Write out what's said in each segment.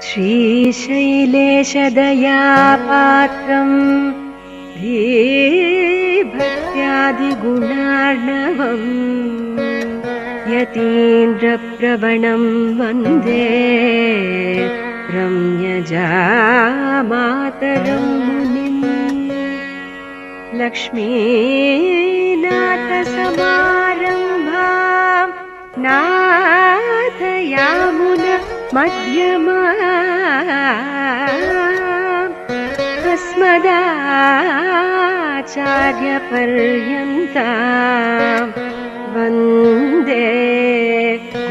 श्रीशैलेशदयापात्रम् धीभक्त्यादिगुणार्णवम् यतीन्द्रप्रवणं वन्दे रम्यजामातरं मुनिम् लक्ष्मीनाथसमारम्भां नाथयामुन मध्यमाम् अस्मदाचार्यपर्यन्तां वन्दे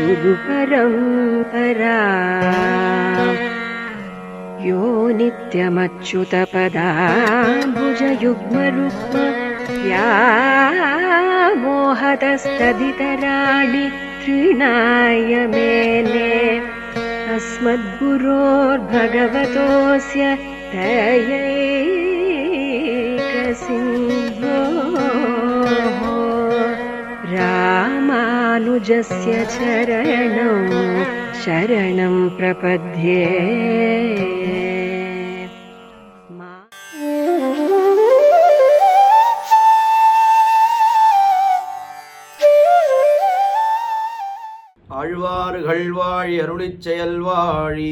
गुरुपरम्पराम् यो नित्यमच्युतपदाम्बुजयुग्मरुक्म व्यामोहतस्तदितराणि तृणाय मेने अस्मद्गुरोर्भगवतोऽस्य दयैकसिन्धोः रामानुजस्य चरणौ शरणं प्रपद्ये। ஆழ்வார்கள் வாழி அருளிச் செயல் வாழி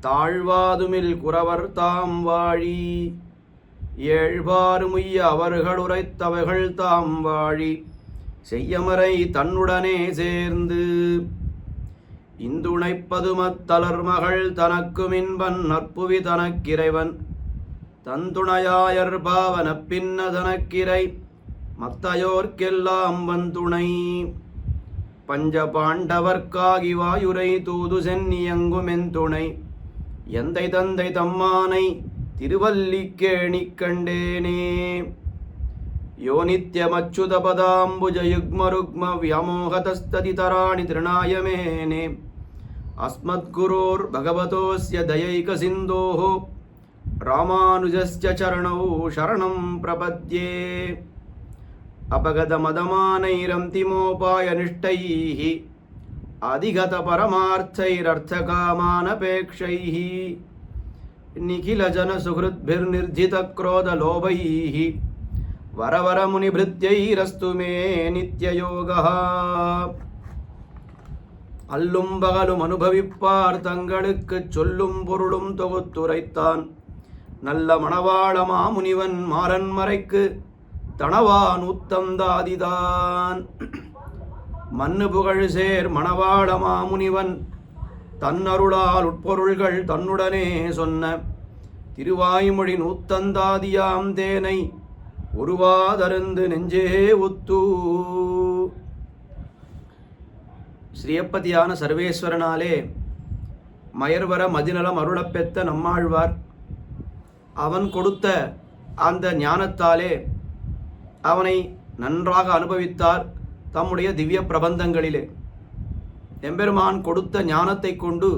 தாழ்வாதுமில் குறவர் தாம் வாழி ஏழ்வாறுமுய்ய அவர்கள் உரைத்தவைகள் தாம் வாழி செய்யமறை தன்னுடனே சேர்ந்து இந்துணைப்பதுமத்தலர் மகள் தனக்குமின்பன் நற்புவி தனக்கிறைவன் தந்துணையாயர் பாவன பின்ன தனக்கிரை மத்தையோர்க்கெல்லாம் வந்துணை பஞ்ச பாண்டவர்க்காகி வாயுரை தூது சென்னியங்குமென் துணை எந்தை தந்தை தம்மானை திருவல்லிக்கேணி கண்டேனே. யோ நித்யமச்சுதபதாம்புஜயுக்மருக்ம வியாமோகதஸ்ததிதராணி திருணாய மேனே அஸ்மத்குரோர் பகவதோஸ்ய தயைகசிந்தோः ராமானுஜஸ்ய சரணௌ சரணம் பிரபத்யே. अपगतमदमानैरन्तिमोपायनिष्ठैः अधिगतपरमार्थैरर्थकामानपेक्षैः निखिलजनसुहृद्भिर्निर्जितक्रोधलोभैः वरवरमुनिभृत्यैरस्तु मे नित्ययोगः. அல்லும் பகலும் அனுபவிப்பார் தங்களுக்குச் சொல்லும் பொருளும் தொகுத்துரைத்தான் நல்ல மணவாள மாமுனிவன் மாறன்மறைக்கு தனவான் உத்தந்தாதிதான். மண்ணு புகழ் சேர் மணவாள மாமுனிவன் தன்னருளால் உட்பொருள்கள் தன்னுடனே சொன்ன திருவாய்மொழி நூத்தந்தாதியாம் தேனை உருவாதருந்து நெஞ்சே உத்தூ. ஸ்ரீயப்பதியான சர்வேஸ்வரனாலே மயர்வர மதிநலம் அருளப்பெத்த நம்மாழ்வார் அவன் கொடுத்த அந்த ஞானத்தாலே அவனை நன்றாக அனுபவித்தார் தம்முடைய திவ்ய பிரபந்தங்களிலே. எம்பெருமான் கொடுத்த ஞானத்தை கொண்டு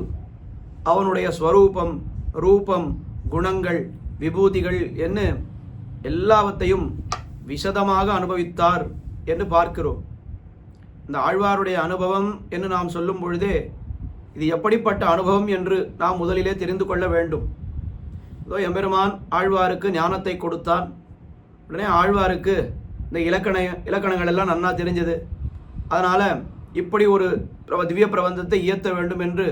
அவனுடைய ஸ்வரூபம் ரூபம் குணங்கள் விபூதிகள் என்ன எல்லாவற்றையும் விசதமாக அனுபவித்தார் என்று பார்க்கிறோம். இந்த ஆழ்வாருடைய அனுபவம் என்று நாம் சொல்லும் பொழுதே இது எப்படிப்பட்ட அனுபவம் என்று நாம் முதலிலே தெரிந்து கொள்ள வேண்டும். இதோ எம்பெருமான் ஆழ்வாருக்கு ஞானத்தை கொடுத்தான். உடனே ஆழ்வாருக்கு இந்த இலக்கணங்கள் எல்லாம் நன்னா தெரிஞ்சது. அதனால் இப்படி ஒரு திவ்ய பிரபந்தத்தை இயற்ற வேண்டும் என்று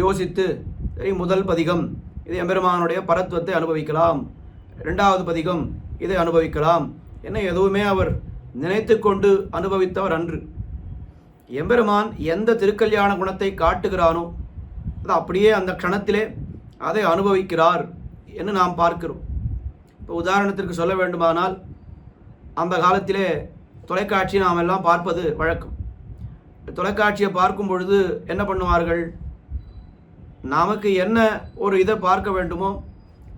யோசித்து சரி முதல் பதிகம் இது எம்பெருமானுடைய பரத்துவத்தை அனுபவிக்கலாம், இரண்டாவது பதிகம் இதை அனுபவிக்கலாம் என்ன எதுவுமே அவர் நினைத்து கொண்டு அனுபவித்தவர் அன்று. எம்பெருமான் எந்த திருக்கல்யாண குணத்தை காட்டுகிறானோ அது அப்படியே அந்த க்ஷணத்திலே அதை அனுபவிக்கிறார் என்று நாம் பார்க்கிறோம். இப்போ உதாரணத்திற்கு சொல்ல வேண்டுமானால் அந்த காலத்திலே தொலைக்காட்சி நாம் எல்லாம் பார்ப்பது வழக்கம். தொலைக்காட்சியை பார்க்கும் பொழுது என்ன பண்ணுவார்கள், நமக்கு என்ன ஒரு இதை பார்க்க வேண்டுமோ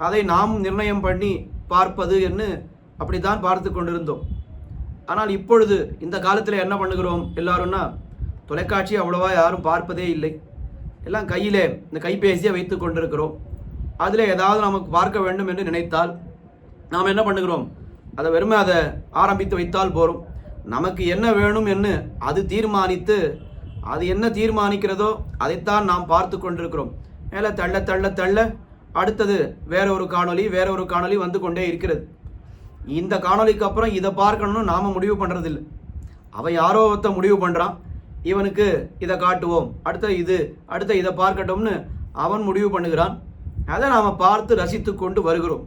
அதை நாம் நிர்ணயம் பண்ணி பார்ப்பது என்று அப்படித்தான் பார்த்து கொண்டிருந்தோம். ஆனால் இப்பொழுது இந்த காலத்தில் என்ன பண்ணுகிறோம் எல்லாரும்னா, தொலைக்காட்சி அவ்வளோவா யாரும் பார்ப்பதே இல்லை. எல்லாம் கையிலே இந்த கைபேசியை வைத்து கொண்டிருக்கிறோம். அதில் ஏதாவது நமக்கு பார்க்க வேண்டும் என்று நினைத்தால் நாம் என்ன பண்ணுகிறோம், அதை வெறுமை அதை ஆரம்பித்து வைத்தால் போகிறோம். நமக்கு என்ன வேணும் என்று அது தீர்மானித்து அது என்ன தீர்மானிக்கிறதோ அதைத்தான் நாம் பார்த்து கொண்டிருக்கிறோம். மேலே தள்ள தள்ள தள்ள அடுத்தது வேற ஒரு காணொளி வந்து கொண்டே இருக்கிறது. இந்த காணொளிக்கு அப்புறம் இதை பார்க்கணும்னு நாம் முடிவு பண்ணுறதில்லை. அவன் யாரோ ஒருத்த முடிவு பண்ணுறான், இவனுக்கு இதை காட்டுவோம், அடுத்த இதை பார்க்கட்டும்னு அவன் முடிவு பண்ணுகிறான். அதை நாம் பார்த்து ரசித்து கொண்டு வருகிறோம்.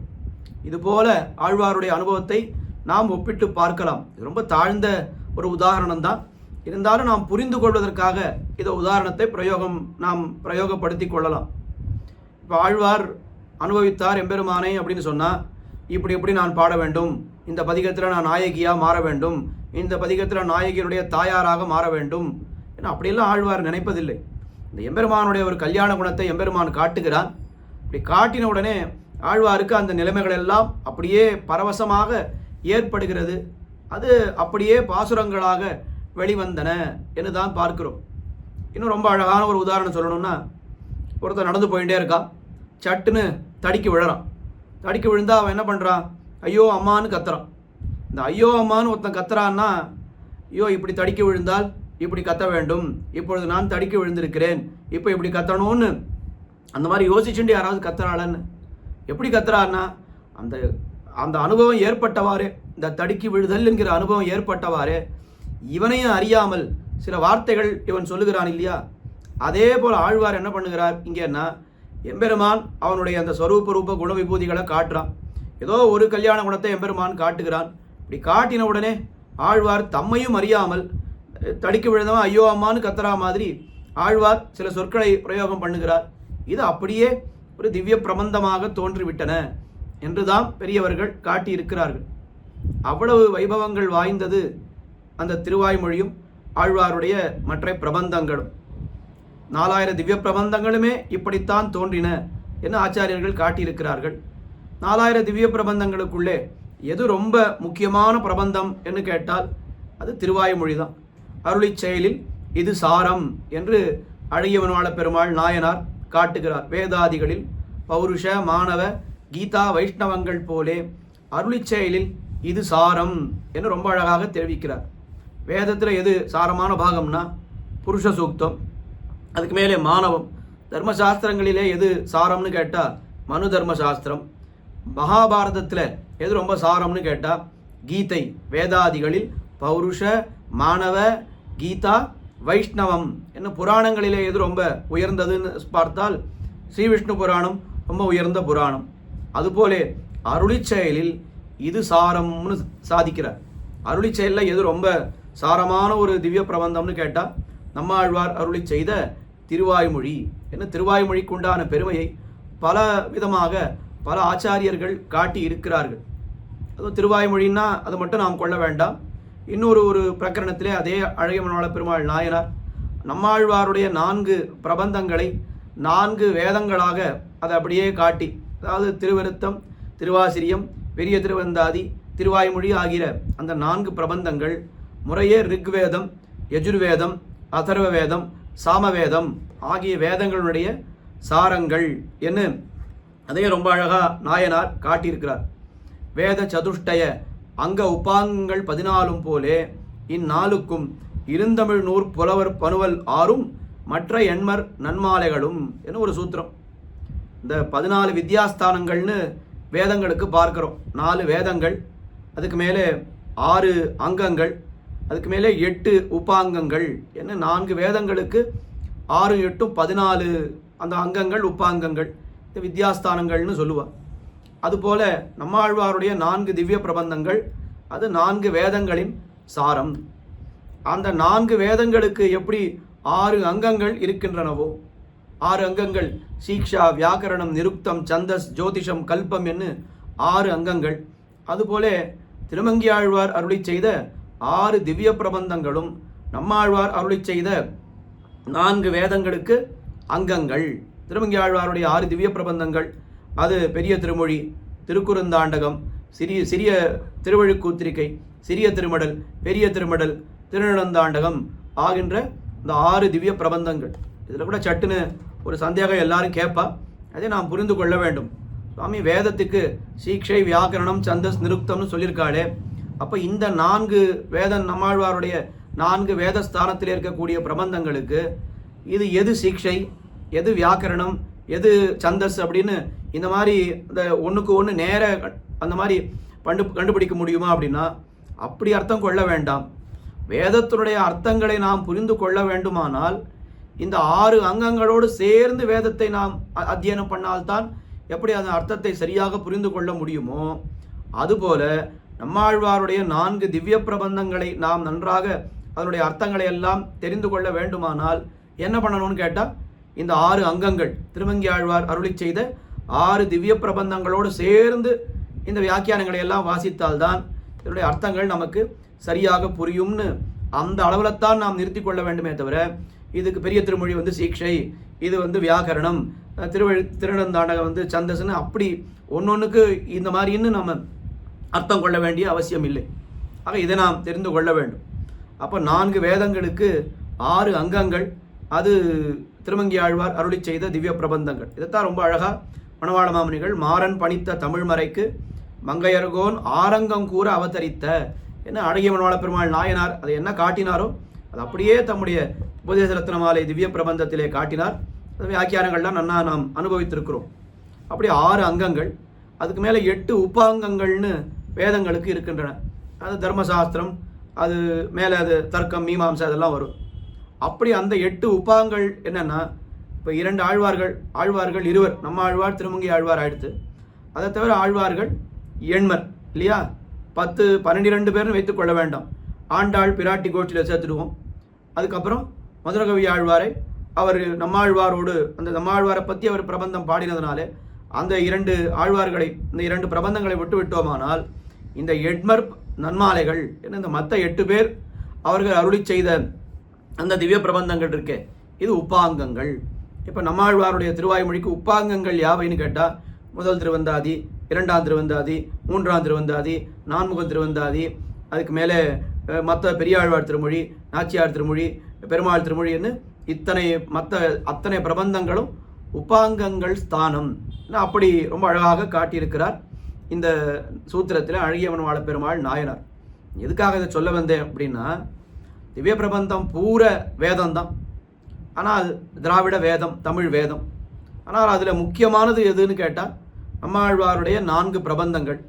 இதுபோல ஆழ்வாருடைய அனுபவத்தை நாம் ஒப்பிட்டு பார்க்கலாம். இது ரொம்ப தாழ்ந்த ஒரு உதாரணம் தான். இருந்தாலும் நாம் புரிந்து கொள்வதற்காக இந்த உதாரணத்தை நாம் பிரயோகப்படுத்தி கொள்ளலாம். இப்போ ஆழ்வார் அனுபவித்தார் எம்பெருமானை அப்படின்னு சொன்னால், இப்படி நான் பாட வேண்டும், இந்த பதிகத்தில் நான் நாயகியாக மாற வேண்டும், இந்த பதிகத்தில் நாயகியினுடைய தாயாராக மாற வேண்டும் ஏன்னா அப்படியெல்லாம் ஆழ்வார் நினைப்பதில்லை. இந்த எம்பெருமானுடைய ஒரு கல்யாண குணத்தை எம்பெருமான் காட்டுகிறான். இப்படி காட்டின உடனே ஆழ்வாருக்கு அந்த நிலைமைகள் எல்லாம் அப்படியே பரவசமாக ஏற்படுகிறது. அது அப்படியே பாசுரங்களாக வெளிவந்தன என்று தான் பார்க்கிறோம். இன்னும் ரொம்ப அழகான ஒரு உதாரணம் சொல்லணும்னா, ஒருத்தர் நடந்து போயிட்டே இருக்கான், சட்டுன்னு தடிக்கி விழுறான். தடிக்கி விழுந்தா அவன் என்ன பண்ணுறான், ஐயோ அம்மான்னு கத்துறான். இந்த ஐயோ அம்மான்னு ஒருத்தன் கத்துறான்னா, ஐயோ இப்படி தடிக்கி விழுந்தால் இப்படி கத்த வேண்டும், இப்பொழுது நான் தடிக்கி விழுந்திருக்கிறேன், இப்போ இப்படி கத்தணும்னு அந்த மாதிரி யோசிச்சுட்டு யாராவது கத்துறாளன்னு. எப்படி கத்துறான்னா, அந்த அந்த அனுபவம் ஏற்பட்டவாறு, இந்த தடுக்கி விழுதல் என்கிற அனுபவம் ஏற்பட்டவாறு இவனையும் அறியாமல் சில வார்த்தைகள் இவன் சொல்லுகிறான் இல்லையா. அதே போல் ஆழ்வார் என்ன பண்ணுகிறார் இங்கேன்னா, எம்பெருமான் அவனுடைய அந்த ஸ்வரூப ரூப குண விபூதிகளை காட்டுறான். ஏதோ ஒரு கல்யாண குணத்தை எம்பெருமான் காட்டுகிறான். இப்படி காட்டின உடனே ஆழ்வார் தம்மையும் அறியாமல் தடுக்கி விழுந்தவன் ஐயோ அம்மான்னு கத்துறா மாதிரி ஆழ்வார் சில சொற்களை பிரயோகம் பண்ணுகிறார். இது அப்படியே ஒரு திவ்ய பிரபந்தமாக தோன்றிவிட்டன என்றுதான் பெரியவர்கள் காட்டியிருக்கிறார்கள். அவ்வளவு வைபவங்கள் வாய்ந்தது அந்த திருவாய்மொழியும் ஆழ்வாருடைய மற்ற பிரபந்தங்களும். 4000 திவ்ய பிரபந்தங்களுமே இப்படித்தான் தோன்றின என்று ஆச்சாரியர்கள் காட்டியிருக்கிறார்கள். 4000 திவ்ய பிரபந்தங்களுக்குள்ளே எது ரொம்ப முக்கியமான பிரபந்தம் என்று கேட்டால் அது திருவாய்மொழி தான். அருளிச் செயலில் இது சாரம் என்று அழகியவன்வாள பெருமாள் நாயனார் காட்டுகிறார். வேதாதிகளில் பௌருஷ மாணவ கீதா வைஷ்ணவங்கள் போலே அருளிச் செயலில் இது சாரம் என்று ரொம்ப அழகாக தெரிவிக்கிறார். வேதத்தில் எது சாரமான பாகம்னா புருஷ சூக்தம், அதுக்கு மேலே மாணவம். தர்மசாஸ்திரங்களிலே எது சாரம்னு கேட்டால் மனு தர்மசாஸ்திரம். மகாபாரதத்தில் எது ரொம்ப சாரம்னு கேட்டால் கீதை. வேதாதிகளில் பௌருஷ மாணவ கீதா வைஷ்ணவம் என்ன புராணங்களிலே எது ரொம்ப உயர்ந்ததுன்னு பார்த்தால் ஸ்ரீ விஷ்ணு புராணம் ரொம்ப உயர்ந்த புராணம். அதுபோலே அருளிச் செயலில் இது சாரம்னு சாதிக்கிறார். அருளிச் செயலில் எது ரொம்ப சாரமான ஒரு திவ்ய பிரபந்தம்னு கேட்டால் நம்மாழ்வார் அருளி செய்த திருவாய்மொழி. என்ன திருவாய்மொழிக்கு உண்டான பெருமையை பல விதமாக பல ஆச்சாரியர்கள் காட்டி இருக்கிறார்கள். அதுவும் திருவாய்மொழின்னா அது மட்டும் நாம் கொள்ள வேண்டாம். இன்னொரு பிரகரணத்திலே அதே அழகியவன்வாள பெருமாள் நாயனார் நம்மாழ்வாருடைய 4 பிரபந்தங்களை 4 வேதங்களாக அதை அப்படியே காட்டி, அதாவது திருவிருத்தம், திருவாசிரியம், பெரிய திருவந்தாதி, திருவாய்மொழி ஆகிய அந்த 4 பிரபந்தங்கள் முறையே ரிக்வேதம், யஜுர்வேதம், அதர்வ வேதம், சாமவேதம் ஆகிய வேதங்களுடைய சாரங்கள் என்ன அதே ரொம்ப அழகாக நாயனார் காட்டியிருக்கிறார். வேத சதுஷ்டய அங்க உபாங்கங்கள் 14 போலே இந்நாளுக்கும் இருந்தமிழ் நூற் புலவர் பனுவல் 6ம் மற்ற எண்மர் நன்மாலைகளும் என்ன ஒரு சூத்திரம். இந்த 14 வித்யாஸ்தானங்கள்னு வேதங்களுக்கு பார்க்கிறோம். 4 வேதங்கள், அதுக்கு மேலே 6 அங்கங்கள், அதுக்கு மேலே 8 உபாங்கங்கள் என்ன 4 வேதங்களுக்கு 6 8 14 அந்த அங்கங்கள் உப்பாங்கங்கள், இந்த வித்யாஸ்தானங்கள்னு சொல்லுவாள். அதுபோல நம்மாழ்வாருடைய 4 திவ்ய பிரபந்தங்கள் அது 4 வேதங்களின் சாரம். அந்த 4 வேதங்களுக்கு எப்படி 6 அங்கங்கள் இருக்கின்றனவோ, 6 அங்கங்கள் சீக்ஷா, வியாக்கரணம், நிருக்தம், சந்தஸ், ஜோதிஷம், கல்பம் என்று 6 அங்கங்கள். அதுபோல திருமங்கியாழ்வார் அருளி செய்த 6 திவ்ய பிரபந்தங்களும் நம்மாழ்வார் அருளி செய்த 4 வேதங்களுக்கு அங்கங்கள். திருமங்கியாழ்வாருடைய 6 திவ்ய பிரபந்தங்கள் அது பெரிய திருமொழி, திருக்குறுந்தாண்டகம், சிறிய திருவழுக்கூத்திரிகை, சிறிய திருமடல், பெரிய திருமடல், திருநெடுந்தாண்டகம் ஆகின்ற இந்த 6 திவ்ய பிரபந்தங்கள். இதில் கூட சட்டுன்னு ஒரு சந்தேகம் எல்லாரும் கேட்பா, அதை நாம் புரிந்து கொள்ள வேண்டும். சுவாமி வேதத்துக்கு சீக்ஷை, வியாக்கரணம், சந்தஸ், நிருக்தம்னு சொல்லியிருக்காளே, அப்போ இந்த 4 வேதம் நம்மாழ்வாருடைய 4 வேதஸ்தானத்தில் இருக்கக்கூடிய பிரபந்தங்களுக்கு இது எது சீக்ஷை, எது வியாக்கரணம், எது சந்தஸ் அப்படின்னு இந்த மாதிரி இந்த ஒன்றுக்கு ஒன்று நேர அந்த மாதிரி கண்டுபிடிக்க முடியுமா அப்படின்னா அப்படி அர்த்தம் கொள்ள வேண்டாம். வேதத்தினுடைய அர்த்தங்களை நாம் புரிந்து கொள்ள வேண்டுமானால் இந்த 6 அங்கங்களோடு சேர்ந்து வேதத்தை நாம் அத்தியனம் பண்ணால்தான் எப்படி அந்த அர்த்தத்தை சரியாக புரிந்து கொள்ள முடியுமோ, அதுபோல நம்மாழ்வாருடைய 4 திவ்ய பிரபந்தங்களை நாம் நன்றாக அதனுடைய அர்த்தங்களை எல்லாம் தெரிந்து கொள்ள வேண்டுமானால் என்ன பண்ணணும்னு கேட்டால் இந்த 6 அங்கங்கள் திருமங்கி ஆழ்வார் அருளி செய்த 6 திவ்ய பிரபந்தங்களோடு சேர்ந்து இந்த வியாக்கியானங்களை எல்லாம் வாசித்தால்தான் இதனுடைய அர்த்தங்கள் நமக்கு சரியாக புரியும்னு அந்த அளவில்தான் நாம் நிறுத்தி கொள்ள வேண்டுமே தவிர இதுக்கு பெரிய திருமொழி சீக்ஷை, இது வியாக்கரணம், திருநந்தாண்டகம் சந்தஸ்ன்னு அப்படி ஒன்னொன்றுக்கு இந்த மாதிரின்னு நம்ம அர்த்தம் கொள்ள வேண்டிய அவசியம் இல்லை. ஆக இதை நாம் தெரிந்து கொள்ள வேண்டும். அப்போ 4 வேதங்களுக்கு 6 அங்கங்கள், அது திருமங்கி ஆழ்வார் அருளி செய்த திவ்ய பிரபந்தங்கள். இதைத்தான் ரொம்ப அழகாக மணவாள மாமுனிகள் மாறன் பணித்த தமிழ்மறைக்கு மங்கையர்கோன் ஆரங்கம் கூற அவதரித்த என்ன அழகிய மணவாள பெருமாள் நாயனார் அதை என்ன காட்டினாரோ அது அப்படியே தம்முடைய உபதேச ரத்னமாலை திவ்ய பிரபந்தத்திலே காட்டினார். அது வியாக்கியானங்கள்லாம் நன்னா நாம் அனுபவித்திருக்கிறோம். அப்படி 6 அங்கங்கள், அதுக்கு மேலே 8 உபாங்கங்கள்னு வேதங்களுக்கு இருக்கின்றன. அது தர்மசாஸ்திரம், அது மேலே அது தர்க்கம், மீமாம்சை அதெல்லாம் வரும். அப்படி அந்த 8 உபாங்கள் என்னென்னா, இப்போ 2 ஆழ்வார்கள் 2, நம்ம ஆழ்வார் திருமங்கி ஆழ்வார் ஆயிடுத்து. அதை தவிர ஆழ்வார்கள் எண்மர் இல்லையா, 10 12 பேர்னு வைத்துக் கொள்ள வேண்டாம். ஆண்டாள் பிராட்டி கோஷ்டியில் சேர்த்துடுவோம். அதுக்கப்புறம் மதுரகவி ஆழ்வாரை அவர் நம்மாழ்வாரோடு அந்த நம்மாழ்வாரை பற்றி அவர் பிரபந்தம் பாடினதுனாலே அந்த 2 ஆழ்வார்களை இந்த 2 பிரபந்தங்களை விட்டு விட்டோமானால் இந்த எண்மர் நன்மாலைகள் என்ன இந்த மற்ற 8 பேர் அவர்கள் அருளி செய்த அந்த திவ்ய பிரபந்தங்கள் இருக்கே இது உப்பாங்கங்கள். இப்போ நம்மாழ்வாருடைய திருவாய்மொழிக்கு உப்பாங்கங்கள் யாவைன்னு கேட்டால் முதல் திருவந்தாதி, 2ஆம் திருவந்தாதி, 3ஆம் திருவந்தாதி, 4முகம் திருவந்தாதி, அதுக்கு மேலே மற்ற பெரியாழ்வார் திருமொழி, நாச்சியார் திருமொழி, பெருமாள் திருமொழின்னு அத்தனை பிரபந்தங்களும் உப்பாங்கங்கள் ஸ்தானம் அப்படி ரொம்ப அழகாக காட்டியிருக்கிறார் இந்த சூத்திரத்தில் அழகிய மணவாள பெருமாள் நாயனார். எதுக்காக இதை சொல்ல வந்தேன் அப்படின்னா, திவ்ய பிரபந்தம் பூர வேதம்தான், ஆனால் திராவிட வேதம், தமிழ் வேதம். ஆனால் அதில் முக்கியமானது எதுன்னு கேட்டால் நம்மாழ்வாருடைய 4 பிரபந்தங்கள்.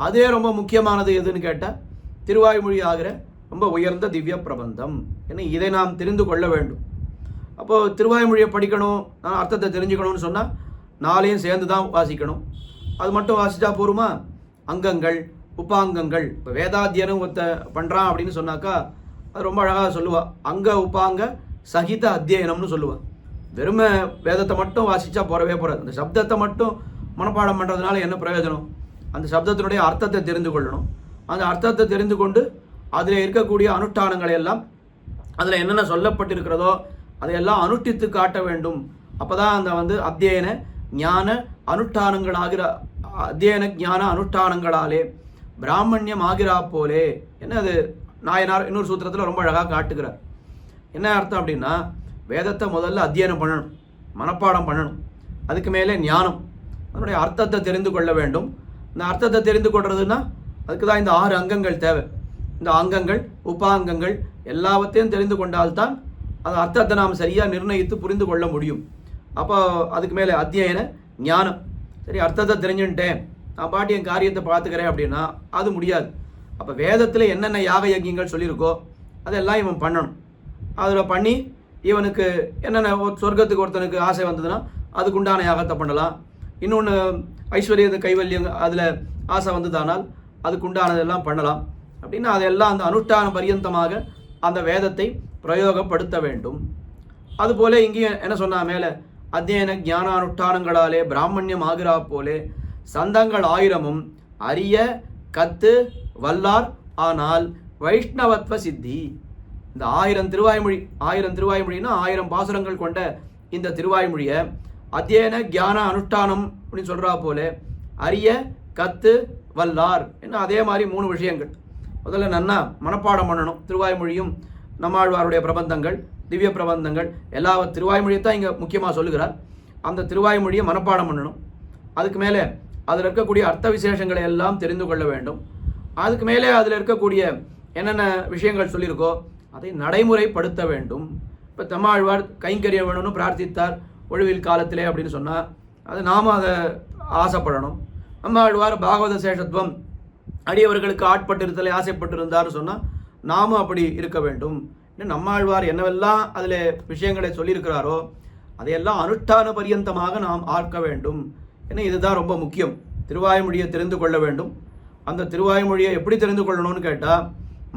அதே ரொம்ப முக்கியமானது எதுன்னு கேட்டால் திருவாய்மொழி ஆகிற ரொம்ப உயர்ந்த திவ்ய பிரபந்தம். ஏன்னா இதை நாம் தெரிந்து கொள்ள வேண்டும். அப்போது திருவாய்மொழியை படிக்கணும், நான் அர்த்தத்தை தெரிஞ்சுக்கணும்னு சொன்னால் 4ஐயும் சேர்ந்து தான் வாசிக்கணும். அது மட்டும் வாசித்தா போருமா? அங்கங்கள், உப்பாங்கங்கள். இப்போ வேதாத்தியனம் பண்ணுறான் அப்படின்னு சொன்னாக்கா அது ரொம்ப அழகாக சொல்லுவாள். அங்க உப்பாங்க சகித அத்தியனம்னு சொல்லுவாள். வெறுமை வேதத்தை மட்டும் வாசித்தா போகிறவே போகிறது. அந்த சப்தத்தை மட்டும் மனப்பாடம் பண்ணுறதுனால என்ன பிரயோஜனம்? அந்த சப்தத்தினுடைய அர்த்தத்தை தெரிந்து கொள்ளணும். அந்த அர்த்தத்தை தெரிந்து கொண்டு அதில் இருக்கக்கூடிய அனுஷ்டானங்களை எல்லாம் அதில் என்னென்ன சொல்லப்பட்டிருக்கிறதோ அதையெல்லாம் அனுஷ்டித்து காட்ட வேண்டும். அப்போ தான் அந்த அத்தியன ஞான அனுஷ்டானங்களாகிற அத்தியன ஞான அனுஷ்டானங்களாலே பிராமணியம் ஆகிறா போலே என்ன அது நாயனார் இன்னொரு சூத்திரத்தில் ரொம்ப அழகாக காட்டுகிறார். என்ன அர்த்தம் அப்படின்னா, வேதத்தை முதல்ல அத்தியனம் பண்ணணும், மனப்பாடம் பண்ணணும். அதுக்கு மேலே ஞானம், அதனுடைய அர்த்தத்தை தெரிந்து கொள்ள வேண்டும். இந்த அர்த்தத்தை தெரிந்து கொள்றதுன்னா அதுக்கு தான் இந்த 6 அங்கங்கள் தேவை. இந்த அங்கங்கள், உபாங்கங்கள் எல்லாவற்றையும் தெரிந்து கொண்டால்தான் அந்த அர்த்தத்தை நாம் சரியாக நிர்ணயித்து புரிந்து கொள்ள முடியும். அப்போ அதுக்கு மேலே அத்தியன ஞானம். சரி, அர்த்தத்தை தெரிஞ்சுட்டேன், நான் பாட்டி என் காரியத்தை பார்த்துக்கிறேன் அப்படின்னா அது முடியாது. அப்போ வேதத்தில் என்னென்ன யாக யஜ்யங்கள் சொல்லியிருக்கோ அதெல்லாம் இவன் பண்ணணும். அதில் பண்ணி இவனுக்கு என்னென்ன சொர்க்கத்துக்கு ஒருத்தனுக்கு ஆசை வந்ததுன்னா அதுக்குண்டான யாகத்தை பண்ணலாம். இன்னொன்று ஐஸ்வர்ய கைவல்யம் அதில் ஆசை வந்ததானால் அதுக்குண்டானதெல்லாம் பண்ணலாம். அப்படின்னா அதெல்லாம் அந்த அனுஷ்டான பரியந்தமாக அந்த வேதத்தை பிரயோகப்படுத்த வேண்டும். அதுபோல இங்கேயும் என்ன சொன்னா மேலே, அத்தியன ஞான அனுஷ்டானங்களாலே பிராமணியம் ஆகிறா போலே சந்தங்கள் 1000ம் அரிய கத்து வல்லார் ஆனால் வைஷ்ணவத்வ சித்தி. இந்த 1000 திருவாய்மொழி, 1000 திருவாய்மொழின்னா 1000 பாசுரங்கள் கொண்ட இந்த திருவாய்மொழியை அத்தியன ஞான அனுஷ்டானம் அப்படின்னு சொல்கிறா போல அரிய கத்து வல்லார் என்ன அதே மாதிரி 3 விஷயங்கள். முதல்ல நன்னா மனப்பாடம் பண்ணணும். திருவாய்மொழியும் நம்மாழ்வாருடைய பிரபந்தங்கள், திவ்ய பிரபந்தங்கள் எல்லா திருவாய்மொழியை தான் இங்கே முக்கியமாக சொல்லுகிறார். அந்த திருவாய்மொழியை மனப்பாடம் பண்ணணும். அதுக்கு மேலே அதில் இருக்கக்கூடிய அர்த்த விசேஷங்களை எல்லாம் தெரிந்து கொள்ள வேண்டும். அதுக்கு மேலே அதில் இருக்கக்கூடிய என்னென்ன விஷயங்கள் சொல்லியிருக்கோ அதை நடைமுறைப்படுத்த வேண்டும். இப்போ நம்மாழ்வார் கைங்கரியம் வேணும்னு பிரார்த்தித்தார், ஒழிவில் காலத்திலே அப்படின்னு சொன்னால் அது நாம் அதை ஆசைப்படணும். நம்மாழ்வார் பாகவத சேஷத்துவம் அடியவர்களுக்கு ஆட்பட்டிருத்தலை ஆசைப்பட்டிருந்தார்னு சொன்னால் நாமும் அப்படி இருக்க வேண்டும். இன்னும் நம்மாழ்வார் என்னவெல்லாம் அதில் விஷயங்களை சொல்லியிருக்கிறாரோ அதையெல்லாம் அனுஷ்டான பரியந்தமாக நாம் ஆக்க வேண்டும். ஏன்னா இதுதான் ரொம்ப முக்கியம். திருவாய்மொழியை தெரிந்து கொள்ள வேண்டும். அந்த திருவாய்மொழியை எப்படி தெரிந்து கொள்ளணும்னு கேட்டால்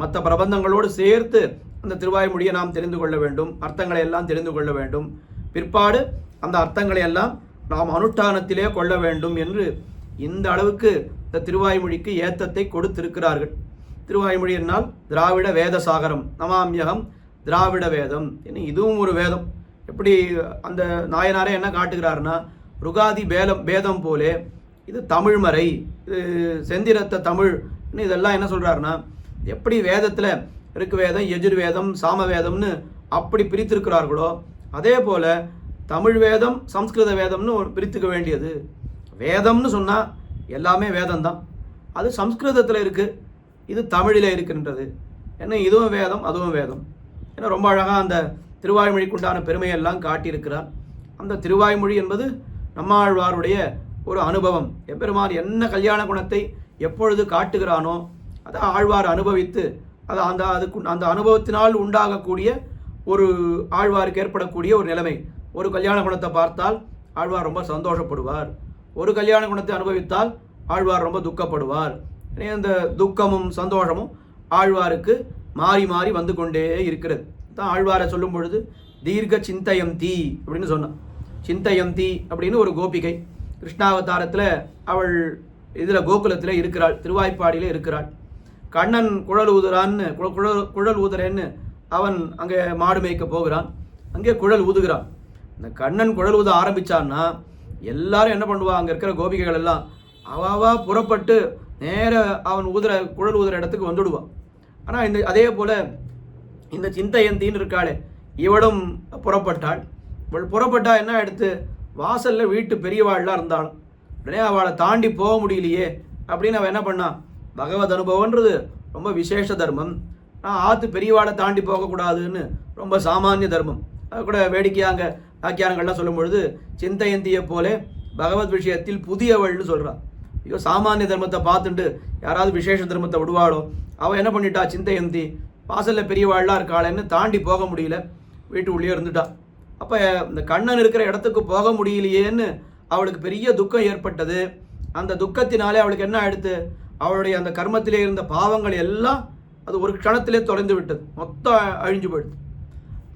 மற்ற பிரபந்தங்களோடு சேர்த்து அந்த திருவாய்மொழியை நாம் தெரிந்து கொள்ள வேண்டும். அர்த்தங்களை எல்லாம் தெரிந்து கொள்ள வேண்டும். பிற்பாடு அந்த அர்த்தங்களை எல்லாம் நாம் அனுஷ்டானத்திலே கொள்ள வேண்டும் என்று இந்த அளவுக்கு இந்த திருவாய்மொழிக்கு ஏத்தத்தை கொடுத்திருக்கிறார்கள். திருவாய்மொழி என்னால் திராவிட வேத சாகரம் நமாமியகம் திராவிட வேதம். இதுவும் ஒரு வேதம். எப்படி அந்த நாயனாரே என்ன காட்டுகிறாருன்னா ருகாதி வேதம் போலே இது தமிழ்மறை, இது செந்திரத்த தமிழ். இதெல்லாம் என்ன சொல்கிறாருன்னா எப்படி வேதத்தில் ருக்கு வேதம் யஜுர்வேதம் சாமவேதம்னு அப்படி பிரித்திருக்கிறார்களோ அதே போல் தமிழ் வேதம் சம்ஸ்கிருத வேதம்னு பிரித்துக்க வேண்டியது. வேதம்னு சொன்னால் எல்லாமே வேதம்தான். அது சம்ஸ்கிருதத்தில் இருக்குது, இது தமிழில் இருக்கின்றது. ஏன்னா இதுவும் வேதம் அதுவும் வேதம். ஏன்னா ரொம்ப அழகாக அந்த திருவாய்மொழிக்குண்டான பெருமையெல்லாம் காட்டியிருக்கிறார். அந்த திருவாய்மொழி என்பது நம்மாழ்வாருடைய ஒரு அனுபவம். எம்பெருமான் என்ன கல்யாண குணத்தை எப்பொழுது காட்டுகிறானோ அதை ஆழ்வார் அனுபவித்து அது அந்த அனுபவத்தினால் உண்டாகக்கூடிய ஒரு ஆழ்வாருக்கு ஏற்படக்கூடிய ஒரு நிலைமை. ஒரு கல்யாண குணத்தை பார்த்தால் ஆழ்வார் ரொம்ப சந்தோஷப்படுவார், ஒரு கல்யாண குணத்தை அனுபவித்தால் ஆழ்வார் ரொம்ப துக்கப்படுவார். அந்த துக்கமும் சந்தோஷமும் ஆழ்வாருக்கு மாறி மாறி வந்து கொண்டே இருக்கிறது. தான் ஆழ்வாரை சொல்லும் பொழுது தீர்க்க சிந்தயந்தி அப்படின்னு சொன்னான். சிந்தயந்தி அப்படின்னு ஒரு கோபிகை கிருஷ்ணாவதாரத்தில் அவள் இதில் கோகுலத்தில் இருக்கிறாள், திருவாய்ப்பாடியில் இருக்கிறாள். கண்ணன் குழல் ஊதுறான்னு குழல் ஊதுறேன்னு அவன் அங்கே மாடு மேய்க்க போகிறான். அங்கே குழல் ஊதுகிறான். இந்த கண்ணன் குழல் ஊத ஆரம்பித்தான்னா எல்லாரும் என்ன பண்ணுவான், அங்கே இருக்கிற கோபிகைகள் எல்லாம் அவாவா புறப்பட்டு நேர அவன் குழல் ஊதுற இடத்துக்கு வந்துடுவான். ஆனால் அதே போல் இந்த சிந்தையந்தின்னு இருக்காளே இவளும் புறப்பட்டாள். இவள் புறப்பட்டா என்ன எடுத்து வாசலில் வீட்டு பெரியவாள்லாம் இருந்தாலும் உடனே அவளை தாண்டி போக முடியலையே அப்படின்னு அவன் என்ன பண்ணான், பகவத் அனுபவன்றது ரொம்ப விசேஷ தர்மம். நான் ஆற்று பெரியவாளை தாண்டி போகக்கூடாதுன்னு ரொம்ப சாமானிய தர்மம். அது கூட வேடிக்கையாங்க வாக்கியானங்கள்லாம் சொல்லும் பொழுது சிந்தையந்தியை போலே பகவத் விஷயத்தில் புதியவள்னு சொல்கிறான். ஐயோ சாமானிய தர்மத்தை பார்த்துட்டு யாராவது விசேஷ தர்மத்தை விடுவாளோ, அவள் என்ன பண்ணிட்டா, சிந்தையந்தி வாசலில் பெரியவாள்லாம் இருக்காளேன்னு தாண்டி போக முடியல, வீட்டு உள்ளே இருந்துட்டா. அப்போ இந்த கண்ணன் இருக்கிற இடத்துக்கு போக முடியலையேன்னு அவளுக்கு பெரிய துக்கம் ஏற்பட்டது. அந்த துக்கத்தினாலே அவளுக்கு என்ன ஆயிடுத்து, அவளுடைய அந்த கர்மத்திலே இருந்த பாவங்கள் எல்லாம் அது ஒரு க்ஷணத்திலே தொலைந்து விட்டது, மொத்தம் அழிஞ்சு போயிடுது.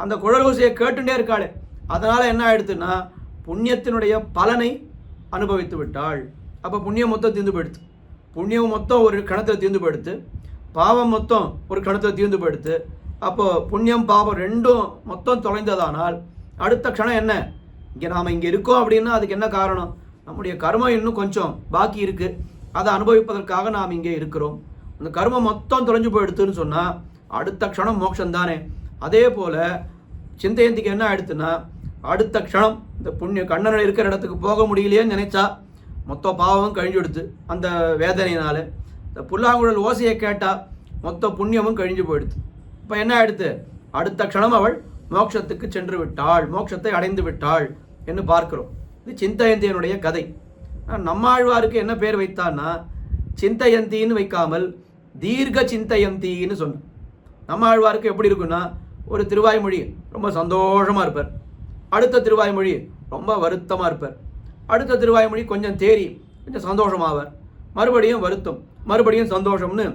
அந்த குழல் ஓசையை கேட்டுட்டே இருக்காளே, அதனால் என்ன ஆயிடுத்துன்னா புண்ணியத்தினுடைய பலனை அனுபவித்து விட்டாள். அப்போ புண்ணியம் மொத்தம் தீர்ந்து போயிடுது. புண்ணியம் மொத்தம் ஒரு கணத்தில் தீர்ந்து போயிடுது, பாவம் மொத்தம் ஒரு கணத்தில் தீர்ந்து போயிடுது. அப்போது புண்ணியம் பாவம் ரெண்டும் மொத்தம் தொலைந்ததானால் அடுத்த க்ஷணம் என்ன, இங்கே நாம் இங்கே இருக்கோம் அப்படின்னா அதுக்கு என்ன காரணம், நம்முடைய கர்மம் இன்னும் கொஞ்சம் பாக்கி இருக்குது, அதை அனுபவிப்பதற்காக நாம் இங்கே இருக்கிறோம். அந்த கர்மம் மொத்தம் தொலைஞ்சு போயிடுத்துன்னு சொன்னால் அடுத்த க்ஷணம் மோட்சம் தானே. அதே போல் சிந்தையந்திக்கு என்ன ஆயிடுத்துன்னா அடுத்த க்ஷணம் இந்த புண்ணிய கண்ணனில் இருக்கிற இடத்துக்கு போக முடியலையேன்னு நினைச்சா மொத்த பாவமும் கழிஞ்சு விடுது அந்த வேதனையினால. இந்த புல்லாங்குழல் ஓசையை கேட்டால் மொத்த புண்ணியமும் கழிஞ்சு போயிடுது. இப்போ என்ன ஆயிடுத்து, அடுத்த க்ஷணம் அவள் மோட்சத்துக்கு சென்று விட்டாள், மோட்சத்தை அடைந்து விட்டாள் என்று பார்க்கிறோம். இது சிந்தையந்தியனுடைய கதை. நம்மாழ்வாருக்கு என்ன பேர் வைத்தான்னா சிந்தையந்தின்னு வைக்காமல் தீர்க்க சிந்தையந்தின்னு சொன்ன. நம்மாழ்வாருக்கு எப்படி இருக்குன்னா ஒரு திருவாய்மொழி ரொம்ப சந்தோஷமாக இருப்பார், அடுத்த திருவாய்மொழி ரொம்ப வருத்தமாக இருப்பார், அடுத்த திருவாய்மொழி கொஞ்சம் தேறி கொஞ்சம் சந்தோஷமாவார், மறுபடியும் வருத்தம் மறுபடியும் சந்தோஷம்னு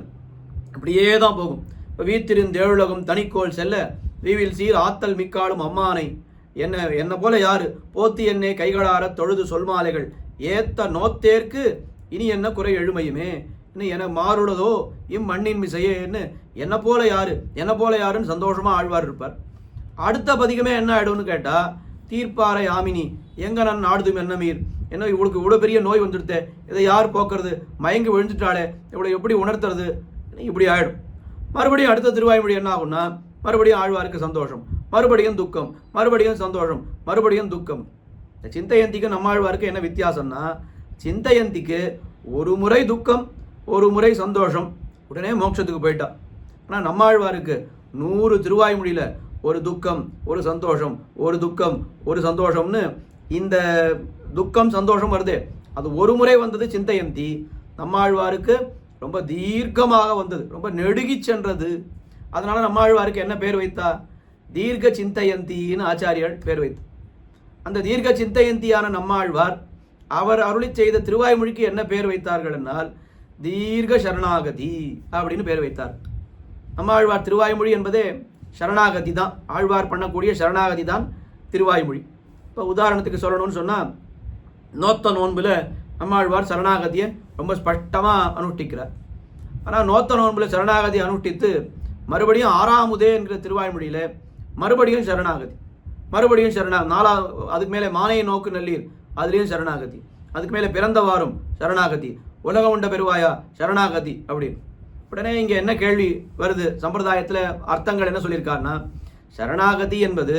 இப்படியே தான் போகும். இப்போ வீத்திருந்தேழுலகம் தனிக்கோள் செல்ல வீவில் சீர் ஆத்தல் மிக்காலும் அம்மானை என்ன போல யாரு போத்தி என்னை கைகளார தொழுது சொல்மாலைகள் ஏத்த நோத்தேற்கு இனி என்ன குறை எழுமையுமே இன்னும் என மாறுள்ளதோ இம்மண்ணின் மிசையேன்னு என்ன போல யாருன்னு சந்தோஷமாக ஆழ்வார் இருப்பார். அடுத்த பதிகமே என்ன ஆயிடும்னு கேட்டால் தீர்ப்பாறை ஆமினி எங்க நான் நாடுதும் என்ன மீர், என்ன இவளுக்கு இவ்வளோ பெரிய நோய் வந்துடுத்தே, இதை யார் போக்குறது, மயங்கி விழுந்துட்டாளே, இவளை எப்படி உணர்த்துறது, இப்படி ஆகிடும். மறுபடியும் அடுத்த திருவாய்மொழி என்ன ஆகும்னா மறுபடியும் ஆழ்வாருக்கு சந்தோஷம், மறுபடியும் துக்கம், மறுபடியும் சந்தோஷம், மறுபடியும் துக்கம். இந்த சிந்தையந்திக்கு நம்மாழ்வாருக்கு என்ன வித்தியாசம்னா சிந்தையந்திக்கு ஒரு முறை துக்கம் ஒரு முறை சந்தோஷம் உடனே மோட்சத்துக்கு போயிட்டா. ஆனால் நம்மாழ்வாருக்கு 100 திருவாய்மொழியில் ஒரு துக்கம் ஒரு சந்தோஷம் ஒரு துக்கம் ஒரு சந்தோஷம்னு இந்த துக்கம் சந்தோஷம் வருது, அது ஒரு முறை வந்தது சிந்தையந்தி, நம்மாழ்வாருக்கு ரொம்ப தீர்க்கமாக வந்தது, ரொம்ப நெடுகி சென்றது. அதனால நம்மாழ்வாருக்கு என்ன பேர் வைத்தா? தீர்க்க சிந்தையந்தின்னு ஆச்சாரியர் பேர் வைத்தார். அந்த தீர்க்க சிந்தையந்தியான நம்மாழ்வார் அவர் அருளி செய்த திருவாய்மொழிக்கு என்ன பேர் வைத்தார்கள் என்றால் தீர்க்க சரணாகதி அப்படின்னு பேர் வைத்தார். நம்மாழ்வார் திருவாய்மொழி என்பதே சரணாகதி தான், ஆழ்வார் பண்ணக்கூடிய சரணாகதி தான் திருவாய்மொழி. இப்போ உதாரணத்துக்கு சொல்லணும்னு சொன்னால், நோத்த நோன்பில் நம்மாழ்வார் சரணாகதியை ரொம்ப ஸ்பஷ்டமாக அனுஷ்டிக்கிறார். ஆனால் நோத்த நோன்பில் சரணாகதி அனுஷ்டித்து மறுபடியும் ஆறாமுதே என்கிற திருவாய்மொழியில் மறுபடியும் சரணாகதி, மறுபடியும் அதுக்கு மேலே மானையை நோக்கு நல்லீர் அதுலேயும் சரணாகதி, அதுக்கு மேலே பிறந்த வாரும் சரணாகதி, உலகம் உண்ட பெருவாயா சரணாகதி அப்படின்னு. உடனே இங்கே என்ன கேள்வி வருது, சம்பிரதாயத்தில் அர்த்தங்கள் என்ன சொல்லியிருக்காருன்னா, சரணாகதி என்பது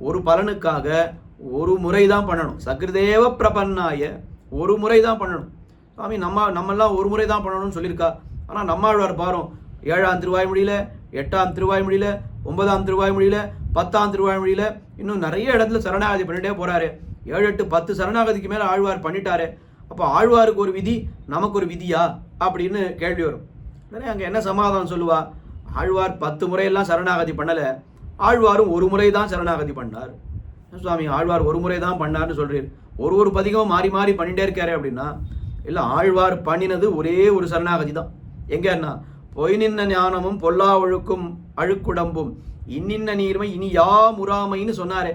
ஒரு பலனுக்காக ஒரு முறை தான் பண்ணணும், சகிருதேவ பிரபன்னாய ஒரு முறை தான் பண்ணணும். சுவாமி நம்மெல்லாம் ஒரு முறை தான் பண்ணணும்னு சொல்லியிருக்கா. ஆனால் நம்மாழ்வார் பாரும் 7ஆம் திருவாய்மொழியில், 8ஆம் திருவாய்மொழியில், 9ஆம் திருவாய்மொழியில், 10ஆம் திருவாய்மொழியில் இன்னும் நிறைய இடத்துல சரணாகதி பண்ணிட்டே போகிறாரு. 7, 8, 10 சரணாகதிக்கு மேலே ஆழ்வார் பண்ணிட்டாரு. அப்போ ஆழ்வாருக்கு ஒரு விதி, நமக்கு ஒரு விதியா அப்படின்னு கேள்வி வரும். உடனே அங்கே என்ன சமாதானம் சொல்லுவா, ஆழ்வார் 10 முறையெல்லாம் சரணாகதி பண்ணலை, ஆழ்வாரும் ஒரு முறை தான் சரணாகதி பண்ணார். சுவாமி ஆழ்வார் ஒரு முறை தான் பண்ணார்னு சொல்கிறீர், ஒரு பதிகமும் மாறி மாறி பண்ணிட்டே இருக்காரு அப்படின்னா, இல்லை ஆழ்வார் பண்ணினது ஒரே ஒரு சரணாகதி தான். எங்கன்னா, பொய் நின்ன ஞானமும் பொல்லா ஒழுக்கும் அழுக்குடம்பும் இன்னின்ன நீர்மை இனி யா முறாமைன்னு சொன்னாரே,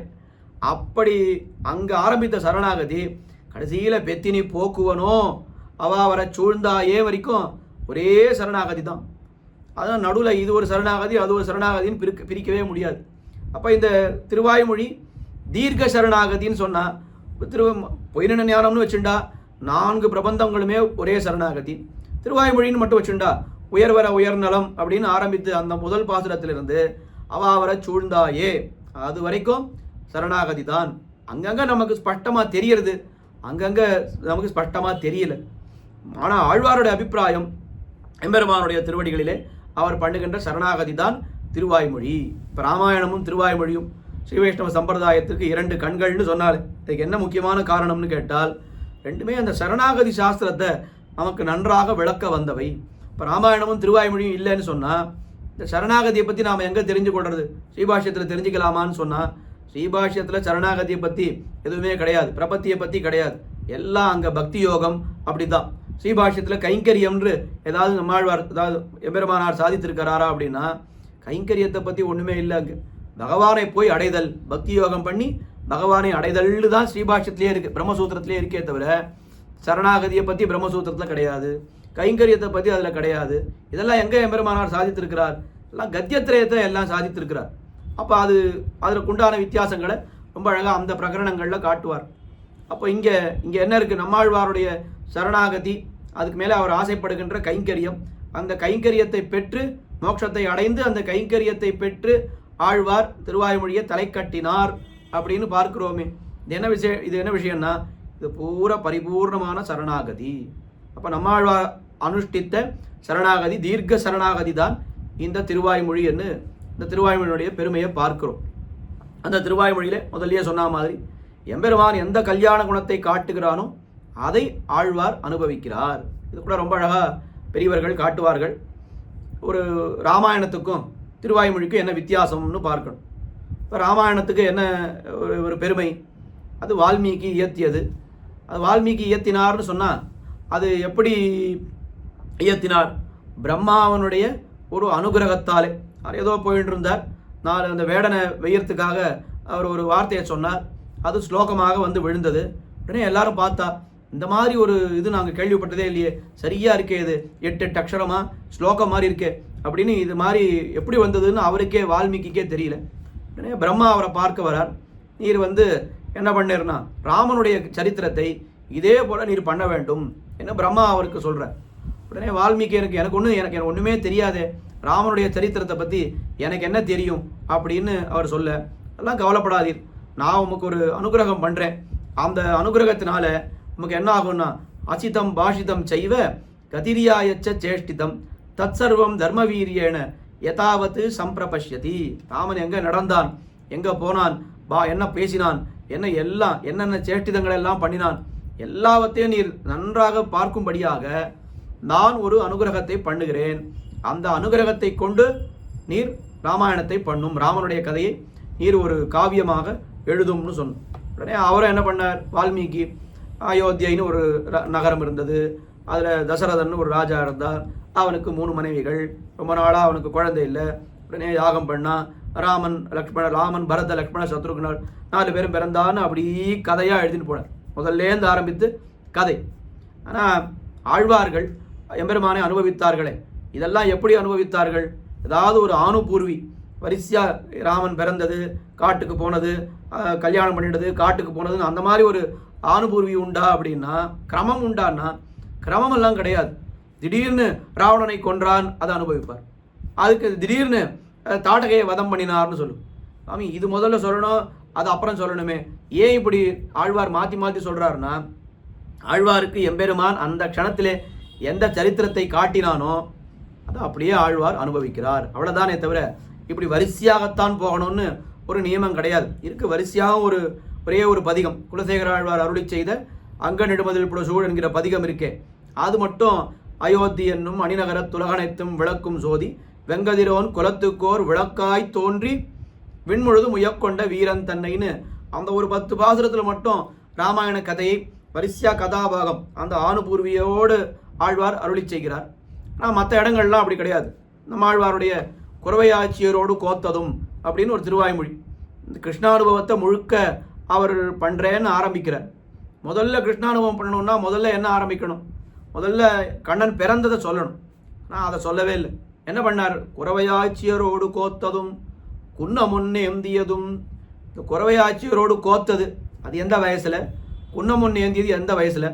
அப்படி அங்கே ஆரம்பித்த சரணாகதி கடைசியில் பெத்தினி போக்குவனோ அவா வர சூழ்ந்தாயே வரைக்கும் ஒரே சரணாகதி தான். அதான் நடுவில் இது ஒரு சரணாகதி அது ஒரு சரணாகதின்னு பிரிக்கவே முடியாது. அப்போ இந்த திருவாய்மொழி தீர்க்க சரணாகதின்னு சொன்னால், பொய்ன ஞானம்னு வச்சுண்டா 4 பிரபந்தங்களுமே ஒரே சரணாகதி, திருவாய்மொழின்னு மட்டும் வச்சுண்டா உயர்வர உயர்நலம் அப்படின்னு ஆரம்பித்து அந்த முதல் பாசுரத்திலிருந்து அவா வர சூழ்ந்தாயே அது வரைக்கும் சரணாகதி தான். அங்கங்கே நமக்கு ஸ்பஷ்டமாக தெரியறது, அங்கங்கே நமக்கு ஸ்பஷ்டமாக தெரியல. ஆனால் ஆழ்வாருடைய அபிப்பிராயம் எம்பெருமானுடைய திருவடிகளிலே அவர் பண்ணுகின்ற சரணாகதி தான் திருவாய்மொழி. இப்போ ராமாயணமும் திருவாய்மொழியும் ஸ்ரீ வைஷ்ணவ சம்பிரதாயத்துக்கு 2 கண்கள்னு சொன்னாலே இதுக்கு என்ன முக்கியமான காரணம்னு கேட்டால், ரெண்டுமே அந்த சரணாகதி சாஸ்திரத்தை நமக்கு நன்றாக விளக்க வந்தவை. இப்போ ராமாயணமும் திருவாய்மொழியும் இல்லைன்னு சொன்னால் இந்த சரணாகதியை பற்றி நாம் எங்கே தெரிஞ்சு கொள்வது? ஸ்ரீபாஷ்யத்தில் தெரிஞ்சுக்கலாமான்னு சொன்னால், ஸ்ரீபாஷ்யத்தில் சரணாகதியை பற்றி எதுவுமே கிடையாது, பிரபத்தியை பற்றி கிடையாது, எல்லாம் அங்கே பக்தி யோகம் அப்படி தான். ஸ்ரீபாஷ்யத்தில் கைங்கரியம்ன்று ஏதாவது நம்மாழ்வார் ஏதாவது எம்பெருமானார் சாதித்திருக்கிறாரா அப்படின்னா கைங்கரியத்தை பற்றி ஒன்றுமே இல்லை. அங்கே பகவானை போய் அடைதல், பக்தி யோகம் பண்ணி பகவானை அடைதல் தான் ஸ்ரீபாஷ்யத்திலே இருக்குது, பிரம்மசூத்திரத்திலே இருக்கே தவிர சரணாகதியை பற்றி பிரம்மசூத்திரத்தில் கிடையாது, கைங்கரியத்தை பற்றி அதில் கிடையாது. இதெல்லாம் எங்கே எம்பெருமானார் சாதித்திருக்கிறார்? எல்லாம் கத்தியத்திரயத்தை எல்லாம் சாதித்திருக்கிறார். அப்போ அதற்கு உண்டான வித்தியாசங்களை ரொம்ப அழகாக அந்த பிரகரணங்களில் காட்டுவார். அப்போ இங்கே என்ன இருக்குது, நம்மாழ்வாருடைய சரணாகதி, அதுக்கு மேலே அவர் ஆசைப்படுகின்ற கைங்கரியம், அந்த கைங்கரியத்தை பெற்று மோட்சத்தை அடைந்து அந்த கைங்கரியத்தை பெற்று ஆழ்வார் திருவாய்மொழியை தலை கட்டினார் அப்படின்னு பார்க்கிறோமே. இது என்ன விஷயம்னா, இது பூரா பரிபூர்ணமான சரணாகதி. அப்போ நம்மாழ்வார் அனுஷ்டித்த சரணாகதி தீர்க்க சரணாகதி தான் இந்த திருவாய்மொழி என்று இந்த திருவாய்மொழியுடைய பெருமையை பார்க்கிறோம். அந்த திருவாய்மொழியில் முதல்லயே சொன்ன மாதிரி எம்பெருமான் எந்த கல்யாண குணத்தை காட்டுகிறானோ அதை ஆழ்வார் அனுபவிக்கிறார். இது கூட ரொம்ப அழகாக பெரியவர்கள் காட்டுவார்கள். ஒரு ராமாயணத்துக்கும் திருவாய்மொழிக்கும் என்ன வித்தியாசம்னு பார்க்கணும். இப்போ ராமாயணத்துக்கு என்ன ஒரு பெருமை, அது வால்மீகி இயற்றியது. அது வால்மீகி இயற்றினார்னு சொன்னால் அது எப்படி இயற்றினார்? பிரம்மாவனுடைய ஒரு அனுகிரகத்தாலே. அவர் ஏதோ போயிட்டு இருந்தார், அந்த வேடனை வெய்யறதுக்காக அவர் ஒரு வார்த்தையை சொன்னார், அது ஸ்லோகமாக வந்து விழுந்தது. உடனே எல்லாரும் பார்த்தா, இந்த மாதிரி ஒரு இது நாங்கள் கேள்விப்பட்டதே இல்லையே, சரியாக இருக்கே, இது 8 அக்ஷரமாக ஸ்லோகம் மாதிரி இருக்கே அப்படின்னு, இது மாதிரி எப்படி வந்ததுன்னு அவருக்கே வால்மீகிக்கே தெரியல. உடனே பிரம்மா அவரை பார்க்க வரார். நீர் என்ன பண்ணீர்னா ராமனுடைய சரித்திரத்தை இதே போல் நீர் பண்ண வேண்டும் என்ன பிரம்மா அவருக்கு சொல்கிறார். உடனே வால்மீகி எனக்கு ஒன்றுமே தெரியாதே, ராமனுடைய சரித்திரத்தை பற்றி எனக்கு என்ன தெரியும் அப்படின்னு அவர் சொல்ல, எல்லாம் கவலைப்படாதீர், நான் உமக்கு ஒரு அனுகிரகம் பண்ணுறேன். அந்த அனுகிரகத்தினால நமக்கு என்ன ஆகும்னா, அசிதம் பாஷிதம் செய்வ கதிரியாயச்ச சேஷ்டிதம் தத் சர்வம் தர்மவீரியேன யதாவத்து சம்பிரபஷ்யதி. ராமன் எங்கே நடந்தான், எங்கே போனான், என்ன பேசினான் என்னென்ன சேஷ்டிதங்கள் எல்லாம் பண்ணினான் எல்லாவற்றையும் நீர் நன்றாக பார்க்கும்படியாக நான் ஒரு அனுகிரகத்தை பண்ணுகிறேன். அந்த அனுகிரகத்தை கொண்டு நீர் ராமாயணத்தை பண்ணும், ராமனுடைய கதையை நீர் ஒரு காவியமாக எழுதும்னு சொன்னோம். உடனே அவரும் என்ன பண்ணார், வால்மீகி அயோத்தியின்னு ஒரு நகரம் இருந்தது, அதில் தசரதன் ஒரு ராஜா இருந்தார், அவனுக்கு 3 மனைவிகள், ரொம்ப நாளாக அவனுக்கு குழந்தை இல்லை. உடனே யாகம் பண்ணா, ராமன் பரத லக்ஷ்மண சத்ருகுணர் 4 பேரும் பிறந்தான்னு அப்படி கதையாக எழுதின்னு போனார். முதல்லேருந்து ஆரம்பித்து கதை. ஆனால் ஆழ்வார்கள் எம்பெருமானை அனுபவித்தார்களே, இதெல்லாம் எப்படி அனுபவித்தார்கள்? ஏதாவது ஒரு ஆணுபூர்வி வரிசையாக ராமன் பிறந்தது, காட்டுக்கு போனது, கல்யாணம் பண்ணிட்டது, காட்டுக்கு போனதுன்னு அந்த மாதிரி ஒரு ஆணுபூர்வி உண்டா அப்படின்னா, கிரமம் உண்டான்னா கிரமமெல்லாம் கிடையாது. திடீர்னு ராவணனை கொன்றான், அதை அனுபவிப்பார். அதுக்கு திடீர்னு தாட்டகையை வதம் பண்ணினார்னு சொல்லும். சாமி இது முதல்ல சொல்லணும், அது அப்புறம் சொல்லணுமே, ஏன் இப்படி ஆழ்வார் மாற்றி மாற்றி சொல்கிறாருன்னா, ஆழ்வாருக்கு எம்பெருமான் அந்த க்ஷணத்திலே எந்த சரித்திரத்தை காட்டினானோ அதை அப்படியே ஆழ்வார் அனுபவிக்கிறார், அவ்வளோதானே தவிர இப்படி வரிசையாகத்தான் போகணும்னு ஒரு நியமம் கிடையாது. வரிசையாக ஒரே ஒரு பதிகம், குலசேகர ஆழ்வார் அருளி செய்த அங்க நெடுமதில் புடசூழ் என்கிற பதிகம் இருக்கே, அது மட்டும் அயோத்தி என்னும் அணிநகர துலகனைத்தும் விளக்கும் சோதி வெங்கதிரோன் குலத்துக்கோர் விளக்காய் தோன்றி விண்முழுது முயக்கொண்ட வீரன் தன்னைன்னு அந்த ஒரு 10 பாசுரத்தில் மட்டும் ராமாயண கதையை வரிசையா கதாபாகம் அந்த ஆணுபூர்வியோடு ஆழ்வார் அருளி செய்கிறார். ஆனால் மற்ற இடங்கள்லாம் அப்படி கிடையாது. நம்ம ஆழ்வாருடைய குறவையாட்சியரோடு கோத்ததும் அப்படின்னு ஒரு திருவாய்மொழி, இந்த கிருஷ்ணானுபவத்தை முழுக்க அவர் பண்ணுறேன்னு ஆரம்பிக்கிறார். முதல்ல கிருஷ்ணானுபவம் பண்ணணும்னா முதல்ல என்ன ஆரம்பிக்கணும்? முதல்ல கண்ணன் பிறந்ததை சொல்லணும். ஆனால் அதை சொல்லவே இல்லை. என்ன பண்ணார்? குறவையாட்சியரோடு கோத்ததும் குன்ன முன்னே ஏந்தியதும். இந்த குறவையாட்சியரோடு கோத்தது அது எந்த வயசில், குன்ன முன்னே ஏந்தியது எந்த வயசில்,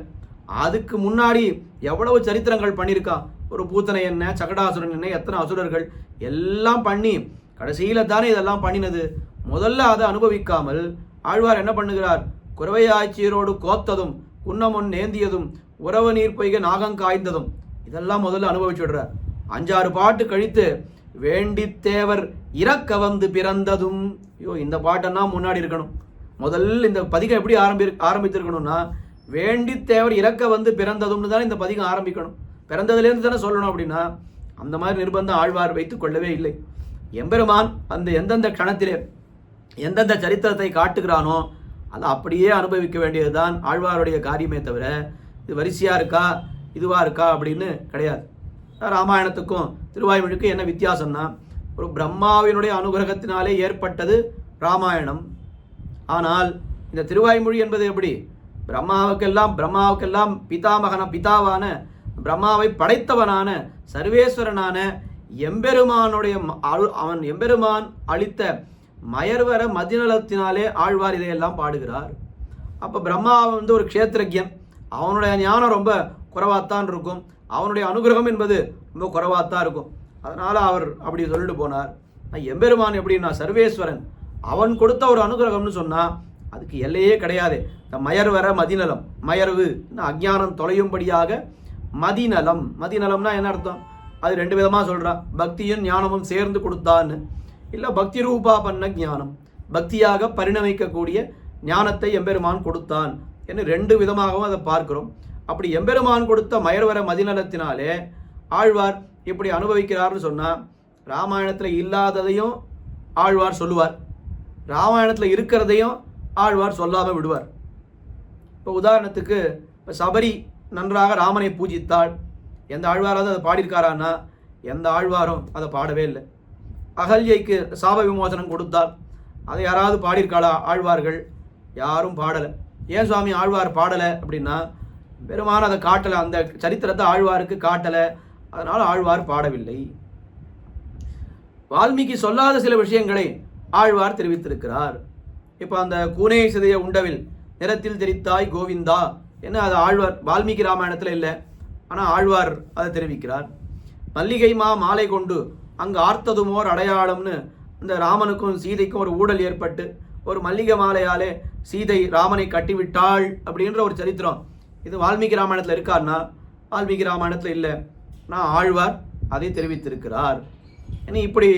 அதுக்கு முன்னாடி எவ்வளவு சரித்திரங்கள் பண்ணியிருக்கா. ஒரு பூத்தனை என்ன, சகடாசுரன் என்ன, எத்தனை அசுரர்கள் எல்லாம் பண்ணி கடைசியில் தானே இதெல்லாம் பண்ணினது. முதல்ல அதை அனுபவிக்காமல் ஆழ்வார் என்ன பண்ணுகிறார்? குறவையாட்சியரோடு கோத்ததும் குன்னமுன் நேந்தியதும் உறவு நீர் பொய்க நாகங்காய்ந்ததும் இதெல்லாம் முதல்ல அனுபவிச்சு விடுறார். 5-6 பாட்டு கழித்து வேண்டித்தேவர் இறக்க வந்து பிறந்ததும். ஐயோ, இந்த பாட்டென்னா முன்னாடி இருக்கணும். முதல்ல இந்த பதிகம் எப்படி ஆரம்பித்திருக்கணும்னா, வேண்டித்தேவர் இறக்க வந்து பிறந்ததும்னு தானே இந்த பதிகம் ஆரம்பிக்கணும். பிறந்ததுலேருந்து தானே சொல்லணும். அப்படின்னா அந்த மாதிரி நிர்பந்தம் ஆழ்வார் வைத்து கொள்ளவே இல்லை. எம்பெருமான் அந்த எந்தெந்த க்ஷணத்திலே எந்தெந்த சரித்திரத்தை காட்டுகிறானோ அதை அப்படியே அனுபவிக்க வேண்டியது தான் ஆழ்வாருடைய காரியமே தவிர இது வரிசையாக இருக்கா இதுவாக இருக்கா அப்படின்னு கிடையாது. ராமாயணத்துக்கும் திருவாய்மொழிக்கும் என்ன வித்தியாசம்னா, ஒரு பிரம்மாவினுடைய அனுகிரகத்தினாலே ஏற்பட்டது ராமாயணம். ஆனால் இந்த திருவாய்மொழி என்பது எப்படி? பிரம்மாவுக்கெல்லாம் பிதாவான பிரம்மாவை படைத்தவனான சர்வேஸ்வரனான எம்பெருமான் அளித்த மயர்வர மதிநலத்தினாலே ஆழ்வார் இதையெல்லாம் பாடுகிறார். அப்போ பிரம்மா ஒரு க்ஷேத்திரஜன், அவனுடைய ஞானம் ரொம்ப குறைவாத்தான் இருக்கும், அவனுடைய அனுகிரகம் என்பது ரொம்ப குறைவாத்தான் இருக்கும். அதனால் அவர் அப்படி சொல்லிட்டு போனார். எம்பெருமான் எப்படின்னா சர்வேஸ்வரன், அவன் கொடுத்த ஒரு அனுகிரகம்னு சொன்னால் அதுக்கு எல்லையே கிடையாது. இந்த மயர்வர மதிநலம், மயர்வு அஜ்ஞானம் தொலையும்படியாக மதிநலம்னா என்ன அர்த்தம்? அது 2 விதமாக சொல்கிறான். பக்தியும் ஞானமும் சேர்ந்து கொடுத்தான்னு, இல்லை பக்தி ரூபா பண்ண ஞானம், பக்தியாக பரிணமிக்கக்கூடிய ஞானத்தை எம்பெருமான் கொடுத்தான் என்று 2 விதமாகவும் அதை பார்க்கிறோம். அப்படி எம்பெருமான் கொடுத்த மயர்வர மதிநலத்தினாலே ஆழ்வார் இப்படி அனுபவிக்கிறார்னு சொன்னால், ராமாயணத்தில் இல்லாததையும் ஆழ்வார் சொல்லுவார், ராமாயணத்தில் இருக்கிறதையும் ஆழ்வார் சொல்லாமல் விடுவார். இப்போ உதாரணத்துக்கு சபரி நன்றாக ராமனை பூஜித்தாள், எந்த ஆழ்வாராவது அதை பாடியிருக்காரான்னா எந்த ஆழ்வாரும் அதை பாடவே இல்லை. அகல்யைக்கு சாப விமோசனம் கொடுத்தால் அதை யாராவது பாடியிருக்காளா ஆழ்வார்கள்? யாரும் பாடலை. ஏன் சுவாமி ஆழ்வார் பாடலை அப்படின்னா, பெருமான அதை காட்டலை, அந்த சரித்திரத்தை ஆழ்வாருக்கு காட்டலை, அதனால் ஆழ்வார் பாடவில்லை. வால்மீகி சொல்லாத சில விஷயங்களை ஆழ்வார் தெரிவித்திருக்கிறார். இப்போ அந்த கூனே சிதைய உண்டவில் நிறத்தில் தெரித்தாய் கோவிந்தா என்ன, அது ஆழ்வார் வால்மீகி ராமாயணத்தில் இல்லை, ஆனால் ஆழ்வார் அதை தெரிவிக்கிறார். மல்லிகை மாலை கொண்டு அங்கு ஆர்த்ததுமோர் அடையாளம்னு, இந்த ராமனுக்கும் சீதைக்கும் ஒரு ஊடல் ஏற்பட்டு ஒரு மல்லிகை மாலையாலே சீதை ராமனை கட்டிவிட்டாள் அப்படின்ற ஒரு சரித்திரம் இது வால்மீகி ராமாயணத்தில் இருக்காருன்னா வால்மீகி ராமாயணத்தில் இல்லை, ஆனால் ஆழ்வார் அதை தெரிவித்திருக்கிறார். இனி இப்படி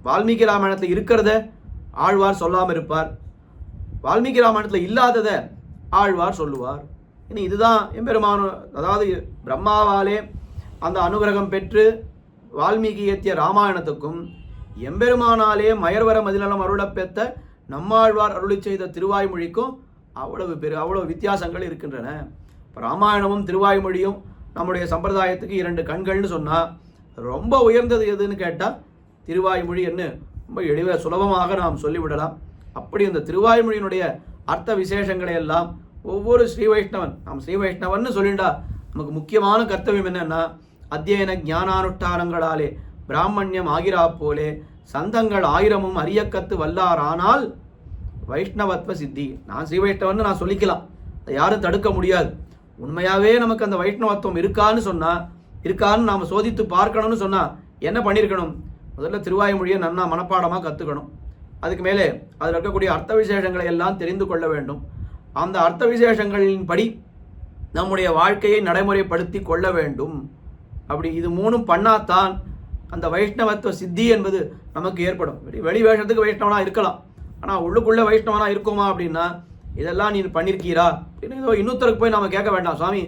வால்மீகி ராமாயணத்தில் இருக்கிறத ஆழ்வார் சொல்லாமல் இருப்பார். வால்மீகி ராமாயணத்தில் இல்லாததை ஆழ்வார் சொல்லுவார். இனி இதுதான் எம்பெருமான, அதாவது பிரம்மாவாலே அந்த அனுகிரகம் பெற்று வால்மீகி இயற்றிய ராமாயணத்துக்கும் எம்பெருமானாலே மயர்வர மதிநலம் அருளப் பெற்ற நம்மாழ்வார் அருளி செய்த திருவாய்மொழிக்கும் அவ்வளவு வித்தியாசங்கள் இருக்கின்றன. இப்போ ராமாயணமும் திருவாய்மொழியும் நம்முடைய சம்பிரதாயத்துக்கு 2 கண்கள்னு சொன்னால் ரொம்ப உயர்ந்தது எதுன்னு கேட்டால் திருவாய்மொழி என்ன ரொம்ப சுலபமாக நாம் சொல்லிவிடலாம். அப்படி இந்த திருவாய்மொழியினுடைய அர்த்த விசேஷங்களை எல்லாம் ஒவ்வொரு ஸ்ரீ வைஷ்ணவன், நாம் ஸ்ரீ வைஷ்ணவன் சொல்லிண்டா நமக்கு முக்கியமான கர்த்தவியம் என்னன்னா, அத்தியன ஞானானுஷ்டானங்களாலே பிராமணியம் ஆகிறா போலே சந்தங்கள் 1000 அரியக்கத்து வல்லாரானால் வைஷ்ணவத்வ சித்தி. நான் ஸ்ரீ வைஷ்ணவன் நான் சொல்லிக்கலாம், அதை யாரும் தடுக்க முடியாது. உண்மையாகவே நமக்கு அந்த வைஷ்ணவத்துவம் இருக்கான்னு நாம் சோதித்து பார்க்கணும்னு சொன்னால் என்ன பண்ணியிருக்கணும்? முதல்ல திருவாய்மொழியை நன்னா மனப்பாடமாக கற்றுக்கணும். அதுக்கு மேலே அதில் இருக்கக்கூடிய அர்த்த விசேஷங்களை எல்லாம் தெரிந்து கொள்ள வேண்டும். அந்த அர்த்த விசேஷங்களின் படி நம்முடைய வாழ்க்கையை நடைமுறைப்படுத்தி கொள்ள வேண்டும். அப்படி இது 3 பண்ணாதான் அந்த வைஷ்ணவத்துவ சித்தி என்பது நமக்கு ஏற்படும். வெளி வேஷத்துக்கு வைஷ்ணவனாக இருக்கலாம், ஆனால் உள்ளுக்குள்ளே வைஷ்ணவனாக இருக்குமா அப்படின்னா இதெல்லாம் நீ பண்ணியிருக்கீரா அப்படின்னு ஏதோ இன்னொருத்தருக்கு போய் நாம் கேட்க வேண்டாம். சுவாமி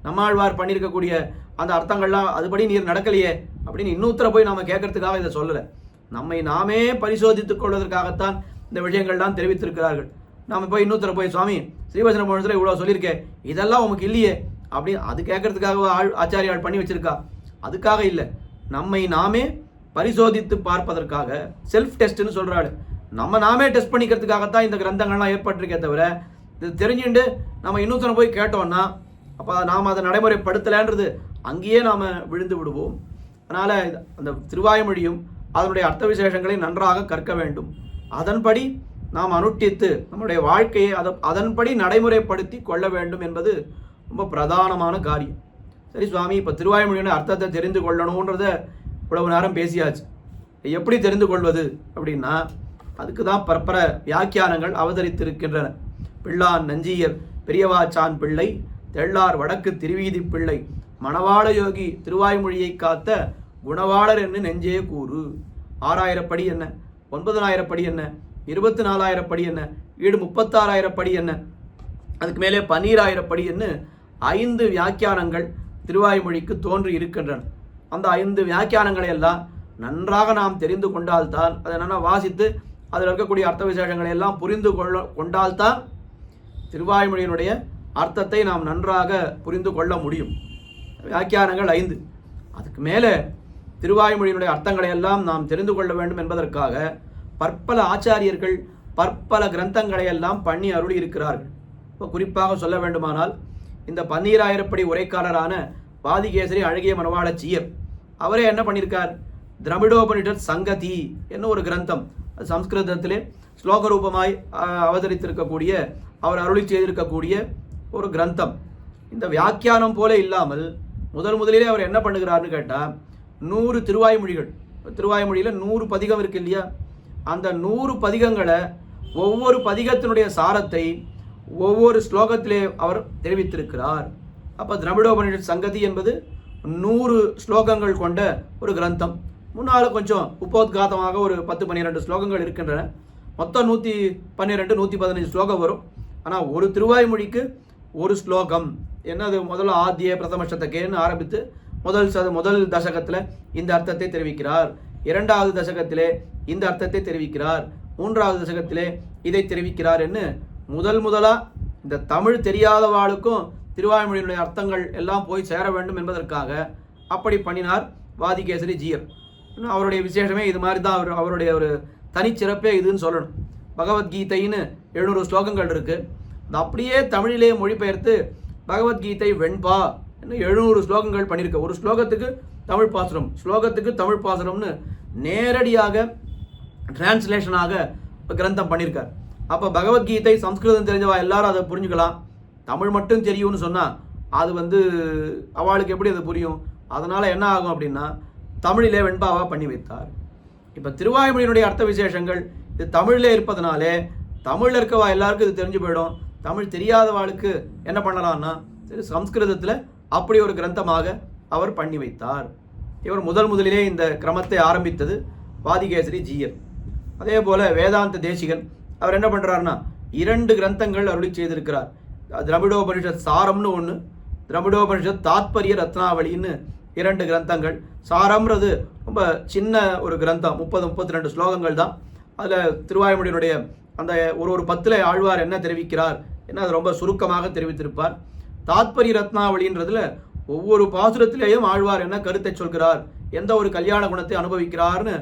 நம்மாழ்வார் பண்ணியிருக்கக்கூடிய அந்த அர்த்தங்கள்லாம் அதுபடி நீர் நடக்கலையே அப்படின்னு இன்னொருத்தரை போய் நாம் கேட்கறதுக்காக இதை சொல்லலை. நம்மை நாமே பரிசோதித்துக் கொள்வதற்காகத்தான் இந்த விஷயங்கள்லாம் தெரிவித்திருக்கிறார்கள். நாம் போய் இன்னொருத்தரை போய் சுவாமி ஸ்ரீவசன புராணத்தில் இவ்வளோ சொல்லியிருக்கேன், இதெல்லாம் உமக்கு இல்லையே அப்படின்னு அது கேட்கறதுக்காக ஆச்சாரியால் பண்ணி வச்சிருக்கா? அதுக்காக இல்லை, நம்மை நாமே பரிசோதித்து பார்ப்பதற்காக செல்ஃப் டெஸ்ட்னு சொல்கிறாள். நாமே டெஸ்ட் பண்ணிக்கிறதுக்காகத்தான் இந்த கிரந்தங்கள்லாம் ஏற்பட்டிருக்கே தவிர இது தெரிஞ்சுட்டு நம்ம இன்னொருத்தனை போய் கேட்டோம்னா அப்போ நாம் அதை நடைமுறைப்படுத்தலைன்றது அங்கேயே நாம் விழுந்து விடுவோம். அதனால் அந்த திருவாய்மொழியும் அதனுடைய அர்த்த விசேஷங்களை நன்றாக கற்க வேண்டும். அதன்படி நாம் அனுஷ்டித்து நம்முடைய வாழ்க்கையை அதன்படி நடைமுறைப்படுத்தி கொள்ள வேண்டும் என்பது ரொம்ப பிரதானமான காரியம். சரி சுவாமி, இப்போ திருவாய்மொழியோட அர்த்தத்தை தெரிந்து கொள்ளணுன்றத இவ்வளவு நேரம் பேசியாச்சு. எப்படி தெரிந்து கொள்வது அப்படின்னா அதுக்கு தான் பரப்பர வியாக்கியானங்கள் அவதரித்திருக்கின்றன. பிள்ளான் நஞ்சியர் பெரியவாச்சான் பிள்ளை, தெள்ளார் வடக்கு திருவீதி பிள்ளை, மணவாள யோகி திருவாய்மொழியை காத்த குணவாளர் என்று நெஞ்சே கூறு. 6000 படி என்ன, 9000 படி என்ன, 24,000 படி என்ன, ஈடு 36,000 படி என்ன, அதுக்கு மேலே 12,000 படி என்ன 5 வியாக்கியானங்கள் திருவாய்மொழிக்கு தோன்றி இருக்கின்றன. அந்த 5 வியாக்கியானங்களை எல்லாம் நன்றாக நாம் தெரிந்து கொண்டால்தான், அதை என்னென்னா வாசித்து அதில் இருக்கக்கூடிய அர்த்த விசேஷங்களை எல்லாம் புரிந்து கொண்டால்தான் திருவாய்மொழியினுடைய அர்த்தத்தை நாம் நன்றாக புரிந்து கொள்ள முடியும். வியாக்கியானங்கள் 5. அதுக்கு மேலே திருவாய்மொழியினுடைய அர்த்தங்களை எல்லாம் நாம் தெரிந்து கொள்ள வேண்டும் என்பதற்காக பற்பல ஆச்சாரியர்கள் பற்பல கிரந்தங்களை எல்லாம் பண்ணி அருளி இருக்கிறார்கள். இப்போ குறிப்பாக சொல்ல வேண்டுமானால் இந்த 12,000 படி உரைக்காரரான வாதிகேசரி அழகிய மணவாள சீயர் அவரே என்ன பண்ணியிருக்கார்? திரமிடோபனிஷத் சங்கதி என்ன ஒரு கிரந்தம், அது சம்ஸ்கிருதத்திலே ஸ்லோக ரூபமாய் அவதரித்திருக்கக்கூடிய அவர் அருளி செய்திருக்கக்கூடிய ஒரு கிரந்தம். இந்த வியாக்கியானம் போல இல்லாமல் முதலிலே அவர் என்ன பண்ணுகிறார்னு கேட்டால் 100 திருவாய்மொழிகள், திருவாய்மொழியில் 100 பதிகம் இருக்கு இல்லையா, அந்த 100 பதிகங்களை ஒவ்வொரு பதிகத்தினுடைய சாரத்தை ஒவ்வொரு ஸ்லோகத்திலே அவர் தெரிவித்திருக்கிறார். அப்போ திரமிடோபனிஷத் சங்கதி என்பது 100 ஸ்லோகங்கள் கொண்ட ஒரு கிரந்தம். முன்னால் கொஞ்சம் உப்போத்காதமாக ஒரு 10-12 ஸ்லோகங்கள் இருக்கின்றன. மொத்தம் 112 115 ஸ்லோகம் வரும். ஆனால் ஒரு திருவாய்மொழிக்கு ஒரு ஸ்லோகம் என்னது, முதல்ல ஆத்திய பிரதமசத்தக்கேன்னு ஆரம்பித்து முதல் தசகத்தில் இந்த அர்த்தத்தை தெரிவிக்கிறார், 2வது தசகத்திலே இந்த அர்த்தத்தை தெரிவிக்கிறார், 3வது தசகத்திலே இதை தெரிவிக்கிறார் என்று முதலாக இந்த தமிழ் தெரியாதவாளுக்கும் திருவாய்மொழியினுடைய அர்த்தங்கள் எல்லாம் போய் சேர வேண்டும் என்பதற்காக அப்படி பண்ணினார் வாதிகேசரி ஜீயர். அவருடைய விசேஷமே இது மாதிரி தான். அவருடைய ஒரு தனிச்சிறப்பே இதுன்னு சொல்லணும். பகவத்கீதைன்னு 700 ஸ்லோகங்கள் இருக்குது. அது அப்படியே தமிழிலே மொழிபெயர்த்து பகவத்கீதை வெண்பா இன்னும் 700 ஸ்லோகங்கள் பண்ணியிருக்க. ஒரு ஸ்லோகத்துக்கு தமிழ் பாசுரம், ஸ்லோகத்துக்கு தமிழ் பாசுரம்னு நேரடியாக டிரான்ஸ்லேஷனாக கிரந்தம் பண்ணியிருக்கார். அப்போ பகவத்கீதை சம்ஸ்கிருதம் தெரிஞ்சவா எல்லாரும் அதை புரிஞ்சுக்கலாம். தமிழ் மட்டும் தெரியும்னு சொன்னால் அது அவளுக்கு எப்படி அது புரியும்? அதனால் என்ன ஆகும் அப்படின்னா தமிழிலே வெண்பாவாக பண்ணி வைத்தார். இப்போ திருவாய்மொழியினுடைய அர்த்த விசேஷங்கள் இது தமிழிலே இருப்பதனாலே தமிழில் இருக்கவா எல்லாருக்கும் இது தெரிஞ்சு போயிடும். தமிழ் தெரியாதவாளுக்கு என்ன பண்ணலாம்னா சரி சம்ஸ்கிருதத்தில் அப்படி ஒரு கிரந்தமாக அவர் பண்ணி வைத்தார். இவர் முதலிலே இந்த கிரமத்தை ஆரம்பித்தது வாதிகேசரி ஜீயர். அதே போல் வேதாந்த தேசிகன் அவர் என்ன பண்ணுறாருன்னா 2 கிரந்தங்கள் அருளி செய்திருக்கிறார். திரவிடோபனிஷத் சாரம்னு ஒன்று, திரவிடோபனிஷத் தாத்பரிய ரத்னாவளின்னு 2 கிரந்தங்கள். சாரம்ன்றது ரொம்ப சின்ன ஒரு கிரந்தம், 30-32 ஸ்லோகங்கள் தான். அதில் திருவாய்மொழியினுடைய அந்த ஒரு 10 ஆழ்வார் என்ன தெரிவிக்கிறார் என்ன அது ரொம்ப சுருக்கமாக தெரிவித்திருப்பார். தாத்பரிய ரத்னாவளின்றதுல ஒவ்வொரு பாசுரத்திலேயும் ஆழ்வார் என்ன கருத்தை சொல்கிறார், எந்த ஒரு கல்யாண குணத்தை அனுபவிக்கிறார்னு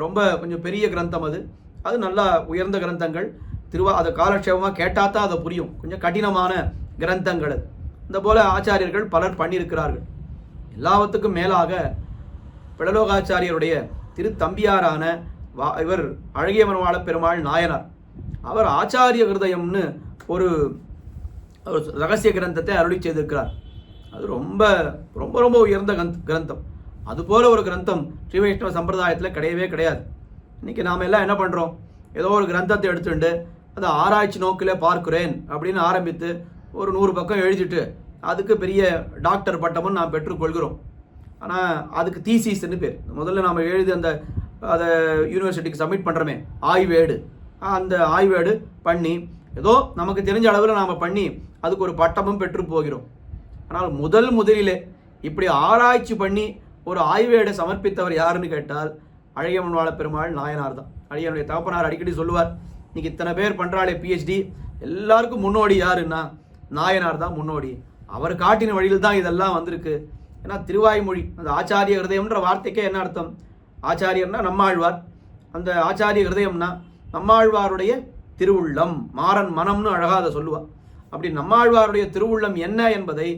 ரொம்ப கொஞ்சம் பெரிய கிரந்தம் அது. அது நல்லா உயர்ந்த கிரந்தங்கள். அதை காலக்ஷேபமாக கேட்டால் தான் அதை புரியும். கொஞ்சம் கடினமான கிரந்தங்கள் அது. இந்த போல ஆச்சாரியர்கள் பலர் பண்ணியிருக்கிறார்கள். எல்லாவற்றுக்கும் மேலாக பிழலோகாச்சாரியருடைய திருத்தம்பியாரான இவர் அழகிய மணவாள பெருமாள் நாயனார், அவர் ஆச்சாரிய ஹிருதயம்னு ஒரு ரகசிய கிரந்தத்தை அருளி செய்திருக்கிறார். அது ரொம்ப ரொம்ப ரொம்ப உயர்ந்த கிரந்தம். அதுபோல ஒரு கிரந்தம் ஸ்ரீ வைஷ்ணவ சம்பிரதாயத்தில் கிடையவே கிடையாது. இன்றைக்கி நாம் எல்லாம் என்ன பண்ணுறோம், ஏதோ ஒரு கிரந்தத்தை எடுத்துட்டு அதை ஆராய்ச்சி நோக்கில் பார்க்கிறேன் அப்படின்னு ஆரம்பித்து ஒரு 100 பக்கம் எழுதிட்டு அதுக்கு பெரிய டாக்டர் பட்டமும் நாம் பெற்றுக்கொள்கிறோம். ஆனால் அதுக்கு தீசிஸ்ன்னு பேர். முதல்ல நாம் எழுதி அதை யூனிவர்சிட்டிக்கு சப்மிட் பண்ணுறோமே ஆய்வேடு, அந்த ஆய்வேடு பண்ணி ஏதோ நமக்கு தெரிஞ்ச அளவில் நாம் பண்ணி அதுக்கு ஒரு பட்டமும் பெற்று போகிறோம். ஆனால் முதலிலே இப்படி ஆராய்ச்சி பண்ணி ஒரு ஆய்வேடை சமர்ப்பித்தவர் யாருன்னு கேட்டால் அழகிய மணவாள பெருமாள் நாயனார் தான். அழகியனுடைய தகப்பனார் அடிக்கடி சொல்லுவார், இன்னைக்கு இத்தனை பேர் பண்ணுறாளே பிஹெச்டி, எல்லாருக்கும் முன்னோடி யாருன்னா நாயனார் தான் முன்னோடி. அவர் காட்டின வழியில் தான் இதெல்லாம் வந்திருக்கு. ஏன்னா திருவாய்மொழி அந்த ஆச்சாரிய ஹிருதயம்ன்ற வார்த்தைக்கே என்ன அர்த்தம், ஆச்சாரியர்னா நம்மாழ்வார், அந்த ஆச்சாரிய ஹிருதயம்னா நம்மாழ்வாருடைய திருவுள்ளம், மாறன் மனம்னு அழகாக அதை சொல்லுவார். அப்படி நம்மாழ்வாருடைய திருவுள்ளம் என்ன என்பதை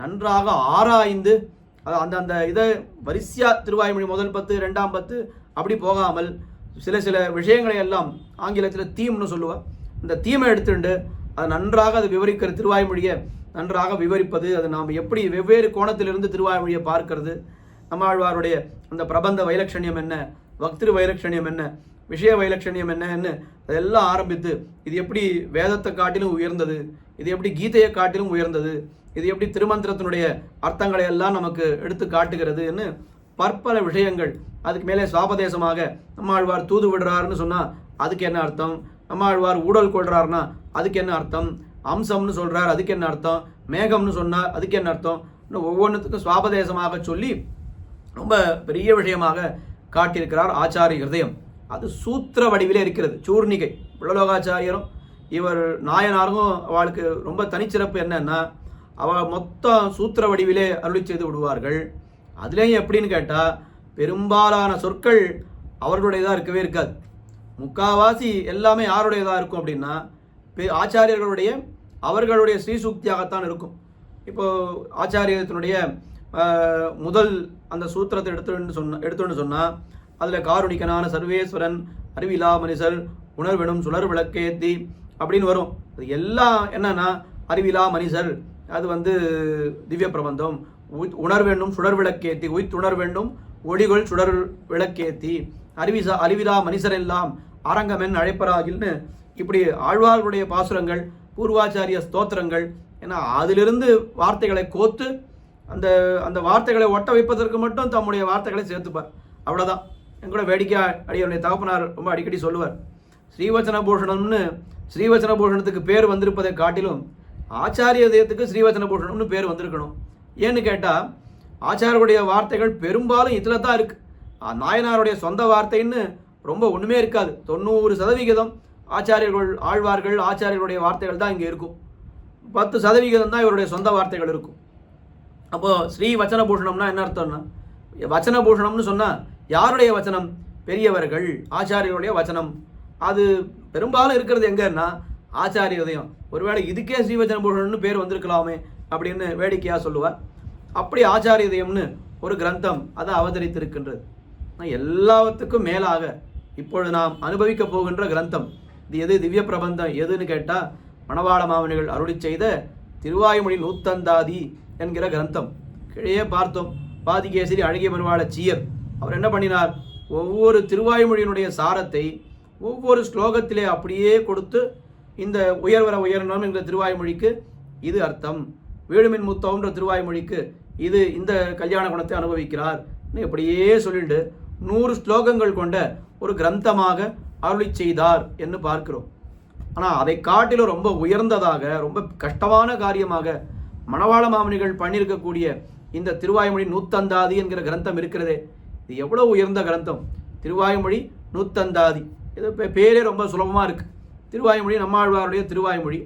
நன்றாக ஆராய்ந்து அந்த இதை வரிசையாக திருவாய்மொழி முதல் 10 2ஆம் 10 அப்படி போகாமல் சில விஷயங்களை எல்லாம் ஆங்கிலத்தில் தீம்னு சொல்லுவார். இந்த தீமை எடுத்துட்டு அது நன்றாக அது விவரிக்கிற திருவாய்மொழியை நன்றாக விவரிப்பது, அது நாம் எப்படி வெவ்வேறு கோணத்திலிருந்து திருவாய்மொழியை பார்க்கறது, நம்மாழ்வாருடைய அந்த பிரபந்த வைலட்சண்யம் என்ன, பக்திரு வைலட்சண்யம் என்ன, விஷய வைலட்சண்யம் என்னன்னு அதெல்லாம் ஆரம்பித்து இது எப்படி வேதத்தை காட்டிலும் உயர்ந்தது, இது எப்படி கீதையை காட்டிலும் உயர்ந்தது, இது எப்படி திருமந்திரத்தினுடைய அர்த்தங்களை எல்லாம் நமக்கு எடுத்து காட்டுகிறதுன்னு பற்பல விஷயங்கள். அதுக்கு மேலே சுவாபதேசமாக நம்மாழ்வார் தூது விடுறாருன்னு சொன்னால் அதுக்கு என்ன அர்த்தம், நம்மாழ்வார் ஊழல் கொள்றாருன்னா அதுக்கு என்ன அர்த்தம், அம்சம்னு சொல்கிறார் அதுக்கு என்ன அர்த்தம், மேகம்னு சொன்னால் அதுக்கு என்ன அர்த்தம், இன்னும் ஒவ்வொன்றுத்துக்கும் சுவாபதேசமாக சொல்லி ரொம்ப பெரிய விஷயமாக காட்டியிருக்கிறார் ஆச்சாரிய ஹிருதயம். அது சூத்திர வடிவிலே இருக்கிறது. சூர்ணிகை பிழலோகாச்சாரியரும் இவர் நாயனாரும் அவளுக்கு ரொம்ப தனிச்சிறப்பு என்னன்னா அவள் மொத்தம் சூத்திர வடிவிலே அருளி செய்து விடுவார்கள். அதுலேயும் எப்படின்னு கேட்டால் பெரும்பாலான சொற்கள் அவர்களுடையதாக இருக்கவே இருக்காது. முக்காவாசி எல்லாமே யாருடையதாக இருக்கும் அப்படின்னா ஆச்சாரியர்களுடைய அவர்களுடைய ஸ்ரீசூக்தியாகத்தான் இருக்கும். இப்போது ஆச்சாரியத்தினுடைய முதல் அந்த சூத்திரத்தை எடுத்துன்னு சொன்னால் அதில் காருணிகனான சர்வேஸ்வரன் அறிவிலா மனிதர் உணர்வெனும் சுடர் விளக்கேத்தி அப்படின்னு வரும். அது எல்லாம் என்னன்னா அறிவிலா மனிதர், அது திவ்ய பிரபந்தம், உணர்வென்னும் சுடர் விளக்கேத்தி, உய்த்துணர் வேண்டும் ஒளிகள் சுடர் விளக்கேத்தி, அறிவிலா மனிதர் எல்லாம் அரங்கமென் அழைப்பராகில்னு இப்படி ஆழ்வார்களுடைய பாசுரங்கள், பூர்வாச்சாரிய ஸ்தோத்திரங்கள், ஏன்னா அதிலிருந்து வார்த்தைகளை கோத்து அந்த அந்த வார்த்தைகளை ஒட்ட வைப்பதற்கு மட்டும் தம்முடைய வார்த்தைகளை சேர்த்துப்பார். அவ்வளோதான். எங்கூட வேடிக்கையாக அடியனுடைய தகப்பனார் ரொம்ப அடிக்கடி சொல்லுவார், ஸ்ரீவச்சன பூஷணம்னு ஸ்ரீவச்சன பூஷணத்துக்கு பேர் வந்திருப்பதை காட்டிலும் ஆச்சாரிய இதயத்துக்கு ஸ்ரீவச்சன பூஷணம்னு பேர் வந்திருக்கணும். ஏன்னு கேட்டால் ஆச்சாரியருடைய வார்த்தைகள் பெரும்பாலும் இதில் தான் இருக்குது. நாயனாருடைய சொந்த வார்த்தைன்னு ரொம்ப ஒன்றுமே இருக்காது. 90% ஆச்சாரியர்கள் ஆழ்வார்கள் ஆச்சாரியர்களுடைய வார்த்தைகள் தான் இங்கே இருக்கும். 10% தான் இவருடைய சொந்த வார்த்தைகள் இருக்கும். அப்போது ஸ்ரீ வச்சன பூஷணம்னா என்ன அர்த்தம்னா, வச்சன பூஷணம்னு சொன்னால் யாருடைய வச்சனம், பெரியவர்கள் ஆச்சாரியருடைய வச்சனம். அது பெரும்பாலும் இருக்கிறது எங்கன்னா ஆச்சாரிய ஹிருதயம். ஒருவேளை இதுக்கே ஸ்ரீவச்சன பூஷணம்னு பேர் வந்திருக்கலாமே அப்படின்னு வேடிக்கையாக சொல்லுவார். அப்படி ஆச்சாரிய ஹிருதயம்னு ஒரு கிரந்தம் அதை அவதரித்திருக்கின்றது. எல்லாத்துக்கும் மேலாக இப்பொழுது நாம் அனுபவிக்க போகின்ற கிரந்தம் இது எது, திவ்ய பிரபந்தம் எதுன்னு கேட்டால் மணவாள மாமுனிகள் அருளி செய்த திருவாய்மொழி நூத்தந்தாதி என்கிற கிரந்தம். கீழே பார்த்தோம், பாதிகேசரி அழகிய மணவாள சீயர் அவர் என்ன பண்ணினார், ஒவ்வொரு திருவாய்மொழியினுடைய சாரத்தை ஒவ்வொரு ஸ்லோகத்திலே அப்படியே கொடுத்து இந்த உயர்வர உயர்னம் என்ற திருவாய்மொழிக்கு இது அர்த்தம், வீடுமின் முத்தம்ன்ற திருவாய்மொழிக்கு இது இந்த கல்யாண குணத்தை அனுபவிக்கிறார் இப்படியே சொல்லிட்டு 100 ஸ்லோகங்கள் கொண்ட ஒரு கிரந்தமாக அருளி செய்தார் என்று பார்க்கிறோம். ஆனால் அதை காட்டிலும் ரொம்ப உயர்ந்ததாக, ரொம்ப கஷ்டமான காரியமாக மணவாள மாமுனிகள் பண்ணியிருக்கக்கூடிய இந்த திருவாய்மொழி நூத்தந்தாதி என்கிற கிரந்தம் இருக்கிறதே, இது எவ்வளோ உயர்ந்த கிரந்தம். திருவாய்மொழி நூத்தந்தாதி, இது பேரே ரொம்ப சுலபமாக இருக்குது. திருவாய்மொழி நம்மாழ்வாருடைய திருவாய்மொழி,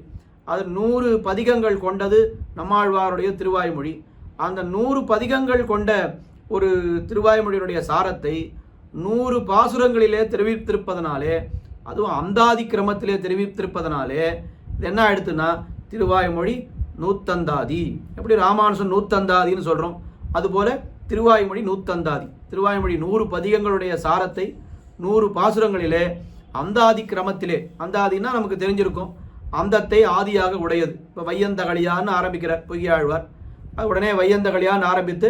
அது 100 பதிகங்கள் கொண்டது நம்மாழ்வாருடைய திருவாய்மொழி. அந்த 100 பதிகங்கள் கொண்ட ஒரு திருவாய்மொழியினுடைய சாரத்தை 100 பாசுரங்களிலே தெரிவித்திருப்பதனாலே, அதுவும் அந்தாதி கிரமத்திலே தெரிவித்திருப்பதனாலே இது என்ன ஆயிடுத்துன்னா திருவாய்மொழி நூத்தந்தாதி. எப்படி ராமானுஜன் நூத்தந்தாதின்னு சொல்கிறோம், அதுபோல் திருவாய்மொழி நூத்தந்தாதி. திருவாய்மொழி 100 பதிகங்களுடைய சாரத்தை 100 பாசுரங்களிலே அந்தாதி கிரமத்திலே, அந்தாதின்னா நமக்கு தெரிஞ்சிருக்கும், அந்தத்தை ஆதியாக உடையது. இப்போ வையந்தகளியான்னு ஆரம்பிக்கிறார் பொய்யாழ்வார், அது உடனே வையந்தகளியான்னு ஆரம்பித்து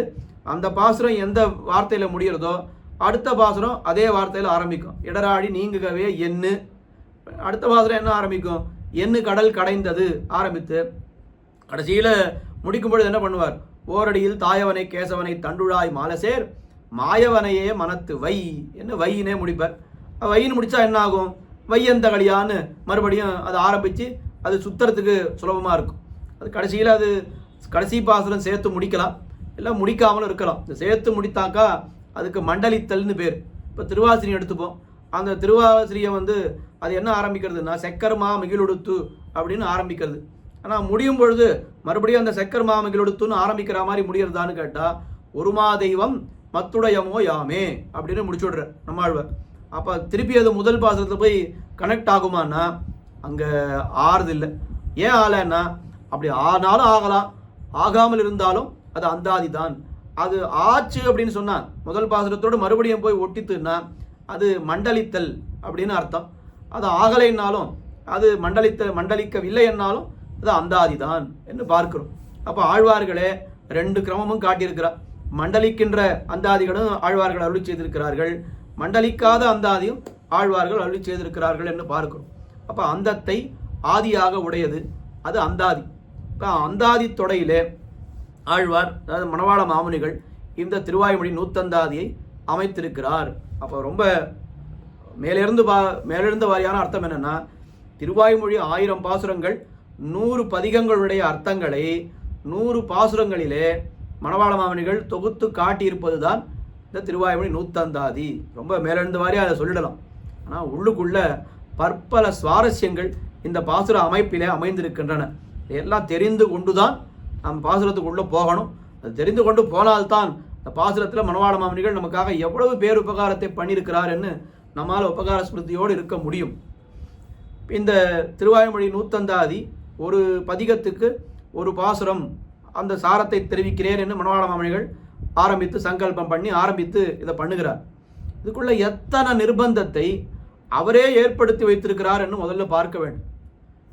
அந்த பாசுரம் எந்த வார்த்தையில் முடிகிறதோ அடுத்த பாசுரம் அதே வார்த்தையில் ஆரம்பிக்கும். இடராழி நீங்குகவே எண்ணு, அடுத்த பாசுரம் என்ன ஆரம்பிக்கும், எண்ணு கடல் கடைந்தது ஆரம்பித்து கடைசியில் முடிக்கும் பொழுது என்ன பண்ணுவார், ஓரடியில் தாயவனை கேசவனை தண்டுழாய் மாலசேர் மாயவனையே மனத்து வை என்ன வையினே முடிப்பார். வையின்னு முடித்தா என்ன ஆகும், வையந்தகளியான்னு மறுபடியும் அதை ஆரம்பித்து அது சுத்தறதுக்கு சுலபமாக இருக்கும். அது கடைசியில் அது கடைசி பாசுரம் சேர்த்து முடிக்கலாம், இல்லை முடிக்காமலும் இருக்கலாம். இந்த சேர்த்து முடித்தாக்கா அதுக்கு மண்டலித்தல்னு பேர். இப்போ திருவாசிரியை எடுத்துப்போம், அந்த திருவாசிரியை அது என்ன ஆரம்பிக்கிறதுனா செக்கர்மா மிகிலுடுத்து அப்படின்னு ஆரம்பிக்கிறது. ஆனால் முடியும் பொழுது மறுபடியும் அந்த செக்கர்மா மிகிலுடுத்துன்னு ஆரம்பிக்கிற மாதிரி முடியறதான்னு கேட்டால் ஒரு தெய்வம் மத்துடையமோ யாமே அப்படின்னு முடிச்சு விடுறார் நம்மாழ்வார். அப்போ திருப்பி அது முதல் பாசுரத்தை போய் கனெக்ட் ஆகுமான்னா அங்கே ஆறுது இல்லை. ஏன் ஆகலைன்னா அப்படி ஆனாலும் ஆகலாம், ஆகாமல் இருந்தாலும் அது அந்தாதி தான். அது ஆச்சு அப்படின்னு சொன்னால் முதல் பாசுரத்தோடு மறுபடியும் போய் ஒட்டித்துன்னா அது மண்டலித்தல் அப்படின்னு அர்த்தம். அது ஆகலைன்னாலும் அது மண்டலிக்கவில்லை என்னாலும் அது அந்தாதி தான் என்று பார்க்கிறோம். அப்போ ஆழ்வார்களே 2 கிரமமும் காட்டியிருக்கிறார். மண்டலிக்கின்ற அந்தாதிகளும் ஆழ்வார்கள் அருளி செய்திருக்கிறார்கள், மண்டலிக்காத அந்தாதியும் ஆழ்வார்கள் அருளி செய்திருக்கிறார்கள் என்று பார்க்கிறோம். அப்போ அந்தத்தை ஆதியாக உடையது அது அந்தாதி. இப்போ அந்தாதி தொடையிலே ஆழ்வார், அதாவது மணவாள மாமுனிகள் இந்த திருவாய்மொழி நூத்தந்தாதியை அமைத்திருக்கிறார். அப்போ ரொம்ப மேலிருந்து வாரியான அர்த்தம் என்னென்னா, திருவாய்மொழி 1000 பாசுரங்கள் 100 பதிகங்களுடைய அர்த்தங்களை 100 பாசுரங்களிலே மணவாள மாமுனிகள் தொகுத்து காட்டியிருப்பது தான் இந்த திருவாய்மொழி நூத்தந்தாதி. ரொம்ப மேலிருந்து வாரியாக அதை சொல்லிடலாம். ஆனால் உள்ளுக்குள்ள பற்பல சுவாரஸ்யங்கள் இந்த பாசுர அமைப்பிலே அமைந்திருக்கின்றன. எல்லாம் தெரிந்து கொண்டு தான் நம்ம பாசுரத்துக்குள்ளே போகணும். அது தெரிந்து கொண்டு போனால்தான் இந்த பாசுரத்தில் மணவாள மாமுனிகள் நமக்காக எவ்வளவு பேர் உபகாரத்தை பண்ணியிருக்கிறாருன்னு நம்மால் உபகார ஸ்மிருதியோடு இருக்க முடியும். இந்த திருவாய்மொழி நூத்தந்தாதி ஒரு பதிகத்துக்கு ஒரு பாசுரம் அந்த சாரத்தை தெரிவிக்கிறேன் என்று மணவாள மாமுனிகள் ஆரம்பித்து சங்கல்பம் பண்ணி ஆரம்பித்து இதை பண்ணுகிறார். இதுக்குள்ள எத்தனை நிர்பந்தத்தை அவரே ஏற்படுத்தி வைத்திருக்கிறார் என்று முதல்ல பார்க்க வேண்டும்.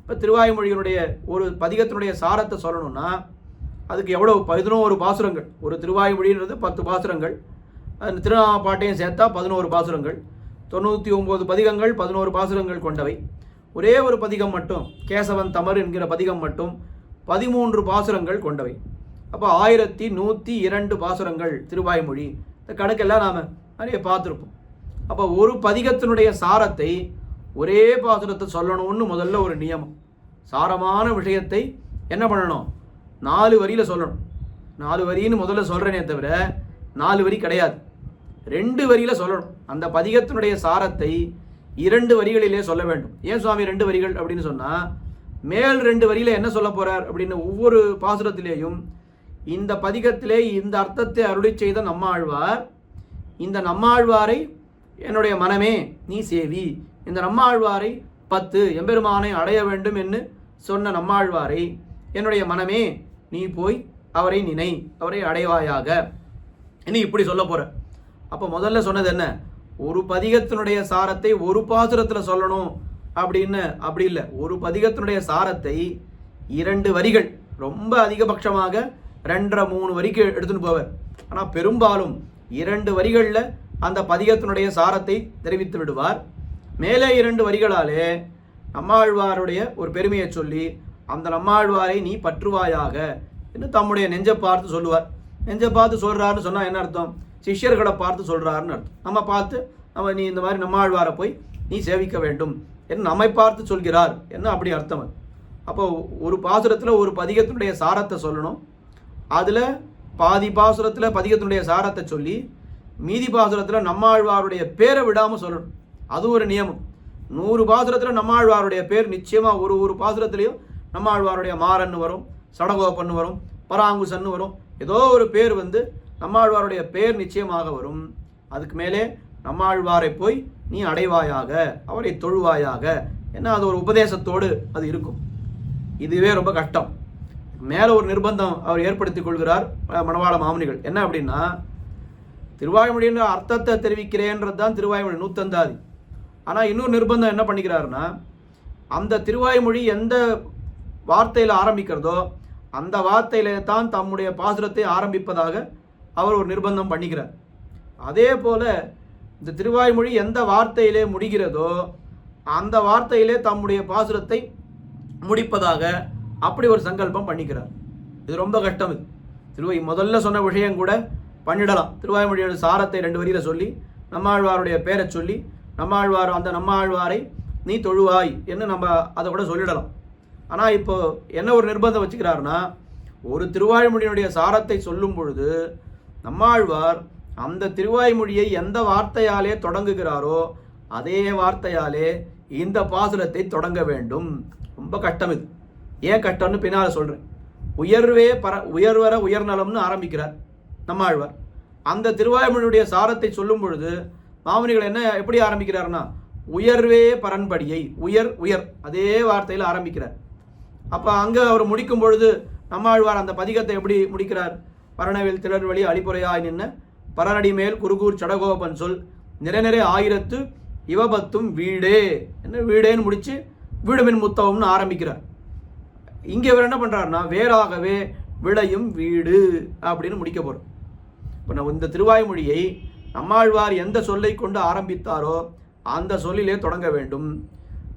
இப்போ திருவாய்மொழியினுடைய ஒரு பதிகத்தினுடைய சாரத்தை சொல்லணும்னா அதுக்கு எவ்வளவு 11 பாசுரங்கள். ஒரு திருவாய்மொழின்றது 10 பாசுரங்கள், திருநாம பாட்டையும் சேர்த்தா 11 பாசுரங்கள், 99 பதிகங்கள் 11 பாசுரங்கள் கொண்டவை. ஒரே ஒரு பதிகம் மட்டும் கேசவன் தமர் என்கிற பதிகம் மட்டும் 13 பாசுரங்கள் கொண்டவை. அப்போ 1102 பாசுரங்கள் திருவாய்மொழி. இந்த கணக்கெல்லாம் நாம் நிறைய பார்த்துருப்போம். அப்போ ஒரு பதிகத்தினுடைய சாரத்தை ஒரே பாசுரத்தை சொல்லணும்னு முதல்ல ஒரு நியமம். சாரமான விஷயத்தை என்ன பண்ணணும், 4 வரியில் சொல்லணும். 4 வரின்னு முதல்ல சொல்கிறேனே தவிர 4 வரி கிடையாது, 2 வரியில் சொல்லணும். அந்த பதிகத்தினுடைய சாரத்தை 2 வரிகளிலே சொல்ல வேண்டும். ஏன் சுவாமி 2 வரிகள் அப்படின்னு சொன்னால், மேல் 2 வரியில் என்ன சொல்ல போகிறார் அப்படின்னு ஒவ்வொரு பாசுரத்திலேயும் இந்த பதிகத்திலே இந்த அர்த்தத்தை அருளி செய்த நம்மாழ்வார், இந்த நம்மாழ்வாரை என்னுடைய மனமே நீ சேவி, இந்த நம்மாழ்வாரை 10 எம்பெருமானை அடைய வேண்டும் என்று சொன்ன நம்மாழ்வாரை என்னுடைய மனமே நீ போய் அவரை நினை, அவரை அடைவாயாக இனி இப்படி சொல்ல போகிற. அப்போ முதல்ல சொன்னது என்ன, ஒரு பதிகத்தினுடைய சாரத்தை ஒரு பாசுரத்தில் சொல்லணும் அப்படின்னு. அப்படி இல்லை, ஒரு பதிகத்தினுடைய சாரத்தை 2 வரிகள், ரொம்ப அதிகபட்சமாக 2.5-3 வரிக்கு எடுத்துன்னு போவார். ஆனால் பெரும்பாலும் 2 வரிகளில் அந்த பதிகத்தினுடைய சாரத்தை தெரிவித்து விடுவார். மேலே 2 வரிகளாலே நம்மாழ்வாருடைய ஒரு பெருமையை சொல்லி அந்த நம்மாழ்வாரை நீ பற்றுவாயாக என்று தம்முடைய நெஞ்சை பார்த்து சொல்லுவார். நெஞ்சை பார்த்து சொல்கிறாருன்னு சொன்னால் என்ன அர்த்தம், சிஷ்யர்களை பார்த்து சொல்கிறாருன்னு அர்த்தம். நம்ம பார்த்து நீ இந்த மாதிரி நம்மாழ்வாரை போய் நீ சேவிக்க வேண்டும் என்று நம்மை பார்த்து சொல்கிறார் என்ன அப்படி அர்த்தம். அப்போ ஒரு பாசுரத்தில் ஒரு பதிகத்தினுடைய சாரத்தை சொல்லணும், அதில் பாதி பாசுரத்தில் பதிகத்தினுடைய சாரத்தை சொல்லி மீதி பாசுரத்தில் நம்மாழ்வாருடைய பேரை விடாமல் சொல்லணும். அது ஒரு நியமம். 100 பாசுரத்தில் நம்மாழ்வாருடைய பேர் நிச்சயமாக ஒரு பாசுரத்துலேயும் நம்மாழ்வாருடைய மாறன்னு வரும், சடகோப்பன்னு வரும், பராங்குசன்னு வரும், ஏதோ ஒரு பேர் வந்து நம்மாழ்வாருடைய பேர் நிச்சயமாக வரும். அதுக்கு மேலே நம்மாழ்வாரை போய் நீ அடைவாயாக, அவரை தொழுவாயாக, ஏன்னா அது ஒரு உபதேசத்தோடு அது இருக்கும். இதுவே ரொம்ப கஷ்டம். மேலே ஒரு நிர்பந்தம் அவர் ஏற்படுத்தி கொள்கிறார் மணவாள மாமுனிகள். என்ன அப்படின்னா, திருவாய்மொழின்ற அர்த்தத்தை தெரிவிக்கிறேன்றது தான் திருவாய்மொழி 100 ஆனால் இன்னொரு நிர்பந்தம் என்ன பண்ணிக்கிறாருன்னா, அந்த திருவாய்மொழி எந்த வார்த்தையில் ஆரம்பிக்கிறதோ அந்த வார்த்தையிலே தான் தம்முடைய பாசுரத்தை ஆரம்பிப்பதாக அவர் ஒரு நிர்பந்தம் பண்ணிக்கிறார். அதே போல இந்த திருவாய்மொழி எந்த வார்த்தையிலே முடிகிறதோ அந்த வார்த்தையிலே தம்முடைய பாசுரத்தை முடிப்பதாக அப்படி ஒரு சங்கல்பம் பண்ணிக்கிறார். இது ரொம்ப கஷ்டம். இது முதல்ல சொன்ன விஷயம் கூட பண்ணிடலாம். திருவாய்மொழியோட சாரத்தை 2 வரியில் சொல்லி நம்மாழ்வாருடைய பேரை சொல்லி நம்மாழ்வாரை நீ தொழுவாய் என்று நம்ம அதை கூட சொல்லிடலாம். ஆனால் இப்போ என்ன ஒரு நிர்பந்தம் வச்சுக்கிறாருன்னா, ஒரு திருவாய்மொழியினுடைய சாரத்தை சொல்லும் பொழுது நம்மாழ்வார் அந்த திருவாய்மொழியை எந்த வார்த்தையாலே தொடங்குகிறாரோ அதே வார்த்தையாலே இந்த பாசுரத்தை தொடங்க வேண்டும். ரொம்ப கஷ்டம் இது. ஏன் கஷ்டம்னு பின்னால் சொல்கிறேன். உயர்வர உயர்நலம்னு ஆரம்பிக்கிறார் நம்மாழ்வார். அந்த திருவாய்மொழியுடைய சாரத்தை சொல்லும் பொழுது மாமுனிகள் எப்படி ஆரம்பிக்கிறார்னா, உயர்வே பரன்படியை, உயர் அதே வார்த்தையில் ஆரம்பிக்கிறார். அப்போ அங்கே அவர் முடிக்கும் பொழுது நம்மாழ்வார் அந்த பதிகத்தை எப்படி முடிக்கிறார்? பரணவில் திரள்வழி அழிப்புரையாய் நின்ன பரநடி மேல் குருகூர் சடகோபன் சொல் நிறை ஆயிரத்து இவபத்தும் வீடே, என்ன வீடேன்னு முடித்து வீடுமின் முத்தவம்னு ஆரம்பிக்கிறார். இங்கே இவர் என்ன பண்ணுறாருன்னா, வேறாகவே விளையும் வீடு அப்படின்னு முடிக்க போகிறோம். இப்போ நான் இந்த திருவாய்மொழியை நம்மாழ்வார் எந்த சொல்லை கொண்டு ஆரம்பித்தாரோ அந்த சொல்லிலே தொடங்க வேண்டும்.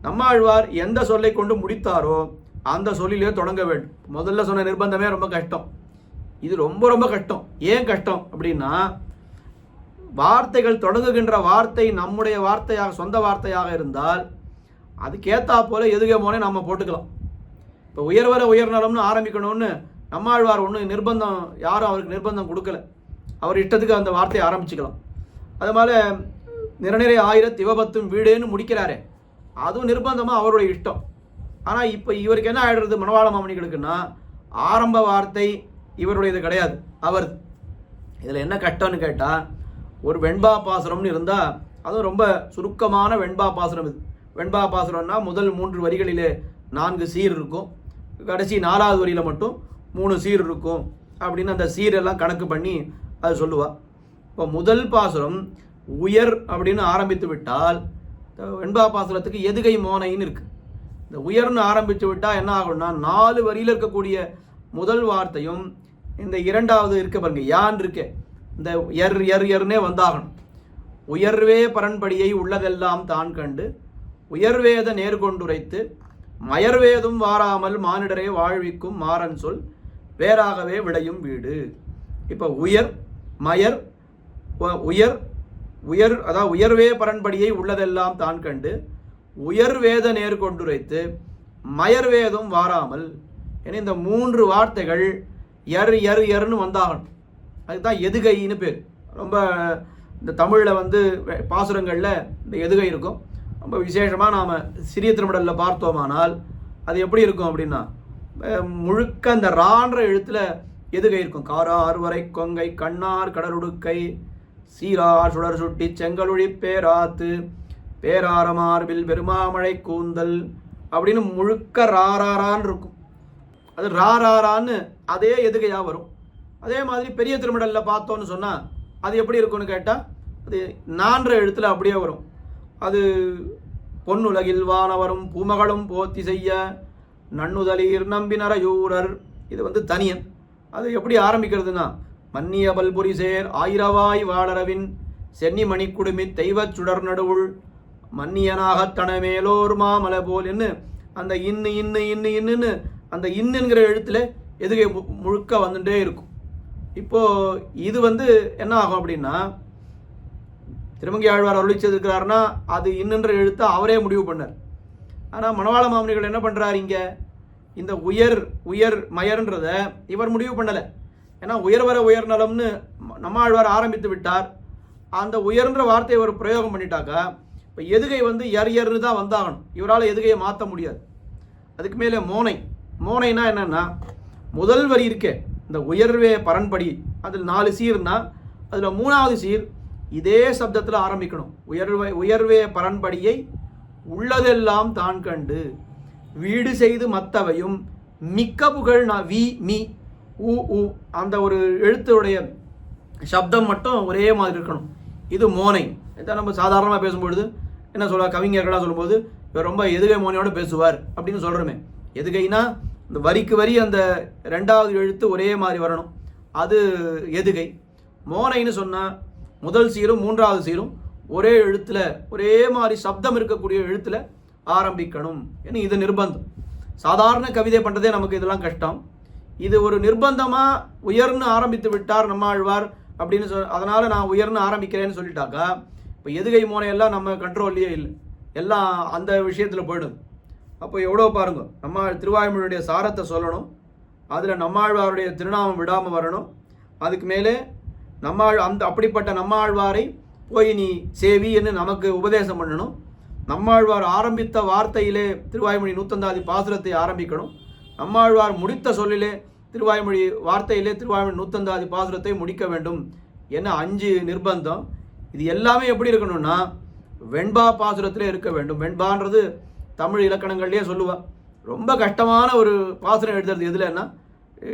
நம்மாழ்வார் எந்த சொல்லை கொண்டு முடித்தாரோ அந்த சொல்லிலே தொடங்க வேண்டும். முதல்ல சொன்ன நிர்பந்தமே ரொம்ப கஷ்டம். இது ரொம்ப கஷ்டம். ஏன் கஷ்டம் அப்படின்னா, வார்த்தைகள் தொடங்குகின்ற வார்த்தை நம்முடைய வார்த்தையாக, சொந்த வார்த்தையாக இருந்தால் அதுக்கேற்றா போல எதுகே போனே நம்ம போட்டுக்கலாம். இப்போ உயர்வர உயர்நலம்னு ஆரம்பிக்கணும்னு நம்மாழ்வார் ஒன்றும் நிர்பந்தம், யாரும் அவருக்கு நிர்பந்தம் கொடுக்கல. அவர் இஷ்டத்துக்கு அந்த வார்த்தையை ஆரம்பிச்சுக்கலாம். அது மாதிரி நிறை ஆயிரத்து இவபத்தும் வீடுன்னு முடிக்கிறாரே, அதுவும் நிர்பந்தமாக அவருடைய இஷ்டம். ஆனால் இப்போ இவருக்கு என்ன ஆகிடுறது மணவாள மாமுனிகளுக்குன்னா, ஆரம்ப வார்த்தை இவருடையது கிடையாது, அவர். இதில் என்ன கஷ்டம்னு கேட்டால், ஒரு வெண்பா பாசுரம்னு இருந்தால் அதுவும் ரொம்ப சுருக்கமான வெண்பா பாசுரம். இது வெண்பா பாசுரம்னா முதல் 3 வரிகளிலே 4 சீர் இருக்கும், கடைசி 4வது வரியில் மட்டும் 3 சீர் இருக்கும் அப்படின்னு அந்த சீரெல்லாம் கணக்கு பண்ணி அது சொல்லுவாள். இப்போ முதல் பாசுரம் உயர் அப்படின்னு ஆரம்பித்து விட்டால் வெண்பா பாசுரத்துக்கு எதுகை மோனைன்னு இருக்குது. இந்த உயர்னு ஆரம்பித்து விட்டால் என்ன ஆகும்னா, 4 வரியில் இருக்கக்கூடிய முதல் வார்த்தையும் இந்த 2வது இருக்க பாருங்க, யான் இருக்கே, இந்த எர்னே வந்தாகணும். உயர்வே பரன்படியை உள்ளதெல்லாம் தான் கண்டு உயர்வேத நேர்கொண்டுரைத்து மயர்வேதும் வாராமல் மானிடரே வாழ்விக்கும் மாறன் சொல் வேறாகவே விளையும் வீடு. இப்போ உயர் மயர் உயர் அதாவது உயர்வே பரன்படியை உள்ளதெல்லாம் தான் கண்டு உயர்வேத நேர்கொண்டுரைத்து மயர்வேதும் வாராமல், ஏன்னா இந்த 3 வார்த்தைகள் எர்னு வந்தாகணும். அதுதான் எதுகைன்னு பேர். ரொம்ப இந்த தமிழில் வந்து பாசுரங்களில் இந்த எதுகை இருக்கும். ரொம்ப விசேஷமாக நாம் சிறிய திருமடலில் பார்த்தோமானால் அது எப்படி இருக்கும் அப்படின்னா, முழுக்க அந்த ரான்ற எழுத்தில் எதுகை இருக்கும். காரா அறுவரை கொங்கை கண்ணார் கடலுடுக்கை சீரார் சுடர் சுட்டி செங்கலுழி பேராத்து பேரார மார்பில் பெருமாமழை கூந்தல் அப்படின்னு முழுக்க ராராரான்னு இருக்கும். அது ராராரான்னு அதே எதுகையாக வரும். அதே மாதிரி பெரிய திருமடலில் பார்த்தோன்னு சொன்னால் அது எப்படி இருக்கும்னு கேட்டால், அது 4 எழுத்தில் அப்படியே வரும். அது பொன்னுலகில் வானவரும் பூமகளும் போத்தி செய்ய நன்னுதலீர் நம்பினரையூரர், இது வந்து தனியன். அது எப்படி ஆரம்பிக்கிறதுனா, மன்னிய பல்புரிசேர் ஆயிரவாய் வாழறவின் சென்னி மணிக்குடுமி தெய்வச் சுடர் நடுவுள் மன்னியனாகத் தனமேலோர் மாமலை போல் என்று அந்த இன்னுன்னு அந்த இன்னுங்கிற எழுத்தில் எதுகை முழுக்க வந்துட்டே இருக்கும். இப்போது இது வந்து என்ன ஆகும் அப்படின்னா, திருமங்கை ஆழ்வார் அருளிச்சிருக்கிறாருன்னா அது இன்னென்ற எழுத்தை அவரே முடிவு பண்ணார். ஆனால் மணவாள மாமுனிகள் என்ன பண்ணுறாரு இங்கே, இந்த உயர் மயர்ன்றத இவர் முடிவு பண்ணலை. ஏன்னா உயர்வர உயர்நலம்னு நம்மாழ்வார் ஆரம்பித்து விட்டார். அந்த உயர்ன்ற வார்த்தையை ஒரு பிரயோகம் பண்ணிட்டாக்கா இப்போ எதுகை எர்னு தான் வந்தாகணும். இவரால் எதுகையை மாற்ற முடியாது. அதுக்கு மேலே மோனைனா என்னன்னா, முதல் வரி இருக்கே இந்த உயர்வே பரன்படி, அதில் 4 சீர்னா அதில் 3வது சீர் இதே சப்தத்தில் ஆரம்பிக்கணும். உயர்வே பரன்படியை உள்ளதெல்லாம் தான் கண்டு வீடு செய்து மத்தவையும் மிக்க புகழ் வி மீ ஊ ஊ அந்த ஒரு எழுத்துடைய சப்தம் மட்டும் ஒரே மாதிரி இருக்கணும். இது மோனை. இதை நம்ம சாதாரணமாக பேசும்பொழுது என்ன சொல்லுவார், கவிஞர்களாக சொல்லும்போது இவர் ரொம்ப எதுகை மோனையோடு பேசுவார் அப்படின்னு சொல்கிறோமே. எதுகைனா இந்த வரிக்கு வரி அந்த 2வது எழுத்து ஒரே மாதிரி வரணும், அது எதுகை. மோனைன்னு சொன்னால் முதல் சீரும் 3வது சீரும் ஒரே எழுத்தில் ஒரே மாதிரி சப்தம் இருக்கக்கூடிய எழுத்தில் ஆரம்பிக்கணும். ஏன்னா இது நிர்பந்தம். சாதாரண கவிதை பண்ணுறதே நமக்கு இதெல்லாம் கஷ்டம். இது ஒரு நிர்பந்தமாக உயர்ந்து ஆரம்பித்து விட்டார் நம்மாழ்வார் அப்படின்னு அதனால் நான் உயர்ந்து ஆரம்பிக்கிறேன்னு சொல்லிட்டாக்கா இப்போ எதுகை மோனையெல்லாம் நம்ம கண்ட்ரோல்லையே இல்லை, எல்லாம் அந்த விஷயத்தில் போயிடும். அப்போ எவ்வளோ பாருங்க, நம்ம திருவாய்மொழியுடைய சாரத்தை சொல்லணும், அதில் நம்மாழ்வாருடைய திருநாமம் விடாமல் வரணும். அதுக்கு மேலே அப்படிப்பட்ட நம்மாழ்வாரை போய் நீ சேவி என்று நமக்கு உபதேசம் பண்ணணும். நம்மாழ்வார் ஆரம்பித்த வார்த்தையிலே திருவாய்மொழி 150 பாசுரத்தை ஆரம்பிக்கணும். நம்மாழ்வார் முடித்த சொல்லிலே திருவாய்மொழி வார்த்தையிலே திருவாய்மொழி 150 பாசுரத்தை முடிக்க வேண்டும் என 5 நிர்பந்தம். இது எல்லாமே எப்படி இருக்கணும்னா வெண்பா பாசுரத்திலே இருக்க வேண்டும். வெண்பான்றது தமிழ் இலக்கணங்கள்லேயே சொல்லுவாள். ரொம்ப கஷ்டமான ஒரு பாசுரம் எழுதுறது எதுலன்னா,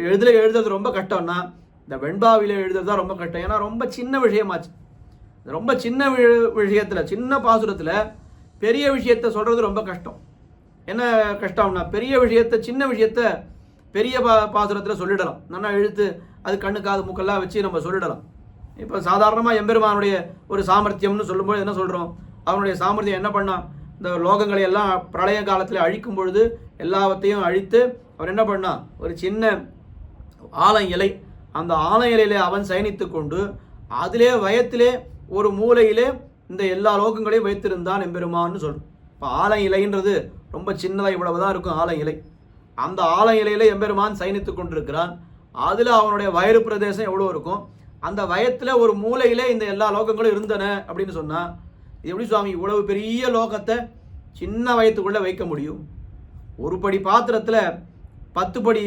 எழுதுறது ரொம்ப கஷ்டம்னா இந்த வெண்பாவிலே எழுதுறது தான் ரொம்ப கஷ்டம். ஏன்னா ரொம்ப சின்ன விஷயமாச்சு. ரொம்ப சின்ன விஷயத்தில் சின்ன பாசுரத்தில் பெரிய விஷயத்தை சொல்கிறது ரொம்ப கஷ்டம். என்ன கஷ்டம்னா பெரிய விஷயத்தை சின்ன விஷயத்த பெரிய பாசுரத்தில் சொல்லிடலாம். நல்லா எழுத்து அது கண்ணு காது மூக்கெல்லாம் வச்சு நம்ம சொல்லிடலாம். இப்போ சாதாரணமாக எம்பெருமானுடைய ஒரு சாமர்த்தியம்னு சொல்லும்போது என்ன சொல்கிறோம், அவனுடைய சாமர்த்தியம் என்ன பண்ணான், இந்த லோகங்களை எல்லாம் பிரளய காலத்தில் அழிக்கும் பொழுது எல்லாவற்றையும் அழித்து அவன் என்ன பண்ணான், ஒரு சின்ன ஆலை இலை, அந்த ஆலை இலையிலே அவன் சயனித்து கொண்டு அதிலே வயத்திலே ஒரு மூலையிலே இந்த எல்லா லோகங்களையும் வைத்திருந்தான் எம்பெருமான்னு சொல்கிறோம். இப்போ ஆலை இலைன்றது ரொம்ப சின்னதாக இவ்வளவுதான் இருக்கும் ஆலை இலை. அந்த ஆலை இலையில எம்பெருமான் சயனித்து கொண்டிருக்கிறான். அதில் அவனுடைய வயிறு பிரதேசம் எவ்வளோ இருக்கும், அந்த வயத்தில் ஒரு மூலையிலே இந்த எல்லா லோகங்களும் இருந்தன அப்படின்னு சொன்னால் இது எப்படி சுவாமி இவ்வளவு பெரிய லோகத்தை சின்ன வயத்துக்குள்ளே வைக்க முடியும்? ஒரு படி பாத்திரத்தில் 10 படி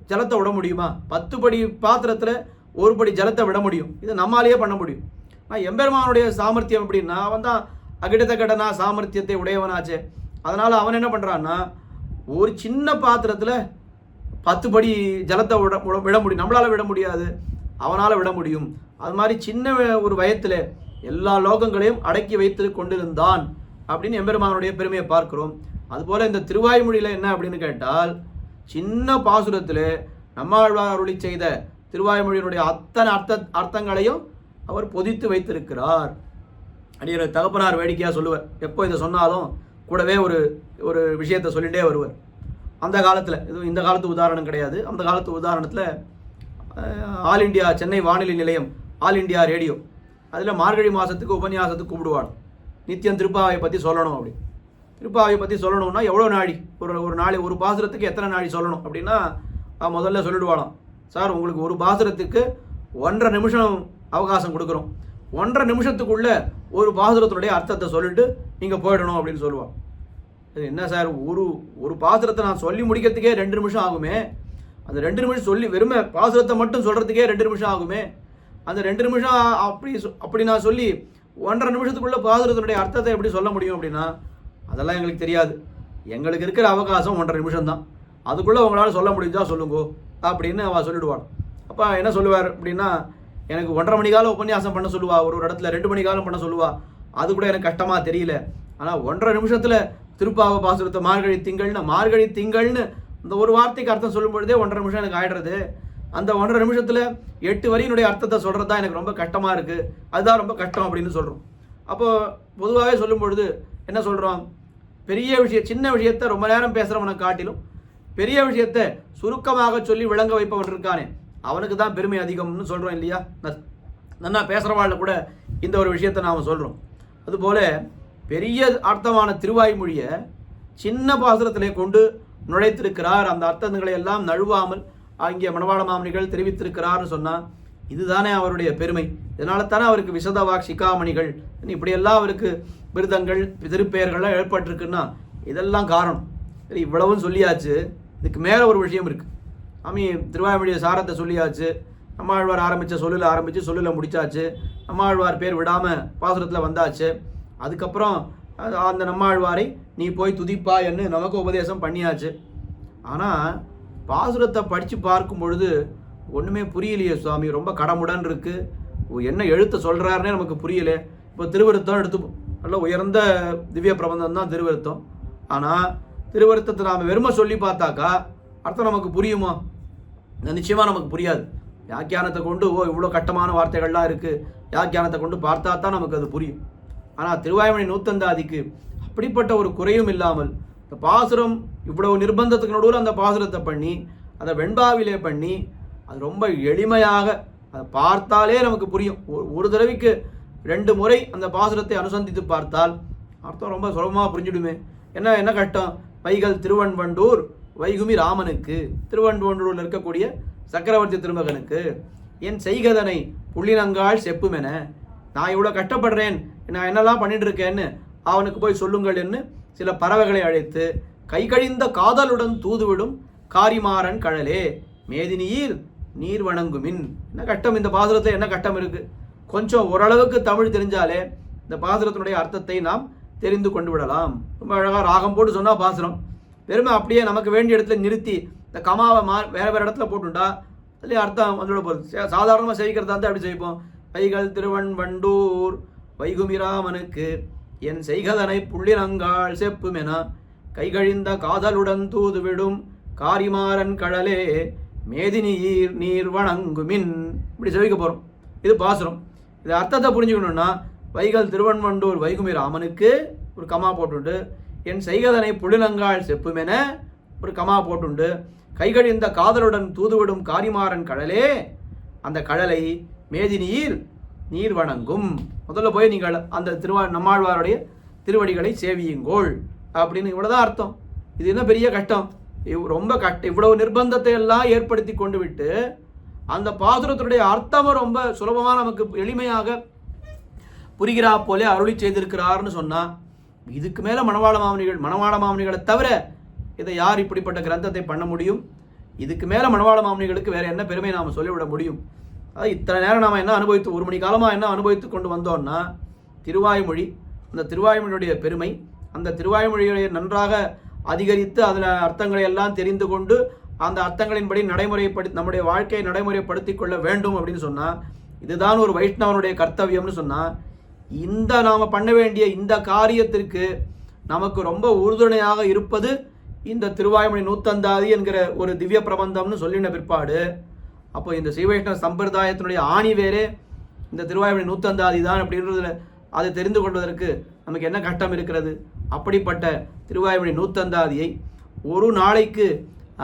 ஜலத்தை விட முடியுமா? 10 படி பாத்திரத்தில் ஒரு படி ஜலத்தை விட முடியும். இது நம்மாலேயே பண்ண முடியும். ஆனால் எம்பெருமானுடைய சாமர்த்தியம் எப்படின்னா, அவன் தான் அகிடத்த கடனா சாமர்த்தியத்தை உடையவனாச்சே. அதனால் அவன் என்ன பண்ணுறான்னா ஒரு சின்ன பாத்திரத்தில் 10 படி ஜலத்தை விட முடியும். நம்மளால் விட முடியாது, அவனால் விட முடியும். அது மாதிரி சின்ன ஒரு வயத்தில் எல்லா லோகங்களையும் அடக்கி வைத்து கொண்டிருந்தான் அப்படின்னு எம்பெருமானுடைய பெருமையை பார்க்கிறோம். அதுபோல் இந்த திருவாய்மொழியில் என்ன அப்படின்னு கேட்டால், சின்ன பாசுரத்தில் நம்மாழ்வார் அருளி செய்த திருவாய்மொழியினுடைய அத்தனை அர்த்தங்களையும் அவர் பொதித்து வைத்திருக்கிறார். அப்படிங்கிற தகப்பனார் வேடிக்கையாக சொல்லுவார். எப்போ இதை சொன்னாலும் கூடவே ஒரு விஷயத்தை சொல்லிகிட்டே வருவார். அந்த காலத்தில், இது இந்த காலத்து உதாரணம் கிடையாது, அந்த காலத்து உதாரணத்தில் ஆல் இண்டியா சென்னை வானொலி நிலையம், ஆல் இண்டியா ரேடியோ, அதில் மார்கழி மாதத்துக்கு உபன்யாசத்துக்கு கூப்பிடுவாங்க. நித்தியம் திருப்பாவை பற்றி சொல்லணும். அப்படி திருப்பாவை பற்றி சொல்லணும்னா எவ்வளோ நாழி, ஒரு நாளை ஒரு பாசுரத்துக்கு எத்தனை நாழி சொல்லணும் அப்படின்னா முதல்ல சொல்லிடுவாளாம், சார் உங்களுக்கு ஒரு பாசுரத்துக்கு 1.5 நிமிஷம் அவகாசம் கொடுக்குறோம், 1.5 நிமிஷத்துக்குள்ளே ஒரு பாசுரத்தினுடைய அர்த்தத்தை சொல்லிட்டு நீங்கள் போயிடணும் அப்படின்னு சொல்லுவாள். என்ன சார், ஒரு பாசுரத்தை நான் சொல்லி முடிக்கிறதுக்கே 2 நிமிஷம் ஆகுமே, அந்த 2 நிமிஷம் சொல்லி வெறுமை பாசுரத்தை மட்டும் சொல்கிறதுக்கே 2 நிமிஷம் ஆகுமே, அந்த 2 நிமிஷம் அப்படி நான் சொல்லி 1.5 நிமிஷத்துக்குள்ளே பாசுரத்தினுடைய அர்த்தத்தை எப்படி சொல்ல முடியும் அப்படின்னா, அதெல்லாம் எங்களுக்கு தெரியாது, எங்களுக்கு இருக்கிற அவகாசம் 1.5 நிமிஷம் தான், அதுக்குள்ளே உங்களால் சொல்ல முடிஞ்சா சொல்லுங்கோ அப்படின்னு அவள் சொல்லிடுவாள். அப்போ என்ன சொல்லுவார் அப்படின்னா, எனக்கு 1.5 மணி காலம் உபன்யாசம் பண்ண சொல்லுவா, ஒரு இடத்துல 2 மணி காலம் பண்ண சொல்லுவா, அது கூட எனக்கு கஷ்டமாக தெரியல. ஆனால் 1.5 நிமிஷத்தில் திருப்பாவ பாசுரத்தை மார்கழி திங்கள்னு இந்த ஒரு வார்த்தைக்கு அர்த்தம் சொல்லும் பொழுதே 1.5 நிமிஷம் எனக்கு ஆயிடுறது. அந்த 1.5 நிமிஷத்தில் 8 வரியினுடைய அர்த்தத்தை சொல்கிறது தான் எனக்கு ரொம்ப கஷ்டமாக இருக்குது, அதுதான் ரொம்ப கஷ்டம் அப்படின்னு சொல்கிறோம். அப்போது பொதுவாகவே சொல்லும் பொழுது என்ன சொல்கிறோம், பெரிய விஷயம் சின்ன விஷயத்தை ரொம்ப நேரம் பேசுகிறவனை காட்டிலும் பெரிய விஷயத்தை சுருக்கமாக சொல்லி விளங்க வைப்பவன் இருக்கானே அவனுக்கு தான் பெருமை அதிகம்னு சொல்கிறோம் இல்லையா? நல்லா பேசுகிறவாழ்ல கூட இந்த ஒரு விஷயத்தை நாம் சொல்கிறோம். அதுபோல் பெரிய அர்த்தமான திருவாய்மொழியை சின்ன பாசுரத்திலே கொண்டு நுழைத்திருக்கிறார். அந்த அர்த்தங்களை எல்லாம் நழுவாமல் அங்கே மணவாள மாமுனிகள் தெரிவித்திருக்கிறார்னு சொன்னால் இதுதானே அவருடைய பெருமை. இதனால தானே அவருக்கு விசதவாக் சிகாமணிகள் இப்படியெல்லாம் அவருக்கு விருதங்கள் திருப்பெயர்கள்லாம் ஏற்பட்டிருக்குன்னா இதெல்லாம் காரணம். சரி, இவ்வளவும் சொல்லியாச்சு. இதுக்கு மேலே ஒரு விஷயம் இருக்குது. சாமி திருவாய்மொழிய சாரத்தை சொல்லியாச்சு, நம்மாழ்வார் ஆரம்பித்த சொல்லில் முடிச்சாச்சு, நம்மாழ்வார் பேர் விடாமல் பாசுரத்தில் வந்தாச்சு. அதுக்கப்புறம் அந்த நம்மாழ்வாரை நீ போய் துதிப்பா என்று நமக்கு உபதேசம் பண்ணியாச்சு. ஆனால் பாசுரத்தை படித்து பார்க்கும் பொழுது ஒன்றுமே புரியலையே சுவாமி, ரொம்ப கடமுடன் இருக்குது, என்ன எழுத்த சொல்கிறாருன்னே நமக்கு புரியல. இப்போ திருவிருத்தம் எடுத்துப்போம், நல்ல உயர்ந்த திவ்ய பிரபந்தம் தான் திருவிருத்தம். ஆனால் திருவிருத்தத்தை நாம் வெறுமை சொல்லி பார்த்தாக்கா அர்த்தம் நமக்கு புரியுமா? நிச்சயமாக நமக்கு புரியாது. வியாக்கியானத்தை கொண்டு இவ்வளோ கட்டமான வார்த்தைகள்லாம் இருக்குது, வியாக்கியானத்தை கொண்டு பார்த்தா தான் நமக்கு அது புரியும். ஆனால் திருவாய்மொழி நூத்தந்தாதிக்கு அப்படிப்பட்ட ஒரு குறையும் இல்லாமல் இந்த பாசுரம் இவ்வளவு நிர்பந்தத்துக்கு நடுவில் அந்த பாசுரத்தை பண்ணி அதை வெண்பாவிலே பண்ணி அது ரொம்ப எளிமையாக அதை பார்த்தாலே நமக்கு புரியும். ஒரு தடவைக்கு 2 முறை அந்த பாசுரத்தை அனுசந்தித்து பார்த்தால் அர்த்தம் ரொம்ப சுலபமாக புரிஞ்சுடுமே. என்ன கட்டம்? வைகல் திருவன்வண்டூர் வைகுமி ராமனுக்கு, திருவன்வண்டூரில் இருக்கக்கூடிய சக்கரவர்த்தி திருமகனுக்கு என் செய்கதனை புள்ளினங்கால் செப்புமென, நான் இவ்வளோ கஷ்டப்படுறேன், நான் என்னெல்லாம் பண்ணிட்டு இருக்கேன்னு அவனுக்கு போய் சொல்லுங்கள் என்று சில பறவைகளை அழைத்து கை கழிந்த காதலுடன் தூதுவிடும் காரிமாறன் கழலே மேதினியில் நீர் வணங்குமின். என்ன கட்டம் இந்த பாசுரத்தில், என்ன கட்டம் இருக்குது? கொஞ்சம் ஓரளவுக்கு தமிழ் தெரிஞ்சாலே இந்த பாசுரத்தினுடைய அர்த்தத்தை நாம் தெரிந்து கொண்டு விடலாம். ரொம்ப அழகாக ராகம் போட்டு சொன்னால் பாசுரம் வெறுமை அப்படியே நமக்கு வேண்டிய இடத்துல நிறுத்தி இந்த கமாவை வேறு இடத்துல போட்டுட்டா அதுலேயே அர்த்தம் வந்துவிட போகுது. சாதாரணமாக செய்கிறதா இருந்தால் அப்படி செய்வோம். வைகள் திருவன்வண்டூர் வைகுமிராமனுக்கு என் செய்கதனை புள்ளினங்கால் செப்புமென கைகழிந்த காதலுடன் தூதுவிடும் காரிமாறன் கழலே மேதினியீர் நீர் வணங்குமின், இப்படி செவிக்க போகிறோம். இது பாசுரம். இது அர்த்தத்தை புரிஞ்சுக்கணுன்னா வைகல் திருவன்வண்டூர் வைகுமி ராமனுக்கு ஒரு கமா போட்டுண்டு, என் செய்கதனை புள்ளினங்கால் செப்புமென ஒரு கமா போட்டுண்டு, கைகழிந்த காதலுடன் தூதுவிடும் காரிமாறன் கழலே, அந்த கழலை மேதினியில் நீர் வணங்கும். முதல்ல போய் நீங்கள் அந்த நம்மாழ்வாருடைய திருவடிகளை சேவியுங்கோள் அப்படின்னு இவ்வளோதான் அர்த்தம். இது என்ன பெரிய கஷ்டம்? ரொம்ப இவ்வளவு நிர்பந்தத்தை எல்லாம் ஏற்படுத்தி கொண்டு விட்டு அந்த பாசுரத்தினுடைய அர்த்தமும் ரொம்ப சுலபமாக நமக்கு எளிமையாக புரிகிறா போலே அருளி செய்திருக்கிறார்னு சொன்னால் இதுக்கு மேலே மணவாள மாமுனிகளை தவிர இதை யார் இப்படிப்பட்ட கிரந்தத்தை பண்ண முடியும்? இதுக்கு மேலே மணவாள மாமுனிகளுக்கு வேறு என்ன பெருமை நாம் சொல்லிவிட முடியும்? அதாவது இத்தனை நேரம் நாம் என்ன அனுபவித்து, 1 மணி காலமாக என்ன அனுபவித்து கொண்டு வந்தோம்னா திருவாய்மொழி, அந்த திருவாய்மொழியுடைய பெருமை, அந்த திருவாய்மொழியை நன்றாக அதிகரித்து அதில் அர்த்தங்களை எல்லாம் தெரிந்து கொண்டு அந்த அர்த்தங்களின்படி நம்முடைய வாழ்க்கையை நடைமுறைப்படுத்தி கொள்ள வேண்டும் அப்படின்னு சொன்னால் இதுதான் ஒரு வைஷ்ணவனுடைய கர்த்தவியம்னு சொன்னால் இந்த நாம் பண்ண வேண்டிய இந்த காரியத்திற்கு நமக்கு ரொம்ப உறுதுணையாக இருப்பது இந்த திருவாய்மொழி நூத்தந்தாதி என்கிற ஒரு திவ்ய பிரபந்தம்னு சொல்லின பிற்பாடு அப்போ இந்த ஸ்ரீவைஷ்ணவ சம்பிரதாயத்தினுடைய ஆணி வேறே இந்த திருவாய்மொழி நூத்தந்தாதி தான் அப்படின்றதுல அதை தெரிந்து கொள்வதற்கு நமக்கு என்ன கஷ்டம் இருக்கிறது? அப்படிப்பட்ட திருவாய்மொழி நூத்தந்தாதியை ஒரு நாளைக்கு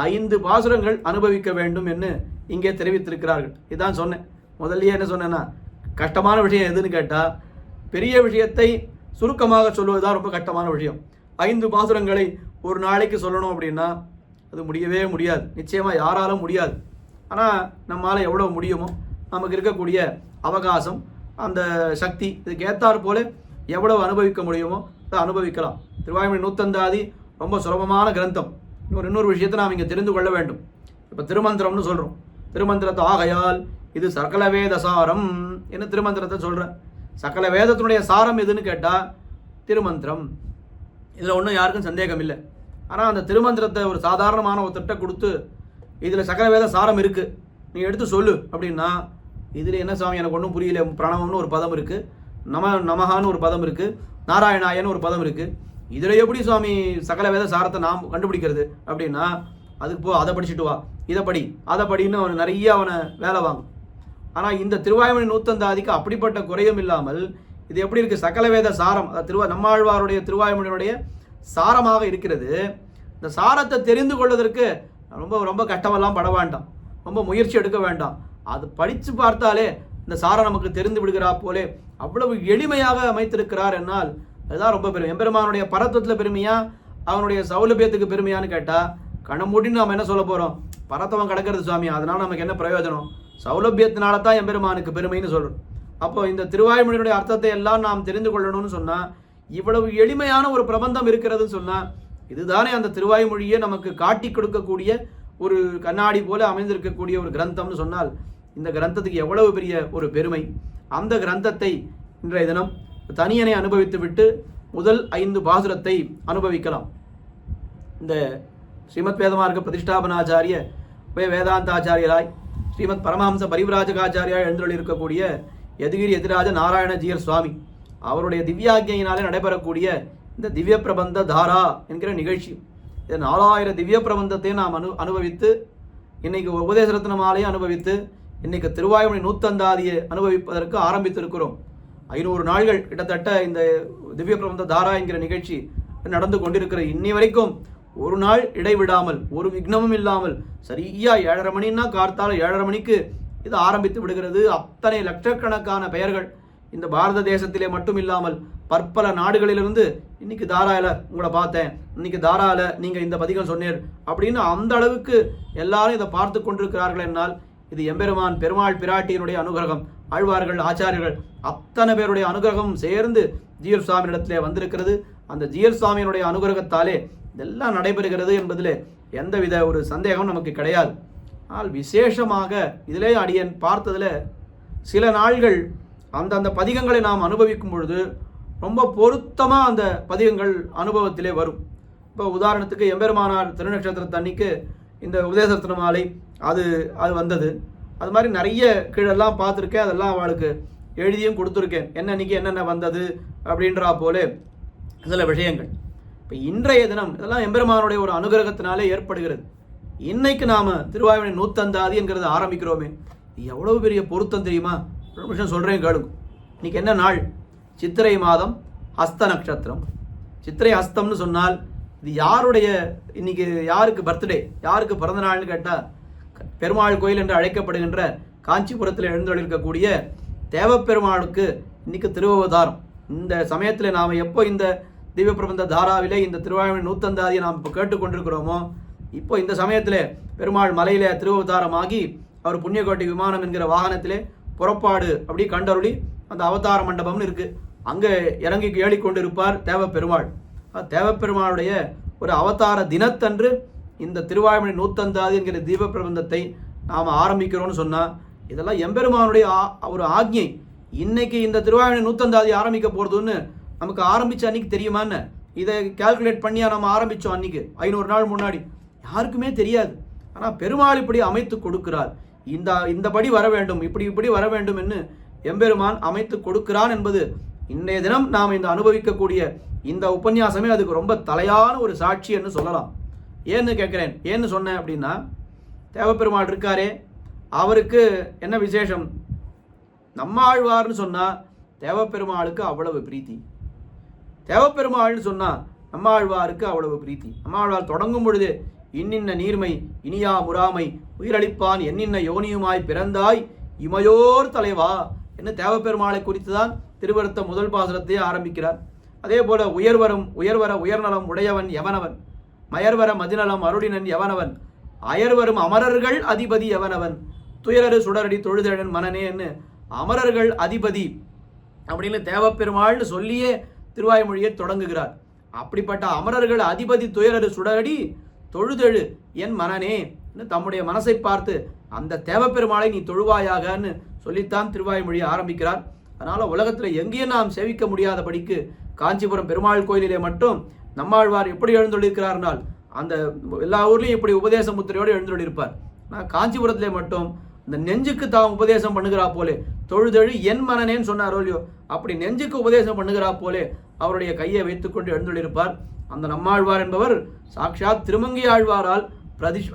5 பாசுரங்கள் அனுபவிக்க வேண்டும் என்று இங்கே தெரிவித்திருக்கிறார்கள். இதுதான் சொன்னேன். முதல்லயே என்ன சொன்னேன்னா கஷ்டமான விஷயம் எதுன்னு கேட்டால் பெரிய விஷயத்தை சுருக்கமாக சொல்வதுதான் ரொம்ப கஷ்டமான விஷயம். 5 பாசுரங்களை ஒரு நாளைக்கு சொல்லணும் அப்படின்னா அது முடியவே முடியாது, நிச்சயமாக யாராலும் முடியாது. ஆனால் நம்மளால் எவ்வளோ முடியுமோ நமக்கு இருக்கக்கூடிய அவகாசம், அந்த சக்தி, இதுக்கு ஏற்றாறு போல எவ்வளவு அனுபவிக்க முடியுமோ அதை அனுபவிக்கலாம். திருவாய்மொழி நூத்தந்தாதி ரொம்ப சுலபமான கிரந்தம். இன்னொரு விஷயத்தை நாம் இங்கே தெரிந்து கொள்ள வேண்டும். இப்போ திருமந்திரம்னு சொல்கிறோம். திருமந்திரத்தை ஆகையால் இது சகல வேத சாரம் என்ன திருமந்திரத்தை சொல்கிறேன். சகல வேதத்தினுடைய சாரம் எதுன்னு கேட்டால் திருமந்திரம். இதில் ஒன்றும் யாருக்கும் சந்தேகம் இல்லை. ஆனால் அந்த திருமந்திரத்தை ஒரு சாதாரணமான ஒருத்தட்ட கொடுத்து இதில் சகல வேத சாரம் இருக்குது, நீ எடுத்து சொல்லு அப்படின்னா இதில் என்ன சாமி எனக்கு ஒன்றும் புரியல. பிரணவம்னு ஒரு பதம் இருக்குது, நமகான்னு ஒரு பதம் இருக்குது, நாராயணாயன்னு ஒரு பதம் இருக்குது. இதில் எப்படி சுவாமி சகல வேத சாரத்தை நாம் கண்டுபிடிக்கிறது அப்படின்னா அதுக்கு அதை படிச்சுட்டு வா, இதை படி, அதை படின்னு அவன் நிறைய வேலை வாங்கும். ஆனால் இந்த திருவாய்மொழி நூத்தந்தாதிக்கு அப்படிப்பட்ட குறையும் இல்லாமல் இது எப்படி இருக்குது? சகல வேத சாரம், நம்மாழ்வாருடைய திருவாய்மொழியினுடைய சாரமாக இருக்கிறது. இந்த சாரத்தை தெரிந்து கொள்வதற்கு ரொம்ப ரொம்ப கஷ்டமெல்லாம் பட வேண்டாம், ரொம்ப முயற்சி எடுக்க வேண்டாம். அது படித்து பார்த்தாலே இந்த சாரம் நமக்கு தெரிந்து விடுகிறா போலே அவ்வளவு எளிமையாக அமைத்திருக்கிறார் என்னால் அதுதான் ரொம்ப பெருமை. எம்பெருமானுடைய பரத்துவத்தில் பெருமையா அவனுடைய சௌலபியத்துக்கு பெருமையான்னு கேட்டால் கண்ண மூடின்னு நாம் என்ன சொல்ல போகிறோம்? பரத்தவன் கிடக்கிறது சுவாமி, அதனால் நமக்கு என்ன பிரயோஜனம்? சௌலபியத்தினால தான் எம்பெருமானுக்கு பெருமைன்னு சொல்கிறோம். அப்போ இந்த திருவாய்மொழியினுடைய அர்த்தத்தை எல்லாம் நாம் தெரிந்து கொள்ளணும்னு சொன்னால், இவ்வளவு எளிமையான ஒரு பிரபந்தம் இருக்கிறதுன்னு சொன்னால், இதுதானே அந்த திருவாய்மொழியை நமக்கு காட்டி கொடுக்கக்கூடிய ஒரு கண்ணாடி போல அமைந்திருக்கக்கூடிய ஒரு கிரந்தம்னு சொன்னால், இந்த கிரந்தத்துக்கு எவ்வளவு பெரிய ஒரு பெருமை. அந்த கிரந்தத்தை இன்றைய தினம் தனியனை அனுபவித்து விட்டு முதல் 5 பாசுரத்தை அனுபவிக்கலாம். இந்த ஸ்ரீமத் வேதமார்க்க பிரதிஷ்டாபனாச்சாரிய வேதாந்தாச்சாரியராய் ஸ்ரீமத் பரமஹம்ச பரிவிராஜகாச்சாரியாய் எழுந்தருளிருக்கக்கூடிய யதுகிரி யதிராஜ நாராயண ஜீயர் சுவாமி அவருடைய திவ்யாக்ஞையினாலே நடைபெறக்கூடிய இந்த திவ்ய பிரபந்த தாரா என்கிற நிகழ்ச்சி, இந்த 4000 திவ்ய பிரபந்தத்தை நாம் அனுபவித்து இன்னைக்கு உபதேச ரத்ன மாலையை அனுபவித்து இன்னைக்கு திருவாய்மொழி நூத்தந்தாதியை அனுபவிப்பதற்கு ஆரம்பித்திருக்கிறோம். 500 நாள்கள் கிட்டத்தட்ட இந்த திவ்ய பிரபந்த தாரா என்கிற நிகழ்ச்சி நடந்து கொண்டிருக்கிற இன்னி வரைக்கும் ஒரு நாள் இடைவிடாமல் ஒரு விக்னமும் இல்லாமல் சரியா 7:30 மணின்னா கார்த்தால 7:30 மணிக்கு இது ஆரம்பித்து விடுகிறது. அத்தனை லட்சக்கணக்கான பெயர்கள் இந்த பாரத தேசத்திலே மட்டும் இல்லாமல் பற்பல நாடுகளிலிருந்து இன்னைக்கு தாரால உங்களை பார்த்தேன், இன்னைக்கு தாரால நீங்க இந்த பதிகம் சொன்னீர் அப்படின்னு அந்த அளவுக்கு எல்லாரும் இதை பார்த்து கொண்டிருக்கிறார்கள். என்னால் இது எம்பெருமான் பெருமாள் பிராட்டியினுடைய அனுகிரகம், ஆழ்வார்கள் ஆச்சாரியர்கள் அத்தனை பேருடைய அனுகிரகம் சேர்ந்து ஜீயர் சுவாமியிடத்திலே வந்திருக்கிறது. அந்த ஜீயர் சுவாமியினுடைய அனுகிரகத்தாலே இதெல்லாம் நடைபெறுகிறது என்பதில் எந்தவித ஒரு சந்தேகம் நமக்கு கிடையாது. ஆனால் விசேஷமாக இதிலே அடியன் பார்த்ததில் சில நாள்கள் அந்தந்த பதிகங்களை நாம் அனுபவிக்கும் பொழுது ரொம்ப பொருத்தமாக அந்த பதிகங்கள் அனுபவத்திலே வரும். இப்போ உதாரணத்துக்கு எம்பெருமானார் திருநட்சத்திரத்தன்னைக்கு இந்த உபதேச மாலை அது வந்தது. அது மாதிரி நிறைய கீழெல்லாம் பார்த்துருக்கேன், அதெல்லாம் அவளுக்கு எழுதியும் கொடுத்துருக்கேன், என்னன்னைக்கு என்னென்ன வந்தது அப்படின்றா போல சில விஷயங்கள். இப்போ இன்றைய தினம் இதெல்லாம் எம்பெருமானுடைய ஒரு அனுகிரகத்தினாலே ஏற்படுகிறது. இன்னைக்கு நாம் திருவாய்மொழி நூத்தந்தாதி என்கிறது ஆரம்பிக்கிறோமே, எவ்வளவு பெரிய பொருத்தம் தெரியுமா? ஒரு விஷயம் சொல்கிறேன் கேளுங்க. இன்னைக்கு என்ன நாள்? சித்திரை மாதம் ஹஸ்த நட்சத்திரம். சித்திரை ஹஸ்தம்னு சொன்னால் இது யாருடைய இன்னைக்கு யாருக்கு பர்த்டே, யாருக்கு பிறந்த நாள்னு கேட்டால் பெருமாள் கோயில் என்று அழைக்கப்படுகின்ற காஞ்சிபுரத்தில் எழுந்தொழிருக்கக்கூடிய தேவப்பெருமாளுக்கு இன்னைக்கு திருவவதாரம். இந்த சமயத்தில் நாம் எப்போ இந்த திவ்ய பிரபந்த தாராவிலே இந்த திருவாய்மொழி நூத்தந்தாதியை நாம் இப்போ கேட்டுக்கொண்டிருக்கிறோமோ, இப்போ இந்த சமயத்தில் பெருமாள் மலையிலே திருவவதாரமாகி அவர் புண்ணியகோட்டை விமானம் என்கிற வாகனத்திலே புறப்பாடு அப்படி கண்டருளி அந்த அவதார மண்டபம்னு இருக்குது, அங்கே இறங்கி ஏழிக்கொண்டு இருப்பார் தேவப்பெருமாள். தேவப்பெருமாளுடைய ஒரு அவதார தினத்தன்று இந்த திருவாய்மொழி நூத்தந்தாதி என்கிற தீப பிரபந்தத்தை நாம் ஆரம்பிக்கிறோம்னு சொன்னால் இதெல்லாம் எம்பெருமானுடைய ஒரு ஆக்ஞை. இன்னைக்கு இந்த திருவாய்மொழி நூத்தந்தாதி ஆரம்பிக்க போகிறதுன்னு நமக்கு ஆரம்பித்த அன்னைக்கு தெரியுமான்னு இதை கால்குலேட் பண்ணியா நம்ம ஆரம்பித்தோம். அன்னைக்கு 500 நாள் முன்னாடி யாருக்குமே தெரியாது. ஆனால் பெருமாள் இப்படி அமைத்து கொடுக்கிறார், இந்த படி வர வேண்டும், இப்படி வர வேண்டும் என்று எம்பெருமான் அமைத்து கொடுக்கிறான் என்பது இன்றைய தினம் நாம் இந்த அனுபவிக்கக்கூடிய இந்த உபன்யாசமே அதுக்கு ரொம்ப தலையான ஒரு சாட்சி என்று சொல்லலாம். ஏன்னு கேட்குறேன், ஏன்னு சொன்னேன் அப்படின்னா, தேவப்பெருமாள் இருக்காரே அவருக்கு என்ன விசேஷம்? நம்மாழ்வார்னு சொன்னால் தேவப்பெருமாளுக்கு அவ்வளவு பிரீத்தி, தேவப்பெருமாள்னு சொன்னால் நம்மாழ்வாருக்கு அவ்வளவு பிரீத்தி. நம்மாழ்வார் தொடங்கும் பொழுது இன்னின்ன நீர்மை இனியா முறாமை உயிரளிப்பான் என்னின்ன யோனியுமாய் பிறந்தாய் இமையோர் தலைவா என்று தேவப்பெருமாளை குறித்து தான் திருவருத்த முதல் பாசுரத்தையே ஆரம்பிக்கிறார். அதே போல உயர்வர உயர்நலம் உடையவன் எவனவன், மயர்வர மதிநலம் அருளினன் எவனவன், அயர்வரும் அமரர்கள் அதிபதி எவனவன், துயரரு சுடரடி தொழுதழன் மனனேன்னு அமரர்கள் அதிபதி அப்படின்னு தேவப்பெருமாள்னு சொல்லியே திருவாய்மொழியை தொடங்குகிறார். அப்படிப்பட்ட அமரர்கள் அதிபதி துயரரு சுடரடி தொழுதெழு என் மனனே தம்முடைய மனசை பார்த்து அந்த தேவப்பெருமாளை நீ தொழுவாயாகன்னு சொல்லித்தான் திருவாய்மொழியை ஆரம்பிக்கிறார். அதனால் உலகத்தில் எங்கேயும் நாம் சேவிக்க முடியாதபடிக்கு காஞ்சிபுரம் பெருமாள் கோயிலிலே மட்டும் நம்மாழ்வார் எப்படி எழுந்தொழிருக்கிறார்னால் அந்த எல்லா ஊர்லேயும் இப்படி உபதேச முத்திரையோடு எழுந்தொழிருப்பார். ஆனால் காஞ்சிபுரத்திலே மட்டும் இந்த நெஞ்சுக்கு தாம் உபதேசம் பண்ணுகிறா போலே தொழுதெழு என் மனனேன்னு சொன்னாரோ இல்லையோ, அப்படி நெஞ்சுக்கு உபதேசம் பண்ணுகிறா போலே அவருடைய கையை வைத்துக்கொண்டு எழுந்தொழிருப்பார். அந்த நம்மாழ்வார் என்பவர் சாட்சாத் திருமங்கி ஆழ்வாரால்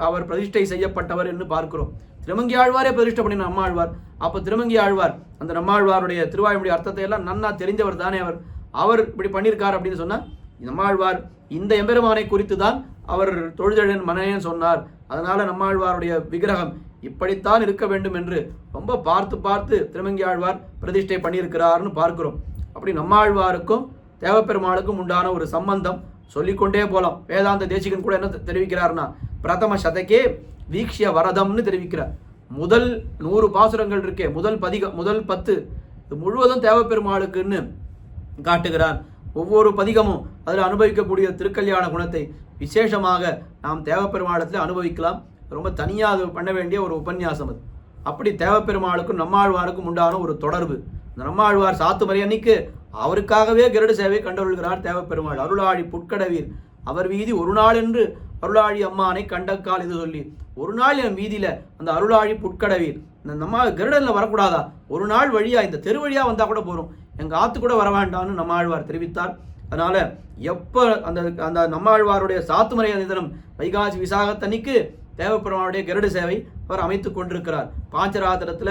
அவர் பிரதிஷ்டை செய்யப்பட்டவர் என்று பார்க்கிறோம். திருமங்கி ஆழ்வாரே பிரதிஷ்டை பண்ணின நம்மாழ்வார். அப்போ திருமங்கி ஆழ்வார் அந்த நம்மாழ்வாருடைய திருவாய்மொழி அர்த்தத்தை எல்லாம் நன்னா தெரிஞ்சவர் தானே. அவர் இப்படி பண்ணியிருக்கார் அப்படின்னு சொன்னால் நம்மாழ்வார் இந்த எம்பெருமானை குறித்து தான் அவர் தொழுதெழின் மனனேன்னு சொன்னார். அதனால நம்மாழ்வாருடைய விக்கிரகம் இப்படித்தான் இருக்க வேண்டும் என்று ரொம்ப பார்த்து திருமங்கி ஆழ்வார் பிரதிஷ்டை பண்ணியிருக்கிறார்னு பார்க்கிறோம். அப்படி நம்மாழ்வாருக்கும் தேவப்பெருமாளுக்கும் உண்டான ஒரு சம்பந்தம் சொல்லிக்கொண்டே போகலாம். வேதாந்த தேசிகன் கூட என்ன தெரிவிக்கிறார்னா, பிரதம சதகே வீக்ஷிய வரதம்னு தெரிவிக்கிறார். முதல் 100 பாசுரங்கள் இருக்கே, முதல் 10 இது முழுவதும் தேவப்பெருமாளுக்குன்னு காட்டுகிறார். ஒவ்வொரு பதிகமும் அதில் அனுபவிக்கக்கூடிய திருக்கல்யாண குணத்தை விசேஷமாக நாம் தேவப்பெருமாளத்தில் அனுபவிக்கலாம். ரொம்ப தனியாக அது பண்ண வேண்டிய ஒரு உபன்யாசம் அது. அப்படி தேவப்பெருமாளுக்கும் நம்மாழ்வாருக்கும் உண்டான ஒரு தொடர்பு. இந்த நம்மாழ்வார் சாத்துமறை அன்னைக்கு அவருக்காகவே கருட சேவை கண்டருள்கிறார் தேவப்பெருமாள். அருளாழி புட்கடவீர் அவர் வீதி ஒரு நாள் என்று அருளாழி அம்மானை கண்டக்கால் இது சொல்லி, ஒரு நாள் என் வீதியில அந்த அருளாழி புட்கடவீர் இந்த நம்ம கருடனில் வரக்கூடாதா, ஒரு நாள் வழியா இந்த தெரு வழியா வந்தா கூட போறோம், எங்க ஆத்து கூட வர வேண்டாம்னு நம்மாழ்வார் தெரிவித்தார். அதனால எப்ப அந்த அந்த நம்மாழ்வாருடைய சாத்துமறை தினம் வைகாசி விசாகத்தன்னைக்கு தேவப்பெருமானுடைய கருட சேவை அவர் அமைத்துக் கொண்டிருக்கிறார். பாஞ்சராத்திரத்துல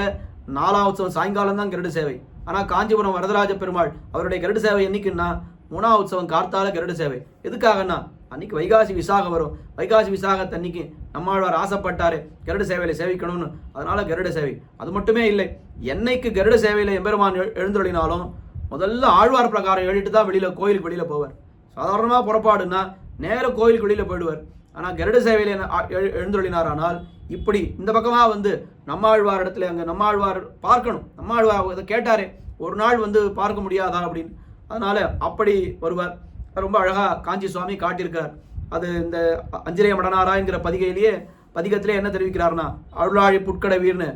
4ஆம் உற்சவம் சாயங்காலம் தான் கருட சேவை. ஆனால் காஞ்சிபுரம் வரதராஜ பெருமாள் அவருடைய கருட சேவை என்னைக்குன்னா 3ஆம் உற்சவம் கார்த்தால கருட சேவை. எதுக்காகன்னா அன்னைக்கு வைகாசி விசாகம் வரும். வைகாசி விசாகத்தன்னைக்கு நம்மாழ்வார் ஆசைப்பட்டாரு கருட சேவையில சேவிக்கணும்னு, அதனால கருட சேவை. அது மட்டுமே இல்லை, என்னைக்கு கருட சேவையில எம்பெருமான் எழுந்தொழினாலும் முதல்ல ஆழ்வார் பிரகாரம் எழுதிட்டு தான் கோயிலுக்கு வெளியில போவார். சாதாரணமாக புறப்பாடுன்னா நேர கோயிலுக்கு வெளியில போயிடுவார். ஆனால் கருட சேவையில எழுந்தொழினார். ஆனால் இப்படி இந்த பக்கமாக வந்து நம்மாழ்வார் இடத்துல அங்கே நம்மாழ்வார் பார்க்கணும். நம்மாழ்வார் இதை கேட்டாரே, ஒரு நாள் வந்து பார்க்க முடியாதா அப்படின்னு. அதனால அப்படி வருவார். ரொம்ப அழகா காஞ்சி சுவாமி காட்டியிருக்கிறார். அது இந்த அஞ்சிரை மடனாரா என்கிற பதிகத்திலே என்ன தெரிவிக்கிறார்னா, அருளாழி புட்கடவீர்னு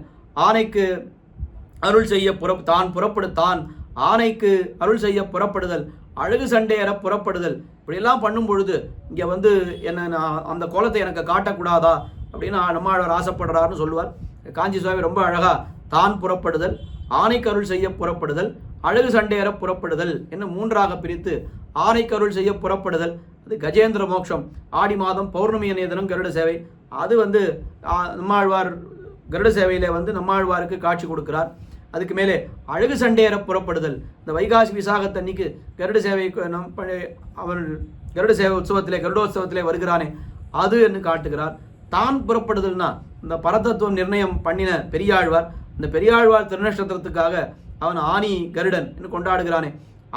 ஆனைக்கு அருள் செய்ய தான் ஆனைக்கு அருள் செய்ய புறப்படுதல், அழகு சண்டேற புறப்படுதல், இப்படியெல்லாம் பண்ணும் பொழுது இங்கே வந்து என்ன அந்த கோலத்தை எனக்கு காட்டக்கூடாதா அப்படின்னு நம்மாழ்வார் ஆசைப்படுறாருன்னு சொல்லுவார். காஞ்சி சுவாமி ரொம்ப அழகா தான் புறப்படுதல், ஆனைக்கு அருள் செய்ய புறப்படுதல், அழகு சண்டேற புறப்படுதல் என்ன 3ஆக பிரித்து ஆனைக்கு அருள் செய்ய புறப்படுதல் அது கஜேந்திர மோட்சம். ஆடி மாதம் பௌர்ணமி அன்னைய தினம் கருட சேவை. அது வந்து நம்மாழ்வார் கருட சேவையில வந்து நம்மாழ்வாருக்கு காட்சி கொடுக்கிறார். அதுக்கு மேலே அழகு சண்டேற புறப்படுதல், இந்த வைகாசி விசாகத்தன்னைக்கு கருட சேவை அவர் கருட சேவை உற்சவத்திலே கருடோத்சவத்திலே வருகிறானே அது என்று காட்டுகிறார். தான் புறப்படுதல்னா இந்த பரதத்துவம் நிர்ணயம் பண்ணின பெரியாழ்வார், இந்த பெரியாழ்வார் திருநட்சத்திரத்துக்காக அவன் ஆனி கருடன் என்று கொண்டாடுகிறானே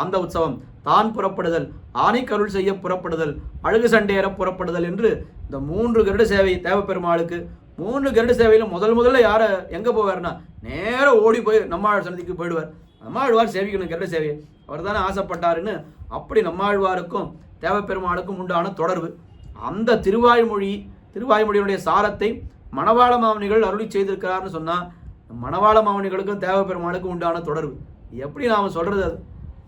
அந்த உற்சவம். தான் புறப்படுதல், ஆனைக்கு அருள் செய்ய புறப்படுதல், அழகு சண்டேற புறப்படுதல் என்று இந்த 3 கருட சேவை தேவப்பெருமாளுக்கு. 3 கருட சேவையில முதல்ல யார எங்க போவார்னா நேரம் ஓடி போய் நம்மாழ்வார் சன்னதிக்கு போயிடுவார். நம்மாழ்வார் சேவிக்கணும் கருட சேவையை, அவர் தானே ஆசைப்பட்டாருன்னு. அப்படி நம்மாழ்வாருக்கும் தேவப்பெருமாளுக்கும் உண்டான தொடர்பு. அந்த திருவாய்மொழியினுடைய சாரத்தை மணவாள மாமுனிகள் அருளி செய்திருக்கிறார்னு சொன்னா, மணவாள மாமுனிகளுக்கும் தேவப்பெருமாளுக்கும் உண்டான தொடர்பு எப்படி நாம சொல்றது? அது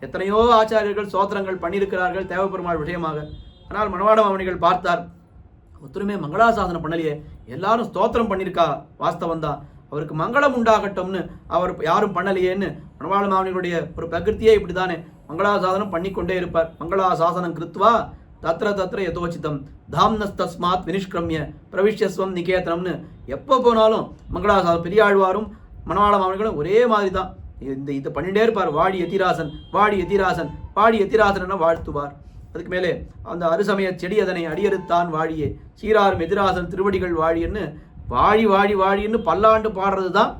எத்தனையோ ஆச்சாரியர்கள் ஸ்தோத்திரங்கள் பண்ணியிருக்கிறார்கள் தேவப்பெருமாள் விஷயமாக. ஆனால் மணவாள மாமுனிகள் பார்த்தார், ஒத்துருமே மங்களாசாசனம் பண்ணலையே, எல்லாரும் ஸ்தோத்திரம் பண்ணியிருக்கா, வாஸ்தவம் தான், அவருக்கு மங்களம் உண்டாகட்டும்னு அவர் யாரும் பண்ணலையேன்னு மணவாள மாமுனிகளுடைய ஒரு பிரகிருத்தியே இப்படிதானே, மங்களாசாசனம் பண்ணிக்கொண்டே இருப்பார். மங்களாசாசனம் கிருத்வா தத்ர யதோச்சிதம் தாம்னஸ்தஸ்மாத் வினிஷ்கிரமிய பிரவிஷ்யஸ்வம் நிகேதனம்னு எப்போ போனாலும் மங்களாசாசனம். பெரியாழ்வாரும் மணவாள மாமுனிகளும் ஒரே மாதிரி தான் இதை பண்ணிட்டே இருப்பார். வாடி எதிராசன் வாடி எதிராசன் வாடி எதிராசன் என வாழ்த்துவார். அதுக்கு மேலே அந்த அருசமய செடி அதனை அடியறுத்தான் வாழியே சீராரும் எதிராசன் திருவடிகள் வாழின்னு வாழின்னு பல்லாண்டு பாடுறது தான்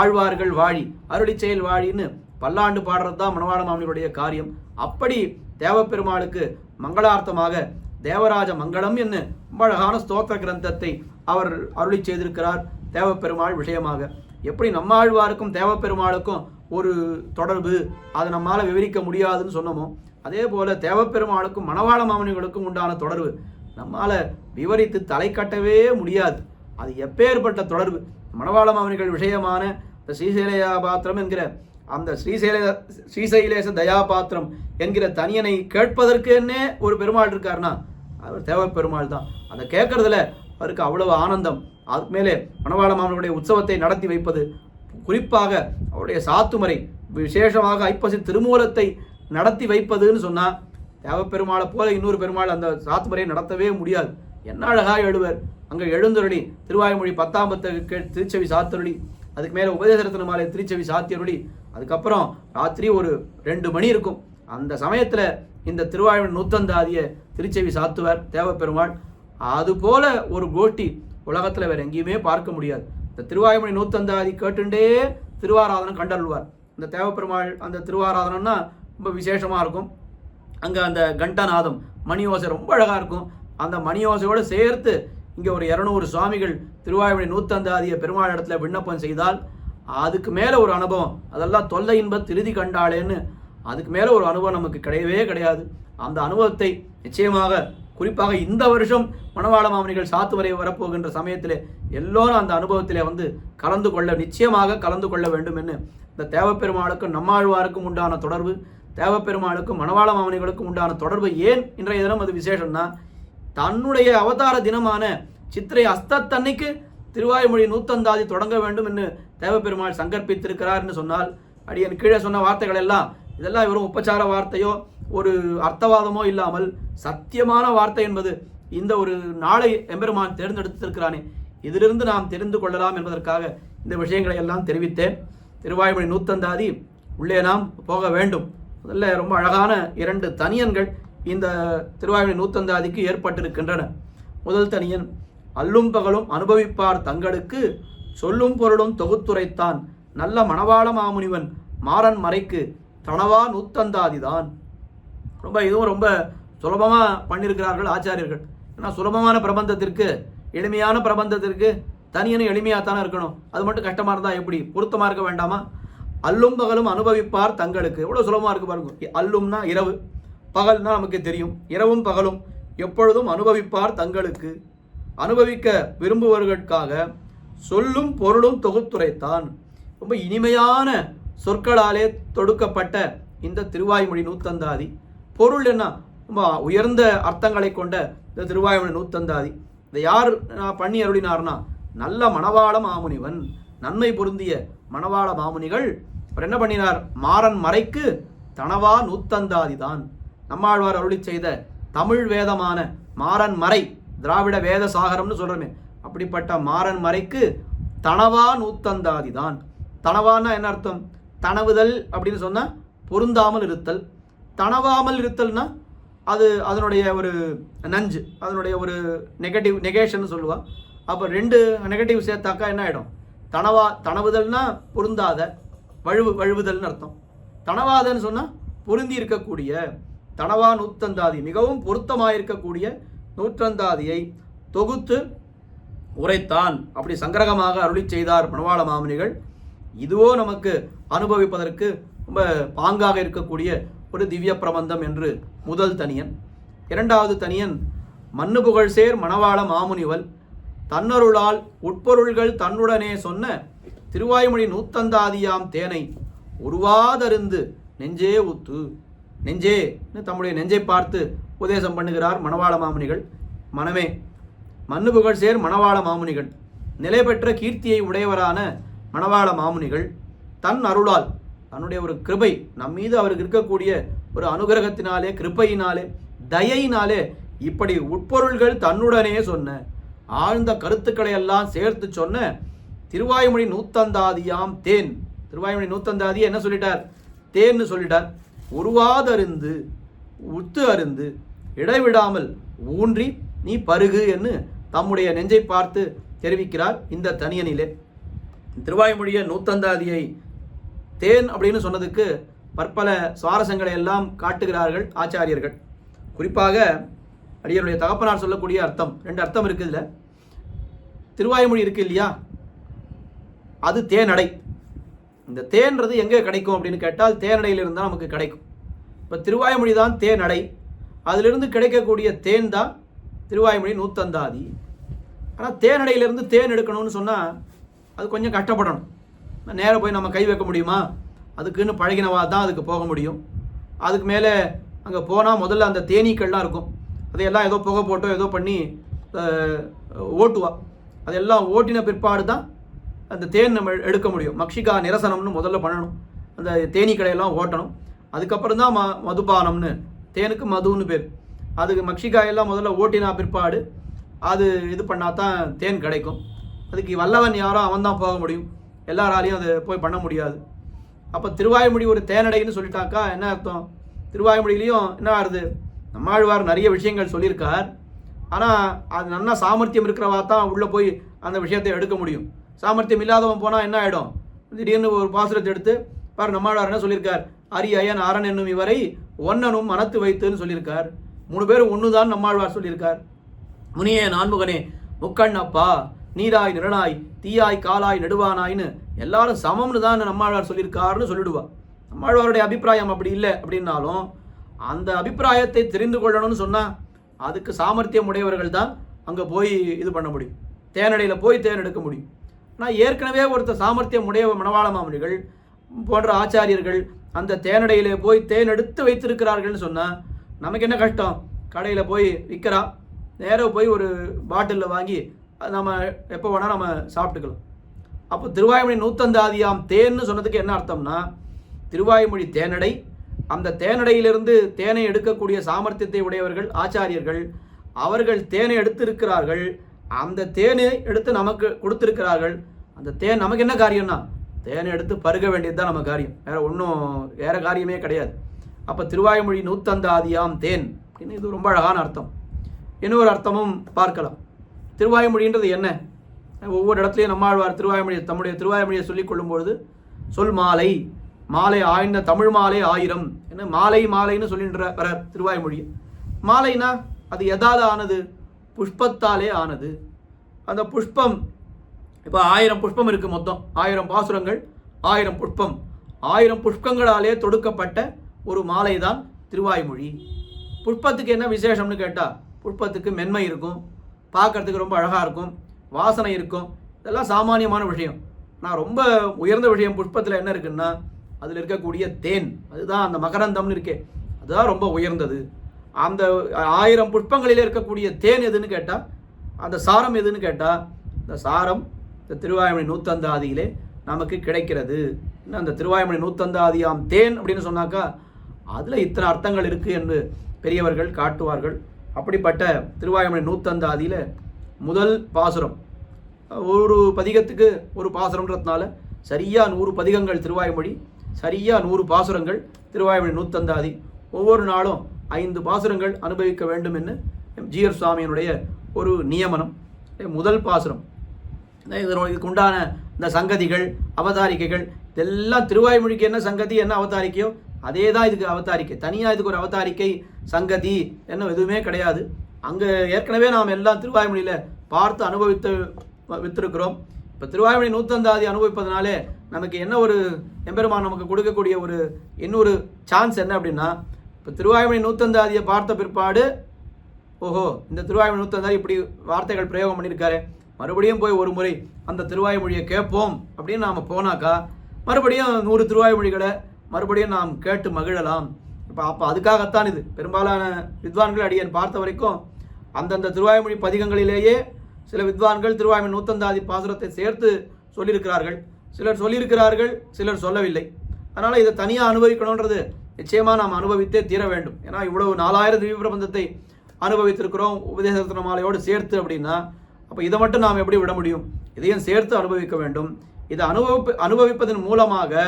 ஆழ்வார்கள் வாழி, அருளி செயல் வாழின்னு பல்லாண்டு பாடுறது தான் மணவாள மாமுனிகளுடைய காரியம். அப்படி தேவப்பெருமாளுக்கு மங்களார்த்தமாக தேவராஜ மங்களம் என்று ரொம்ப அழகான ஸ்தோத்திர கிரந்தத்தை அவர் அருளி செய்திருக்கிறார் தேவப்பெருமாள் விஷயமாக. எப்படி நம்மாழ்வாருக்கும் தேவப்பெருமாளுக்கும் ஒரு தொடர்பு அதை நம்மால் விவரிக்க முடியாதுன்னு சொன்னோமோ, அதே போல தேவப்பெருமாளுக்கும் மணவாள மாமுனிகளுக்கும் உண்டான தொடர்பு நம்மால் விவரித்து தலை கட்டவே முடியாது. அது எப்பேற்பட்ட தொடர்பு. மணவாள மாமுனிகள் விஷயமான இந்த ஸ்ரீசைலயா பாத்திரம் என்கிற அந்த ஸ்ரீசைலேச தயாபாத்திரம் என்கிற தனியனை கேட்பதற்குன்னே ஒரு பெருமாள் இருக்காருன்னா அவர் தேவப்பெருமாள் தான். அதை கேட்கறதுல அவருக்கு அவ்வளவு ஆனந்தம். அதுக்கு மேலே மணவாள மாமுனிகளுடைய உற்சவத்தை நடத்தி வைப்பது, குறிப்பாக அவருடைய சாத்துமறை விசேஷமாக ஐப்பசி திருமூலத்தை நடத்தி வைப்பதுன்னு சொன்னால் தேவப்பெருமாளை போல இன்னொரு பெருமாள் அந்த சாத்துமறையை நடத்தவே முடியாது. என்ன அழகாக எழுவர். அங்கே எழுந்தருளி திருவாய்மொழி 10ஆம் திருச்செவி சாத்தருளி, அதுக்கு மேலே உபதேசரத்ன மாலை திருச்செவி சாத்தியருளி, அதுக்கப்புறம் ராத்திரி ஒரு 2 மணி இருக்கும். அந்த சமயத்தில் இந்த திருவாய்மொழி 100 திருச்செவி சாத்துவார் தேவப்பெருமாள். அதுபோல ஒரு கோஷ்டி உலகத்தில் வேறு எங்கேயுமே பார்க்க முடியாது. இந்த திருவாய்மொழி 100 கேட்டுண்டே திருவாராதனம் கண்டருள்வார். இந்த தேவப்பெருமாள் அந்த திருவாராதனம்னா ரொம்ப விசேஷமாக இருக்கும். அங்கே அந்த கண்டநாதம் மணி ஓசை ரொம்ப அழகாக இருக்கும். அந்த மணி ஓசையோடு சேர்த்து இங்கே ஒரு 200 சுவாமிகள் திருவாய்மொழி நூத்தந்தாதிய பெருமாள் இடத்துல விண்ணப்பம் செய்தால் அதுக்கு மேலே ஒரு அனுபவம், அதெல்லாம் தொல்லை இன்ப திருதி கண்டாளேன்னு அதுக்கு மேலே ஒரு அனுபவம் நமக்கு கிடையவே கிடையாது. அந்த அனுபவத்தை நிச்சயமாக குறிப்பாக இந்த வருஷம் மணவாள மாமுனிகள் சாத்துவரை வரப்போகின்ற சமயத்திலே எல்லோரும் அந்த அனுபவத்திலே கலந்து கொள்ள நிச்சயமாக கலந்து கொள்ள வேண்டும் என்று இந்த தேவப்பெருமாளுக்கும் நம்மாழ்வாருக்கும் உண்டான தொடர்பு, தேவப்பெருமாளுக்கும் மணவாள மாமுனிகளுக்கும் உண்டான தொடர்பு ஏன் இன்றைய தினம் அது விசேஷம்னா, தன்னுடைய அவதார தினமான சித்திரை அஸ்தத்தன்னைக்கு திருவாய்மொழி நூத்தந்தாதி தொடங்க வேண்டும் என்று தேவப்பெருமாள் சங்கற்பித்திருக்கிறார் என்று சொன்னால், அடியன் கீழே சொன்ன வார்த்தைகள் எல்லாம் இதெல்லாம் வெறும் உபச்சார வார்த்தையோ ஒரு அர்த்தவாதமோ இல்லாமல் சத்தியமான வார்த்தை என்பது இந்த ஒரு நாளை எம்பெருமான் தேர்ந்தெடுத்திருக்கிறானே, இதிலிருந்து நாம் தெரிந்து கொள்ளலாம் என்பதற்காக இந்த விஷயங்களை எல்லாம் தெரிவித்தேன். திருவாய்மொழி நூத்தந்தாதி உள்ளே நாம் போக வேண்டும். முதல்ல ரொம்ப அழகான 2 தனியன்கள் இந்த திருவாய்மொழி நூத்தந்தாதிக்கு ஏற்பட்டிருக்கின்றன. முதல் தனியன், அல்லும் பகலும் அனுபவிப்பார் தங்களுக்கு சொல்லும் பொருளும் தொகுத்துரைத்தான் நல்ல மணவாள மாமுனிவன் மாறன் மறைக்கு தனவா நூத்தந்தாதிதான். இதுவும் ரொம்ப சுலபமாக பண்ணியிருக்கிறார்கள் ஆச்சாரியர்கள். ஏன்னா சுலபமான பிரபந்தத்திற்கு எளிமையான பிரபந்தத்திற்கு தனியனும் எளிமையாக தானே இருக்கணும். அது மட்டும் கஷ்டமாக இருந்தால் எப்படி, பொருத்தமாக இருக்க வேண்டாமா? அல்லும் பகலும் அனுபவிப்பார் தங்களுக்கு, எவ்வளோ சுலபமாக இருக்கு பாருங்க. அல்லும்னா இரவு, பகல்னா நமக்கு தெரியும். இரவும் பகலும் எப்பொழுதும் அனுபவிப்பார் தங்களுக்கு, அனுபவிக்க விரும்புவர்களுக்காக சொல்லும் பொருளும் தொகுத்துரைத்தான். ரொம்ப இனிமையான சொற்களாலே தொடுக்கப்பட்ட இந்த திருவாய்மொழி நூத்தந்தாதி. பொருள் என்ன, ரொம்ப உயர்ந்த அர்த்தங்களை கொண்ட இந்த திருவாய்மொழி நூத்தந்தாதி. இதை யார் பண்ணி அருளினார்னா, நல்ல மணவாள மாமுனிவன், நன்மை பொருந்திய மணவாள மாமுனிகள் அவர் என்ன பண்ணினார், மாறன் மறைக்கு தனவா நூத்தந்தாதி தான். நம்மாழ்வார் அருளி செய்த தமிழ் வேதமான மாறன் மறை, திராவிட வேத சாகரம்னு சொல்றமே, அப்படிப்பட்ட மாறன் மறைக்கு தனவா நூத்தந்தாதி தான். தனவான்னா என்ன அர்த்தம்? தனவுதல் அப்படின்னு சொன்னா பொருந்தாமல் இருத்தல். தனவாமல் இருத்தல்னா அது அதனுடைய ஒரு நஞ்சு, அதனுடைய ஒரு நெகேஷன் சொல்லுவா. அப்போ 2 நெகட்டிவ் சேர்த்தாக்கா என்ன ஆகிடும்? தனவுதல்னா பொருந்தாத, வழுவுதல்னு அர்த்தம். தனவாதன்னு சொன்னால் பொருந்தி இருக்கக்கூடிய. தனவா நூத்தந்தாதி, மிகவும் பொருத்தமாயிருக்கக்கூடிய நூற்றந்தாதியை தொகுத்து உரைத்தான். அப்படி சங்கிரகமாக அருளி செய்தார் மணவாள மாமுனிகள். இதுவோ நமக்கு அனுபவிப்பதற்கு ரொம்ப பாங்காக இருக்கக்கூடிய ஒரு திவ்ய பிரபந்தம் என்று முதல் தனியன். 2வது தனியன், மண்ணு புகழ் சேர் மணவாள மாமுனிவல் தன்னருளால் உட்பொருள்கள் தன்னுடனே சொன்ன திருவாய்மொழி நூத்தந்தாதியாம் தேனை உருவாதருந்து நெஞ்சே ஊத்து. நெஞ்சே தம்முடைய நெஞ்சை பார்த்து உபதேசம் பண்ணுகிறார் மணவாள மாமுனிகள். மனமே, மண்ணு புகழ் சேர் மணவாள மாமுனிகள், நிலை பெற்ற கீர்த்தியை உடையவரான மணவாள மாமுனிகள் தன் அருளால், தன்னுடைய ஒரு கிருபை, நம் மீது அவருக்கு இருக்கக்கூடிய ஒரு அனுகிரகத்தினாலே, கிருபையினாலே, தயையினாலே இப்படி உட்பொருள்கள் தன்னுடனே சொன்ன ஆழ்ந்த கருத்துக்களை எல்லாம் சேர்த்து சொன்ன திருவாய்மொழி நூத்தந்தாதியாம் தேன். திருவாய்மொழி நூத்தந்தாதி என்ன சொல்லிட்டார்? தேன்னு சொல்லிட்டார். உருவாதருந்து உத்து அருந்து இடைவிடாமல் ஊன்றி நீ பருகு என்று தம்முடைய நெஞ்சை பார்த்து தெரிவிக்கிறார் இந்த தனியனிலே. திருவாய்மொழிய நூத்தந்தாதியை தேன் அப்படின்னு சொன்னதுக்கு பற்பல சுவாரஸ்யங்களை எல்லாம் காட்டுகிறார்கள் ஆச்சாரியர்கள். குறிப்பாக அடியனுடைய தகப்பனார் சொல்லக்கூடிய அர்த்தம், 2 அர்த்தம் இருக்குது இதில். திருவாய்மொழி இருக்கு இல்லையா, அது தேனடை. இந்த தேன்றது எங்கே கிடைக்கும் அப்படின்னு கேட்டால் தேனடையிலிருந்து தான் நமக்கு கிடைக்கும். இப்போ திருவாய்மொழி தான் தேனடை, அதிலிருந்து கிடைக்கக்கூடிய தேன் தான் திருவாய்மொழி நூத்தந்தாதி. ஆனால் தேனடையிலிருந்து தேன் எடுக்கணும்னு சொன்னால் அது கொஞ்சம் கஷ்டப்படணும். நேராக போய் நம்ம கை வைக்க முடியுமா? அதுக்குன்னு பழகினவா தான் அதுக்கு போக முடியும். அதுக்கு மேலே அங்கே போனால் முதல்ல அந்த தேனீக்கள்லாம் இருக்கும், அதையெல்லாம் ஏதோ புகை போட்டோ ஏதோ பண்ணி ஓட்டுவா. அதெல்லாம் ஓட்டின பிற்பாடு தான் அந்த தேன் நம்ம எடுக்க முடியும். மக்ஷிகா நிரசனம்னு முதல்ல பண்ணணும், அந்த தேனீக்களையெல்லாம் ஓட்டணும். அதுக்கப்புறம் தான் மதுபானம்னு, தேனுக்கு மதுன்னு பேர். அதுக்கு மக்ஷிகாயெல்லாம் முதல்ல ஓட்டினா பிற்பாடு அது இது பண்ணால் தான் தேன் கிடைக்கும். அதுக்கு வல்லவன் யாரோ அவன் தான் போக முடியும், எல்லாராலையும் அது போய் பண்ண முடியாது. அப்போ திருவாய்மொழி ஒரு தேனடைன்னு சொல்லிட்டாக்கா என்ன அர்த்தம்? திருவாய்மொழியிலையும் என்ன ஆகுது, நம்மாழ்வார் நிறைய விஷயங்கள் சொல்லியிருக்கார். ஆனால் அது நல்லா சாமர்த்தியம் இருக்கிறவா தான் உள்ளே போய் அந்த விஷயத்தை எடுக்க முடியும். சாமர்த்தியம் இல்லாதவன் போனால் என்ன ஆகிடும், திடீர்னு ஒரு பாசுரத்தை எடுத்து பாரு நம்மாழ்வார் என்ன சொல்லியிருக்கார், அரியன் அரண் என்னும் இவரை ஒன்னனும் மனத்து வைத்துன்னு சொல்லியிருக்கார். 3 பேரும் ஒண்ணுதான் நம்மாழ்வார் சொல்லியிருக்கார். முனியே நான்முகனே முக்கண்ணப்பா நீராய் நிறனாய் தீயாய் காலாய் நெடுவானாய்னு எல்லாரும் சமம்னு தான் நம்மாழ்வார் சொல்லியிருக்காருன்னு சொல்லிடுவா. நம்மாழ்வாருடைய அபிப்பிராயம் அப்படி இல்லை அப்படின்னாலும் அந்த அபிப்பிராயத்தை தெரிந்து கொள்ளணும்னு சொன்னால் அதுக்கு சாமர்த்தியம் உடையவர்கள் தான் அங்கே போய் இது பண்ண முடியும், தேனடையில் போய் தேன் எடுக்க முடியும். ஆனால் ஏற்கனவே ஒருத்தர் சாமர்த்தியம் உடைய மணவாள மாமுனிகள் போன்ற ஆச்சாரியர்கள் அந்த தேனடையிலே போய் தேன் எடுத்து வைத்திருக்கிறார்கள்னு சொன்னால் நமக்கு என்ன கஷ்டம், கடையில் போய் விற்கிறா, நேராக போய் ஒரு பாட்டிலில் வாங்கி நம்ம எப்போ வேணால் நம்ம சாப்பிட்டுக்கலாம். அப்போ திருவாய்மொழி நூத்தந்தாதியாம் தேன்னு சொன்னதுக்கு என்ன அர்த்தம்னா, திருவாய்மொழி தேனடை, அந்த தேனடையிலிருந்து தேனை எடுக்கக்கூடிய சாமர்த்தியத்தை உடையவர்கள் ஆச்சாரியர்கள், அவர்கள் தேனை எடுத்திருக்கிறார்கள், அந்த தேனை எடுத்து நமக்கு கொடுத்திருக்கிறார்கள். அந்த தேன் நமக்கு என்ன காரியம்னா, தேனை எடுத்து பருக வேண்டியது தான் நம்ம காரியம், வேற காரியமே கிடையாது. அப்போ திருவாய்மொழி நூத்தந்தாதியாம் தேன் அப்படின்னு இது ரொம்ப அழகான அர்த்தம். இன்னொரு அர்த்தமும் பார்க்கலாம். திருவாய்மொழின்றது என்ன, ஒவ்வொரு இடத்துலையும் நம்மாழ்வார் திருவாய்மொழியை தம்முடைய திருவாய்மொழியை சொல்லிக் கொள்ளும்பொழுது சொல் மாலை, மாலை ஆய்ந்த தமிழ் மாலை 1000 என்ன மாலை மாலைன்னு சொல்லின்ற வரார் திருவாய்மொழி. மாலைனா அது எதாவது ஆனது, புஷ்பத்தாலே ஆனது. அந்த புஷ்பம் இப்போ 1000 புஷ்பம் இருக்குது, மொத்தம் 1000 பாசுரங்கள், 1000 புஷ்பம், 1000 புஷ்பங்களாலே தொடுக்கப்பட்ட ஒரு மாலை தான் திருவாய்மொழி. புஷ்பத்துக்கு என்ன விசேஷம்னு கேட்டால், புஷ்பத்துக்கு மென்மை இருக்கும், பார்க்கறதுக்கு ரொம்ப அழகாக இருக்கும், வாசனை இருக்கும், இதெல்லாம் சாமானியமான விஷயம். நான் ரொம்ப உயர்ந்த விஷயம் புஷ்பத்தில் என்ன இருக்குன்னா, அதில் இருக்கக்கூடிய தேன், அதுதான் அந்த மகரந்தம்னு இருக்கே, அதுதான் ரொம்ப உயர்ந்தது. அந்த 1000 புஷ்பங்களில் இருக்கக்கூடிய தேன் எதுன்னு கேட்டால், அந்த சாரம் எதுன்னு கேட்டால், இந்த சாரம் இந்த திருவாய்மொழி நூத்தந்தாதியிலே நமக்கு கிடைக்கிறது. இன்னும் அந்த திருவாய்மொழி நூத்தந்தாதியாம் தேன் அப்படின்னு சொன்னாக்கா அதில் இத்தனை அர்த்தங்கள் இருக்குது என்று பெரியவர்கள் காட்டுவார்கள். அப்படிப்பட்ட திருவாய்மொழி நூத்தந்தாதியில் முதல் பாசுரம், ஒரு பதிகத்துக்கு ஒரு பாசுரம்ன்றதுனால சரியாக 100 பதிகங்கள் திருவாய்மொழி, சரியாக 100 பாசுரங்கள் திருவாய்மொழி நூத்தந்தாதி. ஒவ்வொரு நாளும் 5 பாசுரங்கள் அனுபவிக்க வேண்டும் என்று ஜிஆர் சுவாமியினுடைய ஒரு நியமனம். முதல் பாசுரம் இதுக்கு உண்டான இந்த சங்கதிகள் அவதாரிக்கைகள் இதெல்லாம் திருவாய்மொழிக்கு என்ன சங்கதி என்ன அவதாரிக்கையோ அதே தான் இதுக்கு அவதாரிக்கை. தனியாக இதுக்கு ஒரு அவதாரிக்கை சங்கதி என்ன எதுவுமே கிடையாது. அங்கே ஏற்கனவே நாம் எல்லாம் திருவாய்மொழியில் பார்த்து அனுபவித்து வித்திருக்கிறோம். இப்போ திருவாய்மொழி நூத்தந்தாதி அனுபவிப்பதனாலே நமக்கு என்ன ஒரு எம்பெருமான் நமக்கு கொடுக்கக்கூடிய ஒரு இன்னொரு சான்ஸ் என்ன அப்படின்னா, இப்போ திருவாய்மொழி நூத்தந்தாதியை பார்த்த பிற்பாடு ஓஹோ இந்த திருவாய்மொழி நூத்தந்தாதி இப்படி வார்த்தைகள் பிரயோகம் பண்ணியிருக்காரு, மறுபடியும் போய் ஒரு முறை அந்த திருவாய்மொழியை கேட்போம் அப்படின்னு நாம் போனாக்கா மறுபடியும் 100 திருவாய்மொழிகளை மறுபடியும் நாம் கேட்டு மகிழலாம். அப்போ அதுக்காகத்தான் இது. பெரும்பாலான வித்வான்கள் அடியேன் பார்த்த வரைக்கும் அந்தந்த திருவாய்மொழி பதிகங்களிலேயே சில வித்வான்கள் திருவாய்மொழி நூத்தந்தாதி பாசுரத்தை சேர்த்து சொல்லியிருக்கிறார்கள், சிலர் சொல்லியிருக்கிறார்கள், சிலர் சொல்லவில்லை. அதனால் இதை தனியாக அனுபவிக்கணுன்றது நிச்சயமாக நாம் அனுபவித்தே தீர வேண்டும். ஏன்னா இவ்வளவு 4000 திவ்ய பிரபந்தத்தை அனுபவித்திருக்கிறோம் உபதேச மாலையோடு சேர்த்து அப்படின்னா, அப்போ இதை மட்டும் நாம் எப்படி விட முடியும், இதையும் சேர்த்து அனுபவிக்க வேண்டும். இதை அனுபவிப்பதன் மூலமாக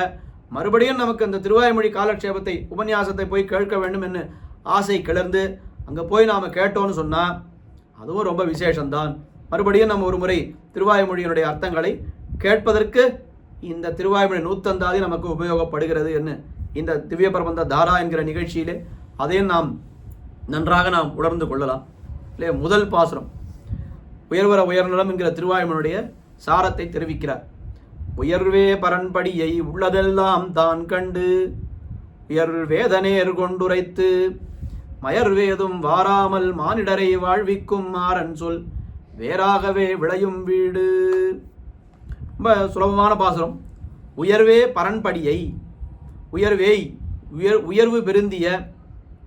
மறுபடியும் நமக்கு அந்த திருவாய்மொழி காலக்ஷேபத்தை உபன்யாசத்தை போய் கேட்க வேண்டும் என்று ஆசை கிளர்ந்து அங்கே போய் நாம் கேட்டோன்னு சொன்னால் அதுவும் ரொம்ப விசேஷம்தான். மறுபடியும் நம்ம ஒரு முறை திருவாய்மொழியினுடைய அர்த்தங்களை கேட்பதற்கு இந்த திருவாய்மொழி நூத்தந்தாதி நமக்கு உபயோகப்படுகிறது என்று இந்த திவ்ய பிரபந்த தாரா என்கிற நிகழ்ச்சியிலே அதையும் நாம் நன்றாக நாம் உணர்ந்து கொள்ளலாம். இல்லையா? முதல் பாசுரம் உயர்வர உயர்நலம் என்கிற திருவாய்மொழியுடைய சாரத்தை தெரிவிக்கிறார். உயர்வே பரன்படியை உள்ளதெல்லாம் தான் கண்டு உயர் வேதனேர் கொண்டுரைத்து மயர்வேதும் வாராமல் மானிடரை வாழ்விக்கும் மாறன் சொல் வேறாகவே விளையும் வீடு. ரொம்ப சுலபமான பாசுரம். உயர்வே பரன்படியை, உயர்வே உயர்வு பெருந்திய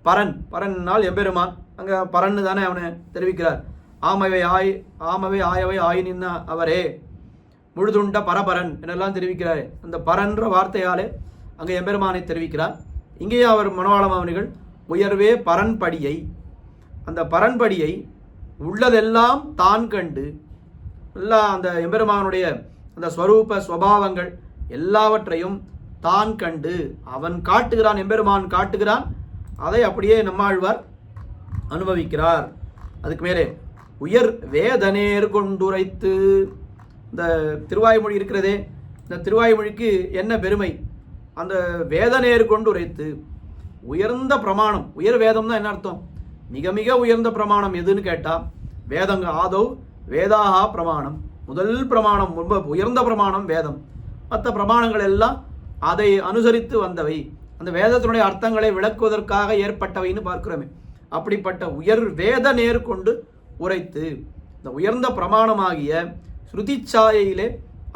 பரன், பரன்னால் எம்பெருமான், அங்கே பரன்னு தானே அவனை தெரிவிக்கிறார். ஆமவை ஆயவை ஆயினின்ன அவரே முழுதுண்ட பரபரன் என்னெல்லாம் தெரிவிக்கிறார். அந்த பரன்ற வார்த்தையாலே அங்கே எம்பெருமானை தெரிவிக்கிறார். இங்கேயே அவர் மணவாள மாமுனிகள் உயர்வே பரன்படியை, அந்த பரன்படியை உள்ளதெல்லாம் தான் கண்டு, எல்லாம் அந்த எம்பெருமானுடைய அந்த ஸ்வரூப ஸ்வபாவங்கள் எல்லாவற்றையும் தான் கண்டு அவன் காட்டுகிறான், எம்பெருமான் காட்டுகிறான், அதை அப்படியே நம்மாழ்வார் அனுபவிக்கிறார். அதுக்கு மேலே உயர் வேதனேர் கொண்டுரைத்து, இந்த திருவாய்மொழி இருக்கிறதே, இந்த திருவாய்மொழிக்கு என்ன பெருமை, அந்த வேதநேர் கொண்டு உரைத்து, உயர்ந்த பிரமாணம், உயர் வேதம்னா என்ன அர்த்தம்? மிக மிக உயர்ந்த பிரமாணம் எதுன்னு கேட்டால் வேதங்க. ஆதவ் வேதாகா பிரமாணம், முதல் பிரமாணம், ரொம்ப உயர்ந்த பிரமாணம் வேதம். மற்ற பிரமாணங்கள் எல்லாம் அதை அனுசரித்து வந்தவை, அந்த வேதத்தினுடைய அர்த்தங்களை விளக்குவதற்காக ஏற்பட்டவைன்னு பார்க்கிறோமே. அப்படிப்பட்ட உயர் வேத நேர் கொண்டு உரைத்து இந்த உயர்ந்த பிரமாணமாகிய ஸ்ருதிச்சாயையிலே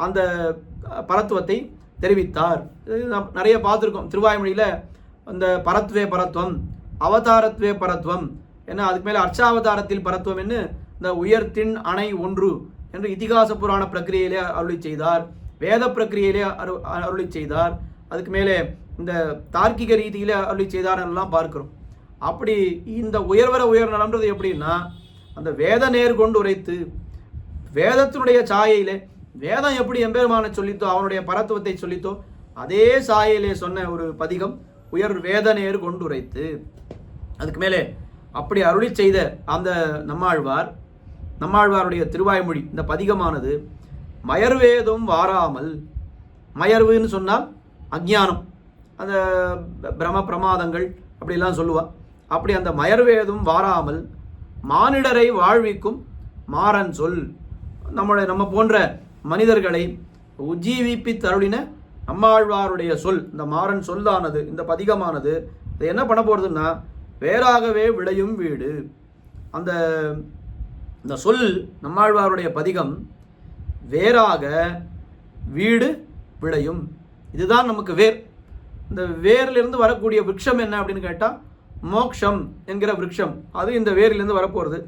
அந்த பரத்துவத்தை தெரிவித்தார். நாம் நிறைய பார்த்துருக்கோம் திருவாய்மொழியில். அந்த பரத்வே பரத்வம், அவதாரத்வே பரத்வம், ஏன்னா அதுக்கு மேலே அர்ச்சாவதாரத்தில் பரத்துவம் என்று இந்த உயர்த்தின் அணை ஒன்று என்று இதிகாச புராண பிரக்கிரியிலே அருளி செய்தார், வேத பிரக்கிரியிலே அருளி செய்தார், அதுக்கு மேலே இந்த தார்க்கிக ரீதியிலே அருளி செய்தார் எல்லாம் பார்க்கிறோம். அப்படி இந்த உயர்வர உயர்நலம்ன்றது எப்படின்னா, அந்த வேத நேர் கொண்டு உரைத்து வேதத்தினுடைய சாயையிலே, வேதம் எப்படி எம்பெருமானை சொல்லித்தோ, அவனுடைய பரத்துவத்தை சொல்லித்தோ, அதே சாயையிலே சொன்ன ஒரு பதிகம் உயர் வேத நேர் கொண்டு உரைத்து. அதுக்கு மேலே அப்படி அருளி செய்த அந்த நம்மாழ்வாருடைய திருவாய்மொழி இந்த பதிகமானது மயர்வேதும் வாராமல், மயர்வுன்னு சொன்னால் அஜ்ஞானம், அந்த பிரம பிரமாதங்கள் அப்படிலாம் சொல்லுவாள். அப்படி அந்த மயர்வேதும் வாராமல் மானிடரை வாழ்விக்கும் மாறன் சொல், நம்ம போன்ற மனிதர்களை உஜ்ஜீவிப்பி தருளின நம்மாழ்வாருடைய சொல், இந்த மாறன் சொல்லானது, இந்த பதிகமானது இது என்ன பண்ண போகிறதுன்னா, வேறாகவே விளையும் வீடு. அந்த சொல் நம்மாழ்வாருடைய பதிகம் வேறாக வீடு விளையும். இதுதான் நமக்கு வேர். இந்த வேரிலிருந்து வரக்கூடிய விருட்சம் என்ன அப்படின்னு கேட்டால் மோக்ஷம் என்கிற விருட்சம், அது இந்த வேரிலிருந்து வரப்போகிறது.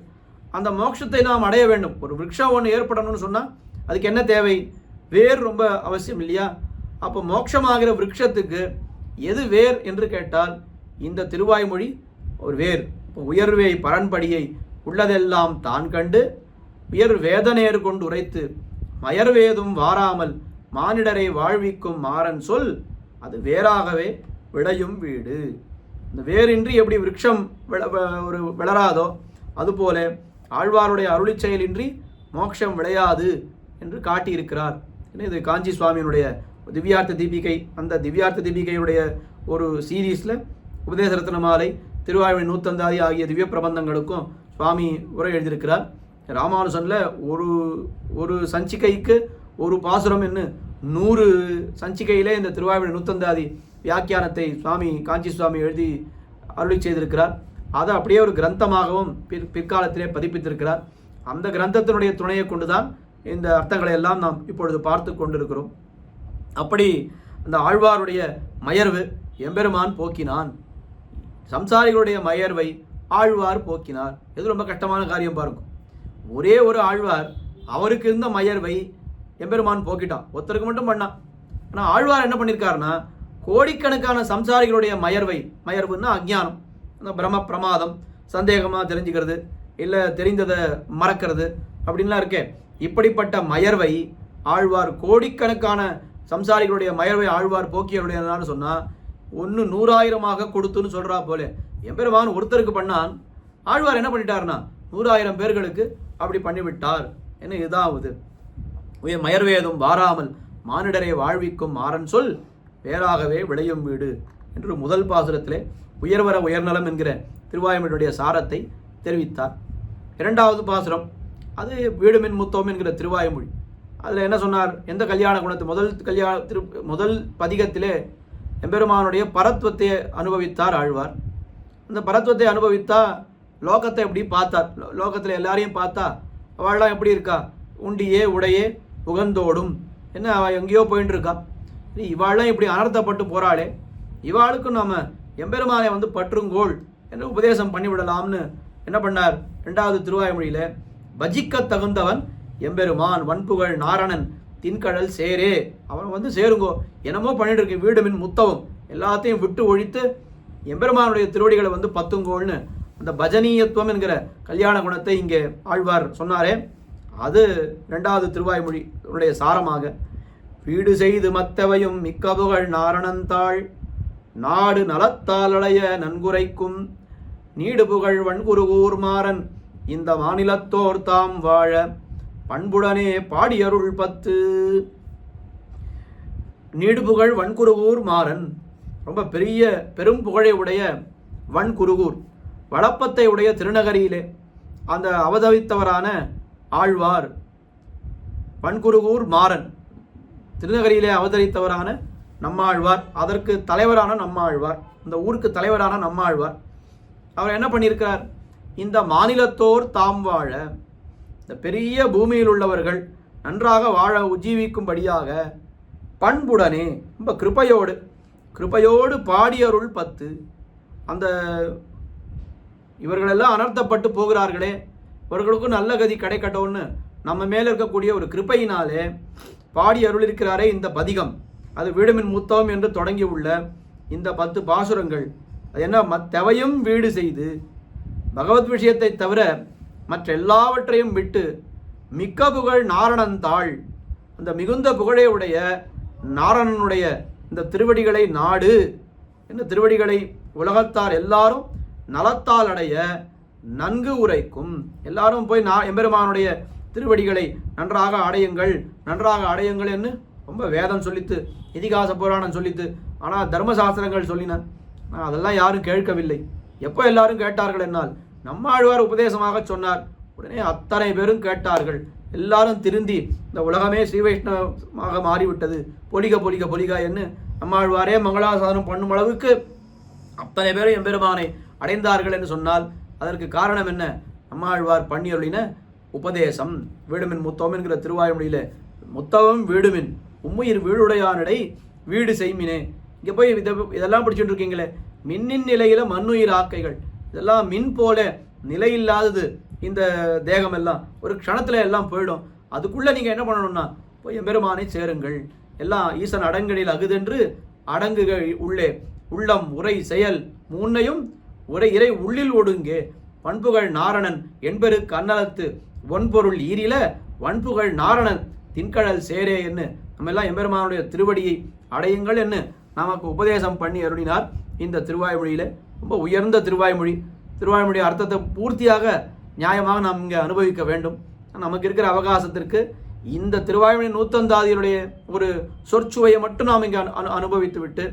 அந்த மோட்சத்தை நாம் அடைய வேண்டும். ஒரு விருட்சம் ஒன்று ஏற்படணும்னு சொன்னால் அதுக்கு என்ன தேவை? வேர் ரொம்ப அவசியம் இல்லையா? அப்போ மோட்சமாகிற விருட்சத்துக்கு எது வேர் என்று கேட்டால் இந்த திருவாய்மொழி ஒரு வேர். இப்போ உயர்வை பரன்படியை உள்ளதெல்லாம் தான் கண்டு உயர் வேதநேர் கொண்டு உரைத்து மயர்வேதும் வாராமல் மானிடரை வாழ்விக்கும் மாறன் சொல், அது வேறாகவே விளையும் வீடு. இந்த வேரின்றி எப்படி விருட்சம் ஒரு விளராதோ அதுபோல ஆழ்வாருடைய அருளி செயலின்றி மோட்சம் விளையாது என்று காட்டியிருக்கிறார். இது காஞ்சி சுவாமியினுடைய திவ்யார்த்த தீபிகை, அந்த திவ்யார்த்த தீபிகையுடைய ஒரு சீரீஸில் உபதேச ரத்னமாலை, திருவாய்மொழி நூத்தந்தாதி ஆகிய திவ்ய பிரபந்தங்களுக்கும் சுவாமி உரை எழுதியிருக்கிறார். ராமானுஜனில் ஒரு சஞ்சிகைக்கு ஒரு பாசுரம் என்று 100 சஞ்சிகையிலே இந்த திருவாய்மொழி நூத்தந்தாதி வியாக்கியானத்தை சுவாமி காஞ்சி சுவாமி எழுதி அருளி செய்திருக்கிறார். அதை அப்படியே ஒரு கிரந்தமாகவும் பிற்காலத்திலே பதிப்பித்திருக்கிறார். அந்த கிரந்தத்தினுடைய துணையை கொண்டுதான் இந்த அர்த்தங்களை எல்லாம் நாம் இப்பொழுது பார்த்து கொண்டிருக்கிறோம். அப்படி அந்த ஆழ்வாருடைய மயர்வு எம்பெருமான் போக்கினான், சம்சாரிகளுடைய மயர்வை ஆழ்வார் போக்கினார். இது ரொம்ப கஷ்டமான காரியம் பாருங்க. ஒரே ஒரு ஆழ்வார், அவருக்கு இருந்த மயர்வை எம்பெருமான் போக்கிட்டான், ஒருத்தருக்கு மட்டும் பண்ணான். ஆனால் ஆழ்வார் என்ன பண்ணியிருக்காருன்னா, கோடிக்கணக்கான சம்சாரிகளுடைய மயர்வுன்னா அஜ்ஞானம், அந்த பிரம பிரமாதம், சந்தேகமாக தெரிஞ்சுக்கிறது, இல்லை தெரிந்ததை மறக்கிறது அப்படின்லாம் இருக்கே, இப்படிப்பட்ட மயர்வை ஆழ்வார், கோடிக்கணக்கான சம்சாரிகளுடைய மயர்வை ஆழ்வார் போக்கியருடையதான்னு சொன்னால் 100,000 கொடுத்துன்னு சொல்கிறா போல எம்பெருமான் ஒருத்தருக்கு பண்ணான். ஆழ்வார் என்ன பண்ணிட்டார்னா 100,000 பேர்களுக்கு அப்படி பண்ணிவிட்டார். என்ன இதாவது உயர் மயர்வேதும் வாராமல் மானிடரை வாழ்விக்கும் மாறன் சொல் வேறாகவே விளையும் வீடு என்று முதல் பாசுரத்திலே உயர்வர உயர்நலம் என்கிற திருவாய்மொழியுடைய சாரத்தை தெரிவித்தார். இரண்டாவது பாசுரம் அது வீடுமின் முத்தோம் என்கிற திருவாய்மொழி. அதில் என்ன சொன்னார்? எந்த கல்யாண குணத்தை முதல் பதிகத்திலே எம்பெருமானுடைய பரத்வத்தை அனுபவித்தார் ஆழ்வார். அந்த பரத்வத்தை அனுபவித்தா லோகத்தை எப்படி பார்த்தார்? லோகத்தில் எல்லாரையும் பார்த்தா அவள்லாம் எப்படி இருக்கா? உண்டியே உடையே உகந்தோடும், என்ன அவள் எங்கேயோ போயின்னு இருக்கா, இவாள்லாம் இப்படி அனர்த்தப்பட்டு போகிறாளே, இவாளுக்கும் நாம் எம்பெருமானை பற்றுங்கோள் என்று உபதேசம் பண்ணிவிடலாம்னு என்ன பண்ணார்? 2வது திருவாய்மொழியில் பஜிக்க தகுந்தவன் எம்பெருமான் வன்புகழ் நாரணன் தின்கடல் சேரே, அவன் சேருங்கோ, என்னமோ பண்ணிட்டு இருக்கு, வீடுமின் முத்தவும், எல்லாத்தையும் விட்டு ஒழித்து எம்பெருமானுடைய திருவடிகளை பத்துங்கோள்னு அந்த பஜனீயத்துவம் என்கிற கல்யாண குணத்தை இங்கே ஆழ்வார் சொன்னாரே, அது 2வது திருவாய்மொழி உடைய சாரமாக வீடு செய்து மத்தவையும் மிக்கபுகழ் நாரணந்தாள் நாடு நலத்தாலடைய நன்குரைக்கும் நீடு புகழ் வன்குருகூர் மாறன் இந்த மாநிலத்தோர் தாம் வாழ பண்புடனே பாடியருள் 10. நீடுபுகழ் வன்குருகூர் மாறன், ரொம்ப பெரிய பெரும் புகழை உடைய வன்குருகூர், வளப்பத்தை உடைய திருநகரியிலே அந்த அவதரித்தவரான ஆழ்வார் வன்குருகூர் மாறன், திருநகரியிலே அவதரித்தவரான நம்மாழ்வார், அதற்கு தலைவரான நம்மாழ்வார், இந்த ஊருக்கு தலைவரான நம்மாழ்வார். அவர் என்ன பண்ணியிருக்கிறார்? இந்த மாநிலத்தோர் தாம் வாழ, இந்த பெரிய பூமியில் உள்ளவர்கள் நன்றாக வாழ உஜ்ஜீவிக்கும்படியாக பண்புடனே ரொம்ப கிருபையோடு பாடியருள் 10. அந்த இவர்களெல்லாம் அனர்த்தப்பட்டு போகிறார்களே, இவர்களுக்கும் நல்ல கதி கிடைக்கட்டும்னு நம்ம மேலே இருக்கக்கூடிய ஒரு கிருபையினாலே பாடி அருள் இருக்கிறாரே இந்த பதிகம், அது வீடுமின் முத்தம் என்று தொடங்கி உள்ள இந்த 10 பாசுரங்கள், அது என்ன தெவையும் வீடு செய்து பகவத் விஷயத்தை தவிர மற்ற எல்லாவற்றையும் விட்டு மிக்க புகழ் நாரணந்தாள், அந்த மிகுந்த புகழை உடைய நாரணனுடைய இந்த திருவடிகளை நாடு, இந்த திருவடிகளை உலகத்தார் எல்லாரும் நலத்தால் அடைய நன்கு உரைக்கும். எல்லாரும் போய் எம்பெருமானுடைய திருவடிகளை நன்றாக அடையுங்கள் என்று ரொம்ப வேதம் சொல்லித்து, இதிகாச புராணம் சொல்லித்து, ஆனால் தர்மசாஸ்திரங்கள் சொல்லின. அதெல்லாம் யாரும் கேட்கவில்லை. எப்போ எல்லாரும் கேட்டார்கள் என்னால் நம்மாழ்வார் உபதேசமாக சொன்னார். உடனே அத்தனை பேரும் கேட்டார்கள். எல்லாரும் திருந்தி இந்த உலகமே ஸ்ரீ வைஷ்ணவமாக மாறிவிட்டது, பொலிக என்று நம்மாழ்வாரே மங்களாசாசனம் பண்ணும் அளவுக்கு அத்தனை பேரும் எம்பெருமானை அடைந்தார்கள் என்று சொன்னால் அதற்கு காரணம் என்ன? நம்மாழ்வார் பண்ணியருளின உபதேசம். வீடுமின் முத்தம் என்கிற திருவாய்மொழியில முத்தமும் வீடுமின் உம்முயிர் வீடுடையானடை வீடு செய்மினே. இங்கே போய் இதெல்லாம் பிடிச்சிட்டு இருக்கீங்களே, மின்னின் நிலையில மண்ணுயிர் ஆக்கைகள், இதெல்லாம் மின் போல நிலையில்லாதது. இந்த தேகம் எல்லாம் ஒரு க்ஷணத்தில் எல்லாம் போயிடும். அதுக்குள்ளே நீங்கள் என்ன பண்ணணும்னா போய் எம்பெருமானை சேருங்கள். எல்லாம் ஈசன் அடங்கடில் அகுதென்று அடங்குகள் உள்ளே உள்ளம் உரை செயல் மூன்னையும் உரை இறை உள்ளில் ஒடுங்கே பண்புகள் நாரணன் என்பெரு கண்ணலத்து ஒன்பொருள் ஈரில வன்புகள் நாரணன் தின்கடல் சேரே என்று நம்ம எல்லாம் எம்பெருமானுடைய திருவடியை அடையுங்கள் என்று நமக்கு உபதேசம் பண்ணி அருளினார். இந்த திருவாய்மொழியில் ரொம்ப உயர்ந்த திருவாய்மொழி அர்த்தத்தை பூர்த்தியாக நியாயமாக நாம் இங்கே அனுபவிக்க வேண்டும். நமக்கு இருக்கிற அவகாசத்திற்கு இந்த திருவாய்மொழி 150 ஒரு சொற்சுவையை மட்டும் நாம் இங்கே அனுபவித்து விட்டு,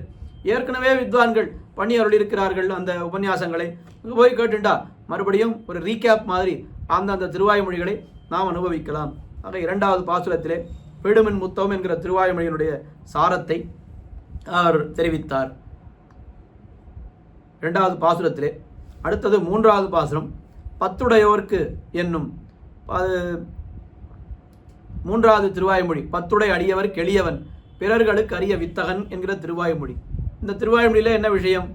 ஏற்கனவே வித்வான்கள் பண்ணி அருளியிருக்கிறார்கள் அந்த உபன்யாசங்களை, இங்கே போய் கேட்டுண்டா மறுபடியும் ஒரு ரீகேப் மாதிரி அந்த திருவாய்மொழிகளை நாம் அனுபவிக்கலாம். ஆக 2வது பாசுரத்திலே வீடுமின் முத்தம் என்கிற திருவாய்மொழியினுடைய சாரத்தை அவர் தெரிவித்தார் 2வது பாசுரத்திலே. அடுத்தது 3வது பாசுரம் பத்துடையோர்க்கு என்னும் 3வது திருவாய்மொழி. பத்துடை அடியவர் கெளியவன் பிறர்களுக்கு அரிய வித்தகன் என்கிற திருவாய்மொழி. இந்த திருவாய்மொழியில் என்ன விஷயம்?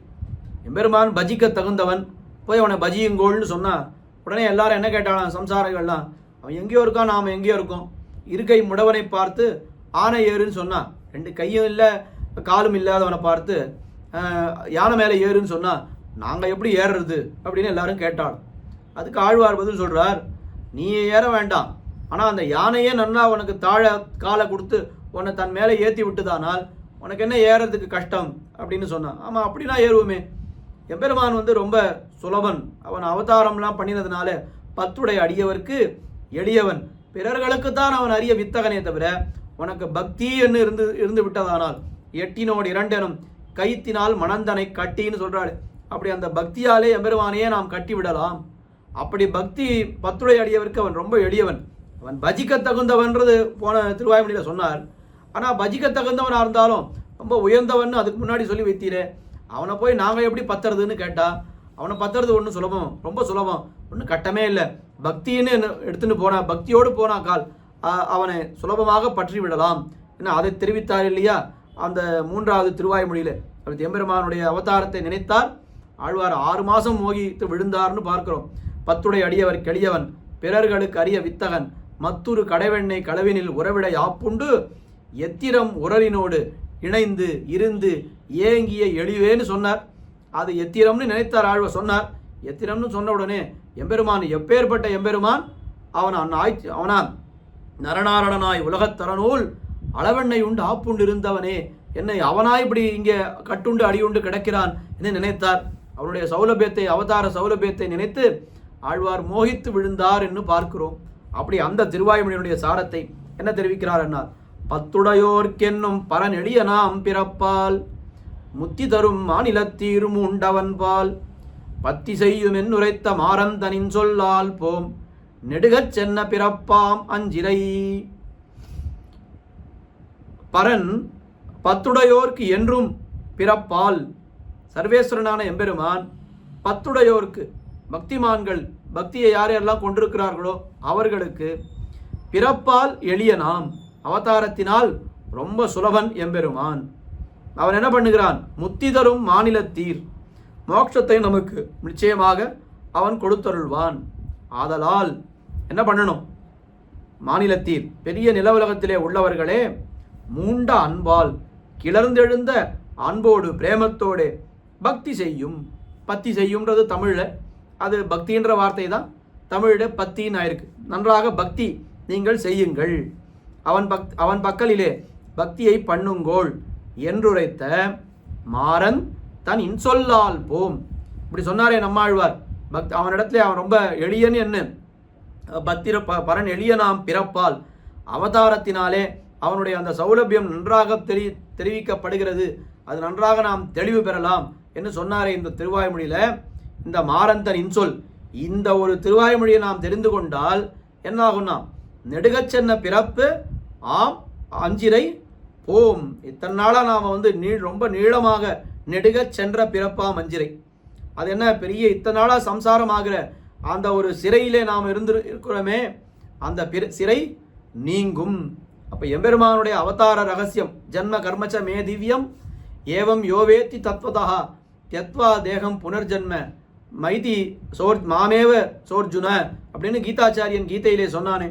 எம்பெருமான் பஜிக்க தகுந்தவன், போய் அவனை பஜியுங்கோள்னு சொன்னால் உடனே எல்லாரும் என்ன கேட்டாலும் சம்சாரிகள்லாம், அவன் எங்கேயோ இருக்கான், நாம் எங்கேயோ இருக்கோம். இருக்கை முடவனை பார்த்து ஆனை ஏறுன்னு சொன்னான், 2 கையும் இல்லை காலும் இல்லாதவனை பார்த்து யானை மேலே ஏறுன்னு சொன்னால் நாங்கள் எப்படி ஏறுறது அப்படின்னு எல்லாரும் கேட்டாள். அதுக்கு ஆழ்வார் பதில் சொல்கிறார், நீ ஏற வேண்டாம், ஆனால் அந்த யானையே நன்னா உனக்கு தாழ காலை கொடுத்து உன்னை தன் மேலே ஏற்றி விட்டுதானால் உனக்கு என்ன ஏறதுக்கு கஷ்டம் அப்படின்னு சொன்னான். ஆமாம், அப்படின்னா ஏறுவோமே. எம்பெருமான் ரொம்ப சுலபன், அவன் அவதாரம்லாம் பண்ணினதுனால பத்துடை அடியவர்க்கு எளியவன், பிறர்களுக்குத்தான் அவன் அரிய வித்தகனே தவிர உனக்கு பக்தி என்று இருந்து விட்டதானால் எட்டினோடு 2 எனும் கைத்தினால் மணந்தனை கட்டின்னு சொல்கிறாள். அப்படி அந்த பக்தியாலே எம்பெருமானையே நாம் கட்டி விடலாம். அப்படி பக்தி பத்துடை அடியவருக்கு அவன் ரொம்ப எளியவன், அவன் பஜிக்க தகுந்தவன்றது போன திருவாய்மொழியில் சொன்னார். ஆனால் பஜிக்க தகுந்தவனாக இருந்தாலும் ரொம்ப உயர்ந்தவன் அதுக்கு முன்னாடி சொல்லி வைத்தீரே, அவனை போய் நாங்கள் எப்படி பத்துறதுன்னு கேட்டால் அவனை பத்துறது ஒன்றும் சுலபம், ரொம்ப சுலபம், ஒன்றும் கட்டமே இல்லை. பக்தின்னு எடுத்துன்னு போனால், பக்தியோடு போனாக்கால் அவனை சுலபமாக பற்றி விடலாம் என்ன அதை தெரிவித்தார் இல்லையா அந்த 3வது திருவாய்மொழியில். அவர் எம்பெருமானுடைய அவதாரத்தை நினைத்தார். ஆழ்வார் 6 மாதம் மோகித்து விழுந்தார்னு பார்க்கிறோம். பத்துடை அடியவர் கெளியவன் பிறர்களுக்கு அரிய வித்தகன் மத்துரு கடைவெண்ணை களவினில் உறவிட யாப்புண்டு எத்திரம் உரலினோடு இணைந்து இருந்து ஏங்கிய எளிவேன்னு சொன்னார். அது எத்திரம்னு நினைத்தார் ஆழ்வார் சொன்னார். எத்திரம்னு சொன்ன உடனே எம்பெருமான் எப்பேற்பட்ட எம்பெருமான், அவனான் நரநாரணனாய் உலகத்தரநூல் அளவெண்ணை உண்டு ஆப்புண்டு இருந்தவனே, என்னை அவனாய் இப்படி இங்கே கட்டுண்டு அடியுண்டு கிடக்கிறான் என்று நினைத்தார். அவனுடைய சௌலபியத்தை, அவதார சௌலபியத்தை நினைத்து ஆழ்வார் மோகித்து விழுந்தார் என்று பார்க்கிறோம். அப்படி அந்த திருவாய்மொழியினுடைய சாரத்தை என்ன தெரிவிக்கிறார் என்னால், பத்துடையோர்க்கென்னும் பரநெடிய நாம் பிறப்பால் முத்தி தரும் மாநிலத்தீரும் உண்டவன்பால் பத்தி செய்யும் என்னுரைத்த மாறந்தனின் சொல்லால் போம் நெடுகச் சென்ன பிறப்பாம் அஞ்சிரை. பரன் பத்துடையோர்க்கு என்றும் பிறப்பால், சர்வேஸ்வரனான எம்பெருமான் பத்துடையோர்க்கு, பக்திமான்கள், பக்தியை யாரெல்லாம் கொண்டிருக்கிறார்களோ அவர்களுக்கு பிறப்பால் எளிய நாம், அவதாரத்தினால் ரொம்ப சுலபன் எம்பெருமான். அவன் என்ன பண்ணுகிறான்? முத்தி தரும் மாநிலத்தீர், மோட்சத்தை நமக்கு நிச்சயமாக அவன் கொடுத்தருள்வான். ஆதலால் என்ன பண்ணணும்? மாநிலத்தீர், பெரிய நிலவுலகத்திலே உள்ளவர்களே, மூண்ட அன்பால், கிளர்ந்தெழுந்த அன்போடு பிரேமத்தோடு பக்தி செய்யும். பத்தி செய்யும்ன்றது தமிழில், அது பக்தின்ற வார்த்தை தான் தமிழில் பத்தின்னு ஆயிருக்கு. நன்றாக பக்தி நீங்கள் செய்யுங்கள், அவன் பக்கலிலே பக்தியை பண்ணுங்கோள் என்றுரைத்த மாறன் தன் இன்சொல்லால் போம். இப்படி சொன்னாரே நம்மாழ்வார். அவனிடத்துல அவன் ரொம்ப எளியன் என்ன பரன் எளிய நாம் பிறப்பால், அவதாரத்தினாலே அவனுடைய அந்த சௌலபியம் நன்றாக தெரிவிக்கப்படுகிறது, அது நன்றாக நாம் தெளிவு பெறலாம் என்று சொன்னாரே இந்த திருவாய்மொழியில. இந்த மாறன் தன் இன்சொல், இந்த ஒரு திருவாய்மொழியை நாம் தெரிந்து கொண்டால் என்ன ஆகும்னா, நெடுகச் சென்ன பிறப்பு ஆம் அஞ்சிரை போம். இத்தனை நாளாக நாம் ரொம்ப நீளமாக நெடுகச் சென்ற பிறப்பாம் அஞ்சிரை. அது என்ன பெரிய இத்தனை நாளாக சம்சாரம் ஆகிற அந்த ஒரு சிறையிலே நாம் இருக்கிறோமே, அந்த சிறை நீங்கும். அப்போ எம்பெருமானுடைய அவதார ரகசியம், ஜன்ம கர்மச்ச மே திவ்யம் ஏவம் யோவேத்தி தத்வதா தியத்வா தேகம் புனர்ஜன்ம மைதி மாமேவ சோர்ஜுன அப்படின்னு கீதாச்சாரியன் கீதையிலே சொன்னானே.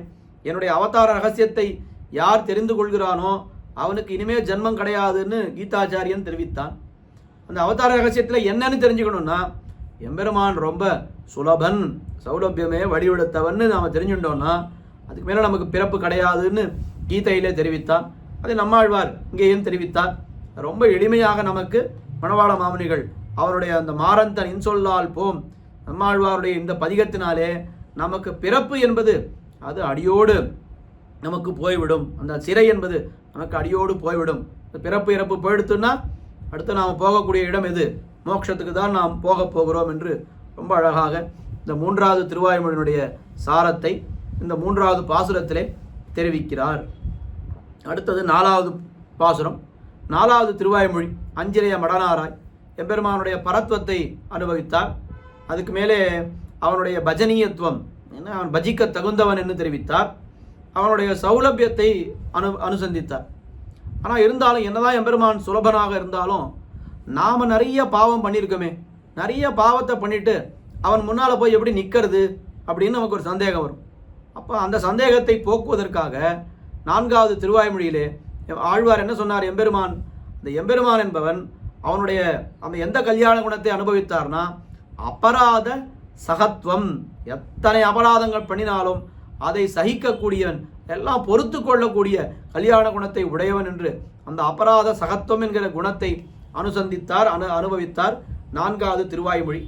என்னுடைய அவதார ரகசியத்தை யார் தெரிந்து கொள்கிறானோ அவனுக்கு இனிமே ஜென்மம் கிடையாதுன்னு கீதாச்சாரியன் தெரிவித்தான். அந்த அவதார ரகசியத்தில் என்னன்னு தெரிஞ்சுக்கணும்னா, எம்பெருமான் ரொம்ப சுலபன், சௌலபியமே வடிவெடுத்தவன்னு நாம் தெரிஞ்சுட்டோம்னா அதுக்கு மேலே நமக்கு பிறப்பு கிடையாதுன்னு கீதையிலே தெரிவித்தான். அதை நம்மாழ்வார் இங்கேயும் தெரிவித்தார். ரொம்ப எளிமையாக நமக்கு மணவாள மாமுனிகள் அவருடைய அந்த மாறன் தன் இன்சொல்லால் போம் நம்மாழ்வாருடைய இந்த பதிகத்தினாலே நமக்கு பிறப்பு என்பது அது அடியோடு நமக்கு போய்விடும். அந்த சிறை என்பது நமக்கு அடியோடு போய்விடும். பிறப்பு இறப்பு போயிடுத்துன்னா அடுத்து நாம் போகக்கூடிய இடம் எது? மோட்சத்துக்கு தான் நாம் போக போகிறோம் என்று ரொம்ப அழகாக இந்த 3வது திருவாய்மொழியினுடைய சாரத்தை இந்த 3வது பாசுரத்திலே தெரிவிக்கிறார். அடுத்தது 4வது பாசுரம். 4வது திருவாய்மொழி. அஞ்சிரைய மடனாராய் எம்பெருமானுடைய பரத்வத்தை அனுபவித்தார். அதுக்கு மேலே அவனுடைய பஜனீயத்துவம், அவன் பஜிக்க தகுந்தவன் என்று தெரிவித்தார். அவனுடைய சௌலபியத்தை அனுசந்தித்தார். ஆனால் இருந்தாலும் என்னதான் எம்பெருமான் சுலபனாக இருந்தாலும் நாம் நிறைய பாவம் பண்ணியிருக்கோமே, நிறைய பாவத்தை பண்ணிட்டு அவன் முன்னால் போய் எப்படி நிற்கிறது அப்படின்னு நமக்கு ஒரு சந்தேகம் வரும். அப்போ அந்த சந்தேகத்தை போக்குவதற்காக 4வது திருவாய்மொழியிலே ஆழ்வார் என்ன சொன்னார்? எம்பெருமான், இந்த எம்பெருமான் என்பவன் அவனுடைய அந்த எந்த கல்யாண குணத்தை அனுபவித்தார்னா, அபராத சகத்துவம். எத்தனை அபராதங்கள் பண்ணினாலும் அதை சகிக்கக்கூடியவன், எல்லாம் பொறுத்து கொள்ளக்கூடிய கல்யாண குணத்தை உடையவன் என்று அந்த அபராத சகத்துவம் என்கிற குணத்தை அனுசந்தித்தார், அனுபவித்தார் 4வது திருவாய்மொழி.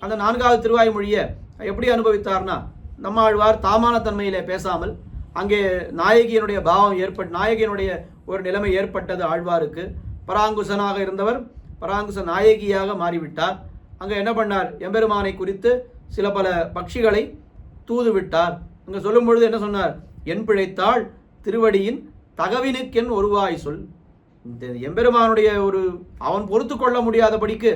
அந்த 4வது திருவாய்மொழியை எப்படி அனுபவித்தார்னா, நம்மாழ்வார் தாமான தன்மையிலே பேசாமல் அங்கே நாயகியினுடைய பாவம் நாயகியினுடைய ஒரு நிலைமை ஏற்பட்டது ஆழ்வாருக்கு. பராங்குசனாக இருந்தவர் பராங்குச நாயகியாக மாறிவிட்டார். அங்கே என்ன பண்ணார்? எம்பெருமானை குறித்து சில பல பட்சிகளை தூது விட்டார். அங்கே சொல்லும் பொழுது என்ன சொன்னார்? என் பிழைத்தாள் திருவடியின் தகவினுக்கென் ஒருவாய் சொல். இந்த எம்பெருமானுடைய அவன் பொறுத்து கொள்ள முடியாதபடிக்கு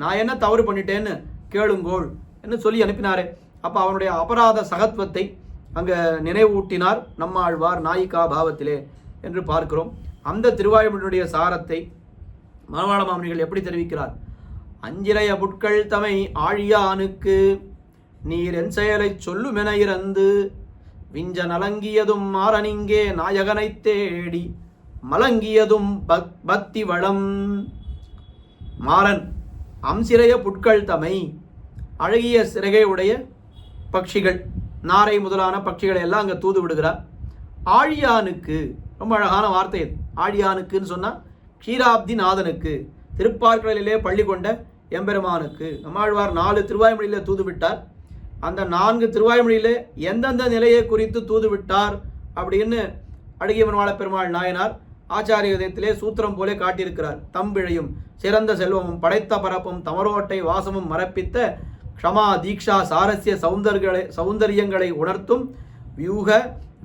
நான் என்ன தவறு பண்ணிட்டேன்னு கேளுங்கோள் என்று சொல்லி அனுப்பினாரே. அப்போ அவனுடைய அபராத சகத்துவத்தை அங்கே நினைவூட்டினார் நம்மாழ்வார் நாயிகா பாவத்திலே என்று பார்க்கிறோம். அந்த திருவாய்மொழியினுடைய சாரத்தை மணவாள மாமுனிகள் எப்படி தெரிவிக்கிறார்? அஞ்சிரைய புட்கள் தமை ஆழியானுக்கு நீர் என் செயலை சொல்லுமென இறந்து விஞ்ச நலங்கியதும் மாறனிங்கே நாயகனை தேடி மலங்கியதும் பக்தி வளம். மாறன் அம்சிரைய புட்கள் தமை, அழகிய சிறகை உடைய பட்சிகள், நாரை முதலான பட்சிகளை எல்லாம் அங்கே தூது விடுகிறார். ஆழியானுக்கு, ரொம்ப அழகான வார்த்தை இது. ஆழியானுக்குன்னு சொன்னால் க்ஷீராப்தி நாதனுக்கு, திருப்பார்கடலிலே பள்ளி கொண்ட எம்பெருமானுக்கு. நம்மாழ்வார் 4 திருவாய்மொழியிலே தூது விட்டார். அந்த 4 திருவாய்மொழியிலே எந்தெந்த நிலையை குறித்து தூது விட்டார் அப்படின்னு அழகிய மணவாள பெருமாள் நாயனார் ஆச்சாரிய விதத்திலே சூத்திரம் போலே காட்டியிருக்கிறார். தம்பிழையும் சிறந்த செல்வமும் படைத்த பரப்பும் தமரோட்டை வாசமும் மரப்பித்த க்ஷமா தீக்ஷா சாரஸ்ய சௌந்தரியங்களை உணர்த்தும் வியூக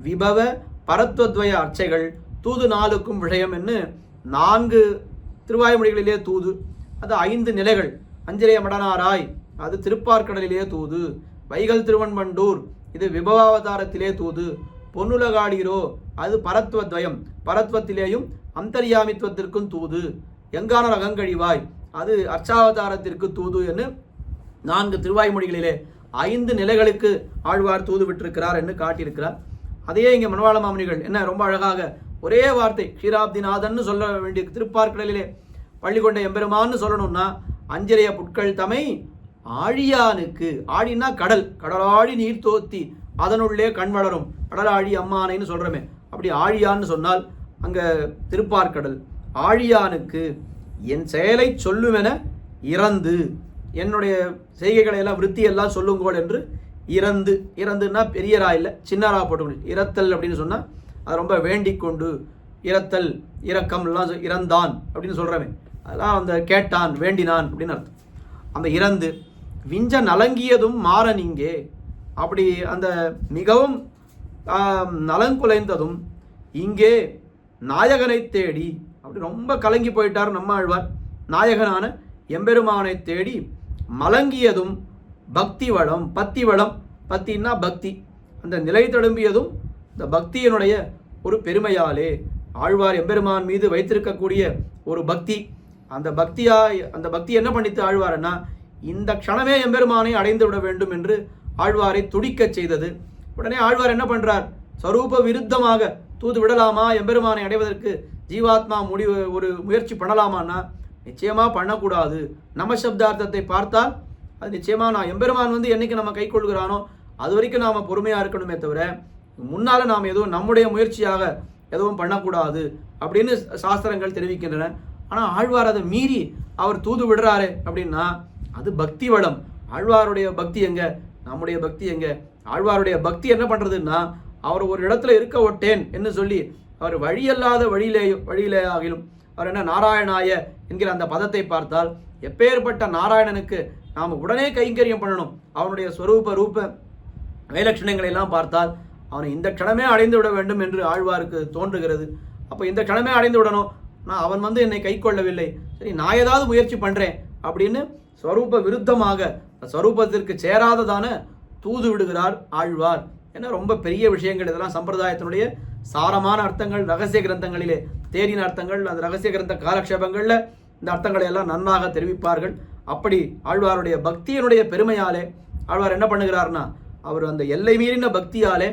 விபவ பரத்வத்வய அர்ச்சைகள் தூது நாளுக்கும் விஷயம் என்று 4 திருவாய்மொழிகளிலே தூது. அது 5 நிலைகள். அஞ்சலிய மடனாராய் அது திருப்பார்கடலிலே தூது. வைகல் திருவன்மண்டூர் இது விபவாவதாரத்திலே தூது. பொன்னுலகாடீரோ அது பரத்வத்வயம் பரத்வத்திலேயும் அந்தர்யாமித்வத்திற்கும் தூது. எங்கான அகங்கழிவாய் அது அர்ச்சாவதாரத்திற்கு தூது என்று 4 திருவாய்மொழிகளிலே 5 நிலைகளுக்கு ஆழ்வார் தூது விட்டிருக்கிறார் என்று காட்டியிருக்கிறார். அதையே இங்கே மணவாள மாமுனிகள் என்ன ரொம்ப அழகாக ஒரே வார்த்தை க்ஷீராப்திநாதன்னு சொல்ல வேண்டிய திருப்பார்கடலிலே பள்ளி கொண்ட எம்பெருமான்னு சொல்லணும்னா அஞ்சலிய புட்கள் தமை ஆழியானுக்கு, ஆழினா கடல், கடலாழி நீர் தோத்தி அதனுள்ளே கண் வளரும் கடலாழி அம்மானைன்னு சொல்கிறோமே, அப்படி ஆழியான்னு சொன்னால் அங்கே திருப்பார்கடல். ஆழியானுக்கு என் செயலை சொல்லுமென இறந்து, என்னுடைய செய்கைகளை எல்லாம் விருத்தியெல்லாம் சொல்லுங்கோள் என்று இறந்து, இறந்துன்னா பெரியரா இல்லை சின்னரா போட்டுக்கணும். இறத்தல் அப்படின்னு சொன்னால் அது ரொம்ப வேண்டிக் கொண்டு, இறத்தல் இரக்கம் எல்லாம் இறந்தான் அப்படின்னு சொல்கிறவன் அதெல்லாம் அந்த கேட்டான் வேண்டினான் அப்படின்னு அர்த்தம். அந்த இறந்து விஞ்ச நலங்கியதும் மாறன் இங்கே, அப்படி அந்த மிகவும் நலங்குலைந்ததும் இங்கே நாயகனை தேடி, அப்படி ரொம்ப கலங்கி போயிட்டார் நம்ம ஆழ்வார். நாயகனான எம்பெருமானை தேடி மலங்கியதும் பக்தி வளம், பத்தி வளம், பத்தின்னா பக்தி, அந்த நிலை தழும்பியதும் இந்த பக்தியினுடைய ஒரு பெருமையாலே ஆழ்வார் எம்பெருமான் மீது வைத்திருக்கக்கூடிய ஒரு பக்தி, அந்த பக்தி என்ன பண்ணித்து ஆழ்வார்னா இந்த க்ஷணமே எம்பெருமானை அடைந்து விட வேண்டும் என்று ஆழ்வாரை துடிக்க செய்தது. உடனே ஆழ்வார் என்ன பண்றார், ஸ்வரூப விருத்தமாக தூது விடலாமா, எம்பெருமானை அடைவதற்கு ஜீவாத்மா ஒரு முயற்சி பண்ணலாமான்னா நிச்சயமா பண்ணக்கூடாது. நமசப்தார்த்தத்தை பார்த்தால் அது நிச்சயமா நான் எம்பெருமான் என்னைக்கு நம்ம கை கொள்கிறானோ அது வரைக்கும் நாம பொறுமையா இருக்கணுமே தவிர முன்னால நாம் எதுவும் நம்முடைய முயற்சியாக எதுவும் பண்ணக்கூடாது அப்படின்னு சாஸ்திரங்கள் தெரிவிக்கின்றன. ஆனால் ஆழ்வார் அதை மீறி அவர் தூது விடுறாரு அப்படின்னா அது பக்தி வளம். ஆழ்வாருடைய பக்தி எங்க, நம்முடைய பக்தி எங்க? ஆழ்வாருடைய பக்தி என்ன பண்றதுன்னா அவர் ஒரு இடத்துல இருக்க ஒட்டேன் என்று சொல்லி அவர் வழியல்லாத வழியிலே ஆகிலும் அவர் என்ன நாராயணாய என்கிற அந்த பதத்தை பார்த்தால் எப்பேற்பட்ட நாராயணனுக்கு நாம் உடனே கைங்கரியம் பண்ணணும். அவனுடைய ஸ்வரூப ரூப வேலட்சணங்களை எல்லாம் பார்த்தால் அவனை இந்த க்ஷணமே அடைந்து விட வேண்டும் என்று ஆழ்வாருக்கு தோன்றுகிறது. அப்போ இந்த க்ஷணமே அடைந்து விடணும், நான் அவன் என்னை கை கொள்ளவில்லை, சரி நான் ஏதாவது முயற்சி பண்ணுறேன் அப்படின்னு ஸ்வரூப விருத்தமாக ஸ்வரூபத்திற்கு சேராததான தூது விடுகிறார் ஆழ்வார். ஏன்னா ரொம்ப பெரிய விஷயங்கள் இதெல்லாம் சம்பிரதாயத்தினுடைய சாரமான அர்த்தங்கள் ரகசிய கிரந்தங்களிலே தேரின அர்த்தங்கள், அந்த ரகசிய கிரந்த காலக்ஷேபங்களில் இந்த அர்த்தங்களை எல்லாம் நன்றாக தெரிவிப்பார்கள். அப்படி ஆழ்வாருடைய பக்தியினுடைய பெருமையாலே ஆழ்வார் என்ன பண்ணுகிறார்னா அவர் அந்த எல்லை மீறின பக்தியாலே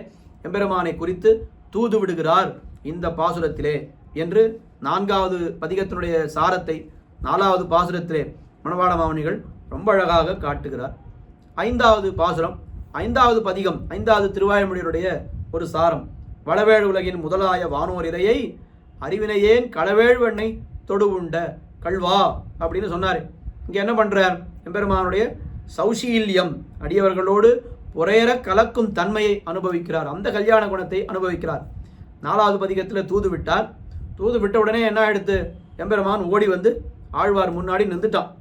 எம்பெருமானை குறித்து தூது விடுகிறார் இந்த பாசுரத்திலே என்று 4வது பதிகத்தினுடைய சாரத்தை 4வது பாசுரத்திலே மணவாள மாமுனிகள் ரொம்ப அழகாக காட்டுகிறார். 5வது பாசுரம், 5வது பதிகம், 5வது திருவாய்மொழியுடைய ஒரு சாரம். வளவேழ் உலகின் முதலாய வானோர் இறையை அறிவினையேன் களவேழ் வெண்ணை தொடு உண்ட கல்வா அப்படின்னு சொன்னார். இங்கே என்ன பண்ணுறார், எம்பெருமானுடைய சௌசீல்யம் அடியவர்களோடு ஒரேற கலக்கும் தன்மையை அனுபவிக்கிறார், அந்த கல்யாண குணத்தை அனுபவிக்கிறார். 4வது பதிகத்தில் தூது விட்டார். தூது விட்ட உடனே என்ன ஆயிடுத்து, எம்பெருமான் ஓடி ஆழ்வார் முன்னாடி நின்றுட்டான்.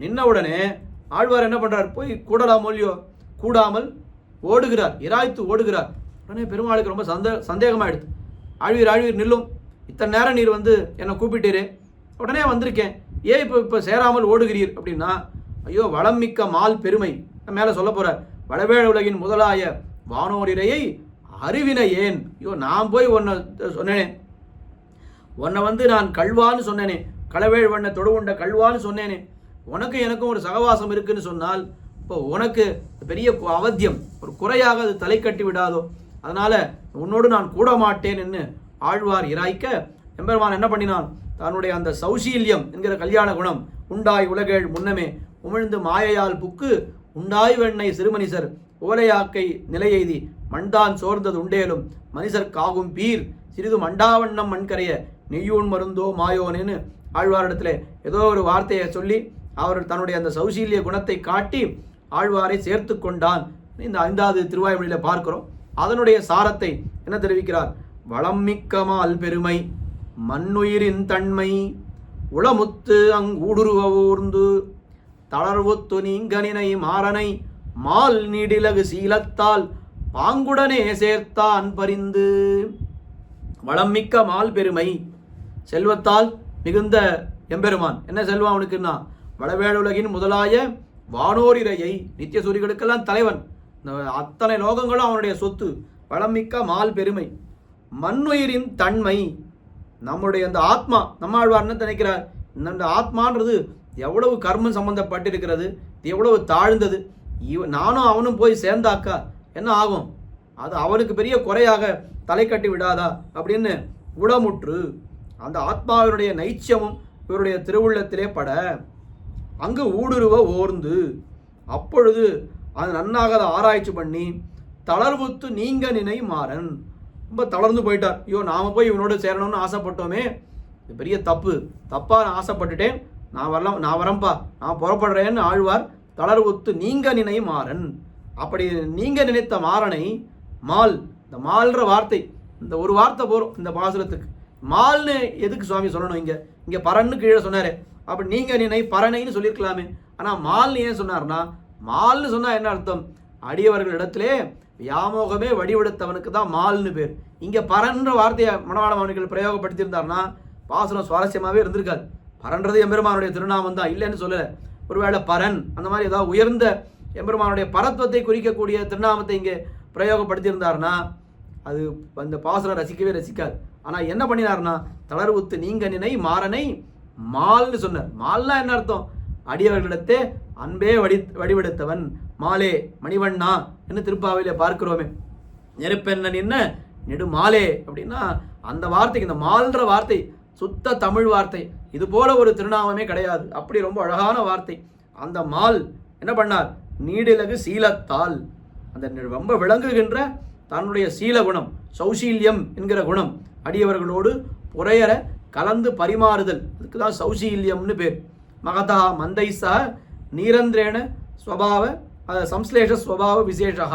நின்ன உடனே ஆழ்வார் என்ன பண்ணுறார், போய் கூடலாம் இல்லையோ, கூடாமல் ஓடுகிறார், இராய்த்து ஓடுகிறார். உடனே பெருமாளுக்கு ரொம்ப சந்தேகமாயிடுது. ஆழ்வீர் நில்லும், இத்தனை நேரம் நீர் என்னை கூப்பிட்டீரே, உடனே வந்திருக்கேன், ஏன் இப்போ சேராமல் ஓடுகிறீர் அப்படின்னா, ஐயோ வளம் மிக்க மால் பெருமை மேலே சொல்ல போகிறார். வளவேழ உலகின் முதலாய வானோரிரையை அறிவினை ஏன், ஐயோ நான் போய் உன்னை சொன்னேனே, உன்னை நான் கல்வான்னு சொன்னேனே, களவேழ் வண்ண தொடு உண்ட கல்வான்னு சொன்னேனே, உனக்கு எனக்கும் ஒரு சகவாசம் இருக்குன்னு சொன்னால் இப்போ உனக்கு பெரிய அவத்தியம் ஒரு குறையாக அது தலை கட்டி விடாதோ, அதனால உன்னோடு நான் கூட மாட்டேன் என்று ஆழ்வார் இராய்க்க எம்பெருமான் என்ன பண்ணினான், தன்னுடைய அந்த சௌசீல்யம் என்கிற கல்யாண குணம் உண்டாய் உலகேழ் முன்னமே உமிழ்ந்து மாயையால் புக்கு உண்டாய் வெண்ணை சிறுமனிசர் ஓலையாக்கை நிலையெய்தி மண்தான் சோர்ந்தது உண்டேலும் மனிதர் காகும் பீர் சிறிது மண்டாவண்ணம் மண்கரைய நெய்யூன் மருந்தோ மாயோனேன்னு ஆழ்வாரிடத்துல ஏதோ ஒரு வார்த்தையை சொல்லி அவர் தன்னுடைய அந்த சௌசீல்ய குணத்தை காட்டி ஆழ்வாரை சேர்த்து கொண்டான். இந்த 5வது திருவாய்மொழியில் பார்க்கிறோம். அதனுடைய சாரத்தை என்ன தெரிவிக்கிறார், வளம் மிக்கமால் பெருமை மண்ணுயிரின் தன்மை உளமுத்து அங்கூடுருவூர்ந்து தளர்வுத்து நீங்கனினை மாறனை மால் நீடிலகு சீலத்தால் பாங்குடனே சேர்த்தான் பரிந்து. வளம் மிக்க மால் பெருமை, செல்வத்தால் மிகுந்த எம்பெருமான். என்ன செல்வம் அவனுக்குன்னா, வளவேளுலகின் முதலாய வானோரிரையை, நித்திய சூரிகளுக்கெல்லாம் தலைவன், அத்தனை லோகங்களும் அவனுடைய சொத்து. வளம் மிக்க மால் பெருமை மண்ணுயிரின் தன்மை, நம்முடைய அந்த ஆத்மா, நம்மாழ்வார்னு நினைக்கிறார், இந்த ஆத்மான்றது எவ்வளவு கர்மம் சம்பந்தப்பட்டிருக்கிறது, எவ்வளவு தாழ்ந்தது, நானும் அவனும் போய் சேர்ந்தாக்கா என்ன ஆகும், அது அவனுக்கு பெரிய குறையாக தலை கட்டி விடாதா அப்படின்னு உளமுற்று அந்த ஆத்மாவினுடைய நைச்சியமும் இவருடைய திருவுள்ளத்திலே பட அங்கு ஊடுருவ ஓர்ந்து, அப்பொழுது அது நன்னாக அதை ஆராய்ச்சி பண்ணி தளர்வுத்து நீங்க நினை மாறன், ரொம்ப தளர்ந்து போயிட்டார். ஐயோ நாம போய் இவனோடு சேரணும்னு ஆசைப்பட்டோமே, இது பெரிய தப்பா நான் ஆசைப்பட்டுட்டேன், நான் வரேன்ப்பா, நான் புறப்படுறேன்னு ஆழ்வார் தளர்வுத்து நீங்க நினை மாறன். அப்படி நீங்க நினைத்த மாறனை மால், இந்த மால்ற வார்த்தை, இந்த ஒரு வார்த்தை போறோம் இந்த பாசுரத்துக்கு. மால்னு எதுக்கு சுவாமி சொல்லணும், இங்க பரன்னு கீழே சொன்னாரு, அப்படி நீங்க நினை பரணைன்னு சொல்லியிருக்கலாமே. ஆனா மால்னு ஏன் சொன்னார்னா, மால்னு சொன்னா என்ன அர்த்தம், அடியவர்கள் இடத்திலே வியாமோகமே வடிவெடுத்தவனுக்கு தான் மால்னு பேர். இங்க பரன்ற வார்த்தையை மணவாள மாமனிகள் பிரயோகப்படுத்தியிருந்தார்னா பாசுரம் சுவாரஸ்யமாகவே இருந்திருக்காது. பரன்றது எம்பெருமானுடைய திருநாமம் தான், இல்லைன்னு சொல்லலை. ஒருவேளை பரன் அந்த மாதிரி ஏதாவது உயர்ந்த எம்பெருமானுடைய பரத்வத்தை குறிக்கக்கூடிய திருநாமத்தை இங்கே பிரயோகப்படுத்தியிருந்தார்னா அது அந்த பாசுரம் ரசிக்கவே ரசிக்காது. ஆனால் என்ன பண்ணினார்னா, தளர்வுத்து நீங்க நினை மாறனை மால்னு சொன்னார். மால்னா என்ன அர்த்தம், அடியவர்களிடத்தே அன்பே வடிவெடுத்தவன் மாலே மணிவண்ணா என்று திருப்பாவையில பார்க்கிறோமே. நெருப்பெண்ணன் என்ன நெடுமாலே அப்படின்னா அந்த வார்த்தைக்கு, இந்த மால்ன்ற வார்த்தை சுத்த தமிழ் வார்த்தை, இது போல ஒரு திருநாமமே கிடையாது. அப்படி ரொம்ப அழகான வார்த்தை. அந்த மால் என்ன பண்ணார், நீடிலகு சீலத்தால், அந்த ரொம்ப விளங்குகின்ற தன்னுடைய சீல குணம், சௌசீல்யம் என்கிற குணம், அடியவர்களோடு புறையற கலந்து பரிமாறுதல், அதுக்கு தான் சௌசீல்யம்னு பேர். மகதா மந்தைசா நீரந்திரேன ஸ்வபாவ சம்ஸ்லேஷ ஸ்வபாவ விசேஷா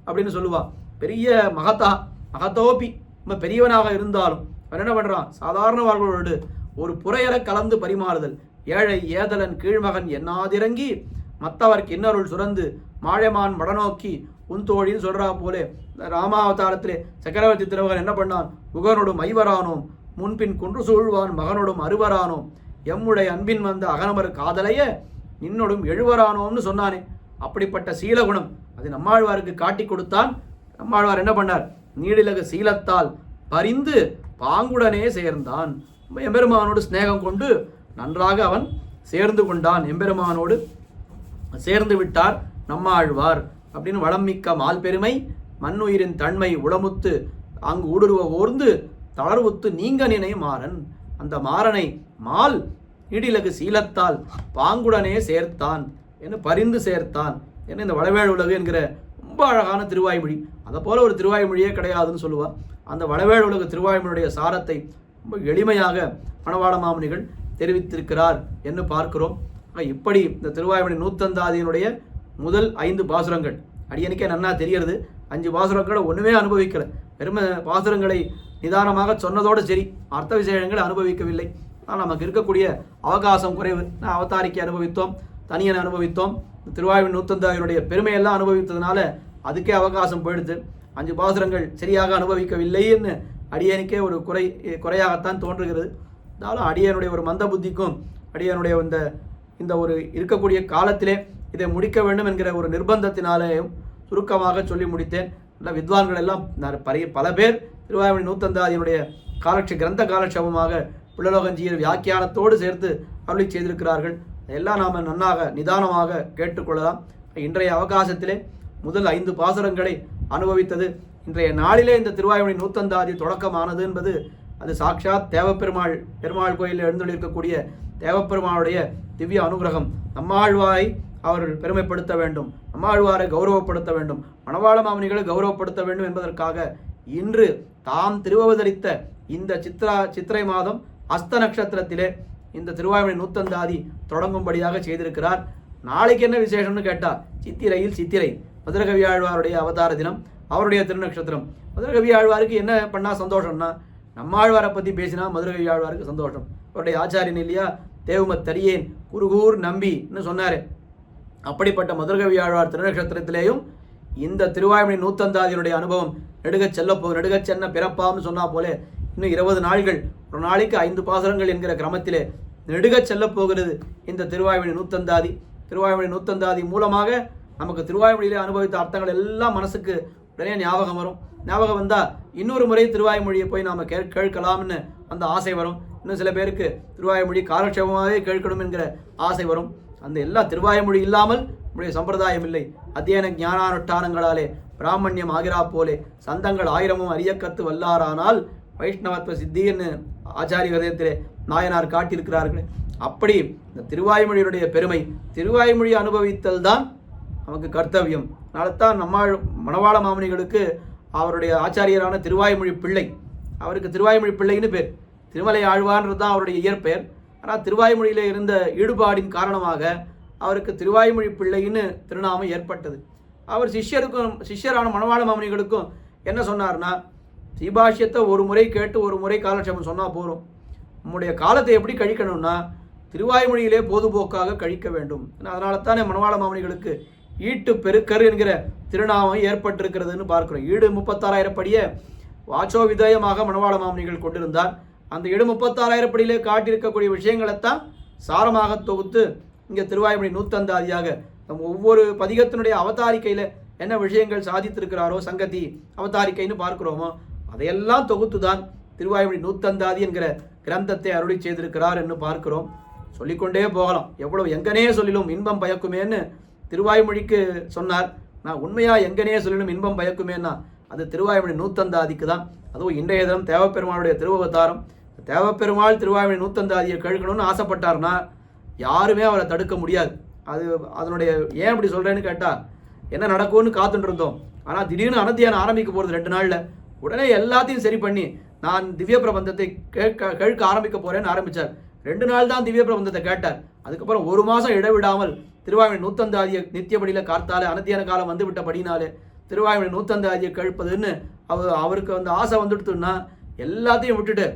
அப்படின்னு சொல்லுவா. பெரிய மகத்தோபி நம்ம பெரியவனாக இருந்தாலும் அவன் என்ன பண்ணுறான், சாதாரண வாழ்களோடு ஒரு புறையற கலந்து பரிமாறுதல். ஏழை ஏதலன் கீழ்மகன் என்னாதிறங்கி மற்றவர்க்கு இன்னருள் சுரந்து மாழைமான் மடநோக்கி உன்தோழின்னு சொல்கிறா போலே ராமாவதாரத்திலே சக்கரவர்த்தி திருமகன் என்ன பண்ணான், முகனோடும் ஐவரானோம் முன்பின் குன்று சூழ்வான் மகனோடும் அறுவரானோம் எம்முடைய அன்பின் வந்த அகனமர் காதலைய நின்னோடும் எழுவரானோம்னு சொன்னானே. அப்படிப்பட்ட சீலகுணம் அது நம்மாழ்வாருக்கு காட்டி கொடுத்தான். நம்மாழ்வார் என்ன பண்ணார், நீடிலகு சீலத்தால் பரிந்து பாங்குடனே சேர்ந்தான். எம்பெருமானோடு ஸ்நேகம் கொண்டு நன்றாக அவன் சேர்ந்து கொண்டான், எம்பெருமானோடு சேர்ந்து விட்டார் நம்மாழ்வார் அப்படின்னு. வளம் மிக்க மால் பெருமை மண்ணுயிரின் தன்மை உளமுத்து அங்கு ஊடுருவ ஓர்ந்து தளர்வுத்து நீங்க நினை மாறன், அந்த மாறனை மால் நீடிலகு சீலத்தால் பாங்குடனே சேர்த்தான் என்று பரிந்து சேர்த்தான் என்று இந்த வளவேள் உலகு என்கிற ரொம்ப அழகான திருவாய்மொழி. அதை போல ஒரு திருவாய்மொழியே கிடையாதுன்னு சொல்லுவாள். அந்த வளவேள் உலகு திருவாய்மொழியுடைய சாரத்தை ரொம்ப எளிமையாக மணவாள மாமுனிகள் தெரிவித்திருக்கிறார் என்று பார்க்கிறோம். இப்படி இந்த திருவாய்மொழி நூத்தந்தாதியினுடைய முதல் 5 பாசுரங்கள் அடியனுக்கே நன்னா தெரியறது. 5 பாசுரங்களை ஒன்றுமே அனுபவிக்கலை, வெறும பாசுரங்களை நிதானமாக சொன்னதோடு சரி, அர்த்த விசேஷங்களை அனுபவிக்கவில்லை. ஆனால் நமக்கு இருக்கக்கூடிய அவகாசம் குறைவு. நான் அவதாரிக்கை அனுபவித்தோம், தனியனை அனுபவித்தோம், திருவாய்மொழி நூத்தந்தாதியினுடைய பெருமையெல்லாம் அனுபவித்ததுனால அதுக்கே அவகாசம் போயிடுது. 5 பாசுரங்கள் சரியாக அனுபவிக்கவில்லைன்னு அடியனுக்கே ஒரு குறையாகத்தான் தோன்றுகிறது. இருந்தாலும் அடியனுடைய ஒரு மந்த புத்திக்கும் அடியனுடைய இந்த ஒரு இருக்கக்கூடிய காலத்திலே இதை முடிக்க வேண்டும் என்கிற ஒரு நிர்பந்தத்தினாலேயும் சுருக்கமாக சொல்லி முடித்தேன். நல்ல வித்வான்கள் எல்லாம் பல பேர் திருவாய்மொழி நூத்தந்தாதியினுடைய கிரந்த காலட்சேபமாக புள்ளலோகஞ்சியர் வியாக்கியானத்தோடு சேர்த்து அருளி செய்திருக்கிறார்கள். எல்லாம் நாம் நன்னாக நிதானமாக கேட்டுக்கொள்ளலாம். இன்றைய அவகாசத்திலே முதல் 5 பாசுரங்களை அனுபவித்தது. இன்றைய நாளிலே இந்த திருவாய்மொழி நூத்தந்தாதி தொடக்கமானது என்பது அது சாட்சாத் பெருமாள் கோயிலில் எழுந்தொழிருக்கக்கூடிய தேவப்பெருமாளுடைய திவ்ய அனுகிரகம். நம்மாழ்வாரை அவர்கள் பெருமைப்படுத்த வேண்டும், நம்மாழ்வாரை கௌரவப்படுத்த வேண்டும், மணவாள மாமுனிகளை கௌரவப்படுத்த வேண்டும் என்பதற்காக இன்று தாம் திருவவதரித்த இந்த சித்திரை மாதம் அஸ்த நட்சத்திரத்திலே இந்த திருவாய்மொழி நூத்தந்தாதி தொடங்கும்படியாக செய்திருக்கிறார். நாளைக்கு என்ன விசேஷம்னு கேட்டால் சித்திரை மதுரகவியாழ்வாருடைய அவதார தினம். அவருடைய திருநக்ஷத்திரம். மதுரகவி ஆழ்வாருக்கு என்ன பண்ணா சந்தோஷம்னா, நம்மாழ்வாரை பற்றி பேசினா மதுரகவி ஆழ்வாருக்கு சந்தோஷம். அவருடைய ஆச்சாரியன் இல்லையா, தேவமத் தரியேன் குருகூர் நம்பின்னு சொன்னார். அப்படிப்பட்ட மதுரகவி ஆழ்வார் திருநக்ஷத்திரத்திலேயும் இந்த திருவாய்மொழி நூத்தந்தாதியினுடைய அனுபவம் நெடுகச் செல்லப்போ நெடுகச் சென்ன பிறப்பாம்னு சொன்னா போலே இன்னும் 20 நாள்கள், ஒரு நாளைக்கு 5 பாசுரங்கள் என்கிற கிரமத்திலே நெடுகச் செல்லப் போகிறது இந்த திருவாய்மொழி நூத்தந்தாதி. திருவாய்மொழி நூத்தந்தாதி மூலமாக நமக்கு திருவாய்மொழியிலே அனுபவித்த அர்த்தங்கள் எல்லாம் மனசுக்கு உடனே ஞாபகம் வரும். ஞாபகம் வந்தால் இன்னொரு முறை திருவாய்மொழியை போய் நாம் கேட்கலாம்னு அந்த ஆசை வரும். இன்னும் சில பேருக்கு திருவாய்மொழி காலக்ஷேபமாகவே கேட்கணும் என்கிற ஆசை வரும். அந்த எல்லா திருவாய்மொழி இல்லாமல் நம்முடைய சம்பிரதாயம் இல்லை. அத்தியன ஞானானுஷ்டானங்களாலே பிராமணியம் ஆகிறா போலே சந்தங்கள் 1000 அறியக்கத்து வல்லாரானால் வைஷ்ணவத்துவ சித்தின்னு ஆச்சாரிய விதயத்திலே நாயனார் காட்டியிருக்கிறார்கள். அப்படி இந்த திருவாய்மொழியுடைய பெருமை, திருவாய்மொழி அனுபவித்தல் தான் நமக்கு கர்த்தவியம். அதனால்தான் மணவாள மாமுனிகளுக்கு அவருடைய ஆச்சாரியரான திருவாய்மொழி பிள்ளை, அவருக்கு திருவாய்மொழி பிள்ளைன்னு பேர். திருமலை ஆழ்வார்ன்றது தான் அவருடைய இயற்பெயர். ஆனால் திருவாய்மொழியிலே இருந்த ஈடுபாடின் காரணமாக அவருக்கு திருவாய்மொழி பிள்ளைன்னு திருநாமம் ஏற்பட்டது. அவர் சிஷ்யரான மணவாள மாமுனிகளுக்கும் என்ன சொன்னார்னா, ஸ்ரீபாஷ்யத்தை ஒரு முறை கேட்டு ஒரு முறை காலட்சேபம் சொன்னால் போகிறோம். நம்முடைய காலத்தை எப்படி கழிக்கணும்னா திருவாய்மொழியிலே பொதுபோக்காக கழிக்க வேண்டும். அதனால தானே மணவாள மாமுனிகளுக்கு ஈட்டு பெருக்கர் என்கிற திருநாமம் ஏற்பட்டிருக்கிறதுன்னு பார்க்கிறோம். ஈடு 36,000 படியை வாச்சோ விதயமாக மணவாள மாமுனிகள் கொண்டிருந்தார். அந்த ஈடு 36,000 படியிலே காட்டியிருக்கக்கூடிய விஷயங்களைத்தான் சாரமாக தொகுத்து இங்கே திருவாய்மொழி நூத்தந்தாதியாக ஒவ்வொரு பதிகத்தினுடைய அவதாரிக்கையில் என்ன விஷயங்கள் சாதித்திருக்கிறாரோ, சங்கதி அவதாரிக்கைன்னு பார்க்கிறோமோ, அதையெல்லாம் தொகுத்து தான் திருவாய்மொழி நூத்தந்தாதி என்கிற கிரந்தத்தை அருளி செய்திருக்கிறார் என்று பார்க்கிறோம். சொல்லிக்கொண்டே போகலாம். எவ்வளவு எங்கனே சொல்லிலும் இன்பம் பயக்குமேன்னு திருவாய்மொழிக்கு சொன்னார். நான் உண்மையாக எங்கனே சொல்லிலும் இன்பம் பயக்குமேன்னா அது திருவாய்மொழி நூத்தந்தாதிக்கு தான். அதுவும் இன்றைய தினம் தேவப்பெருமானுடைய திருவவதாரம். தேவப்பெருமாள் திருவாய்மொழி நூத்தந்தாதியை கேட்கணும்னு ஆசைப்பட்டார்னா யாருமே அவரை தடுக்க முடியாது. அதனுடைய ஏன் அப்படி சொல்கிறேன்னு கேட்டால், என்ன நடக்கும்னு காத்துட்டு இருந்தோம். ஆனால் திடீர்னு அனத்தியானம் ஆரம்பிக்க போகிறது 2 நாளில். உடனே எல்லாத்தையும் சரி பண்ணி நான் திவ்ய பிரபந்தத்தை கேட்க ஆரம்பிக்க போகிறேன்னு ஆரம்பித்தார். 2 நாள் தான் திவ்ய பிரபந்தத்தை கேட்டார். அதுக்கப்புறம் 1 மாதம் இடைவிடாமல் திருவாய்மொழி நூத்தந்தாதியை நித்தியபடியில் காத்தாலே அனத்தியான காலம் வந்து விட்டபடினாலே திருவாய்மொழி நூத்தந்தாதியை கேட்பதுன்னு அவருக்கு அந்த ஆசை வந்துடுத்துன்னா எல்லாத்தையும் விட்டுட்டு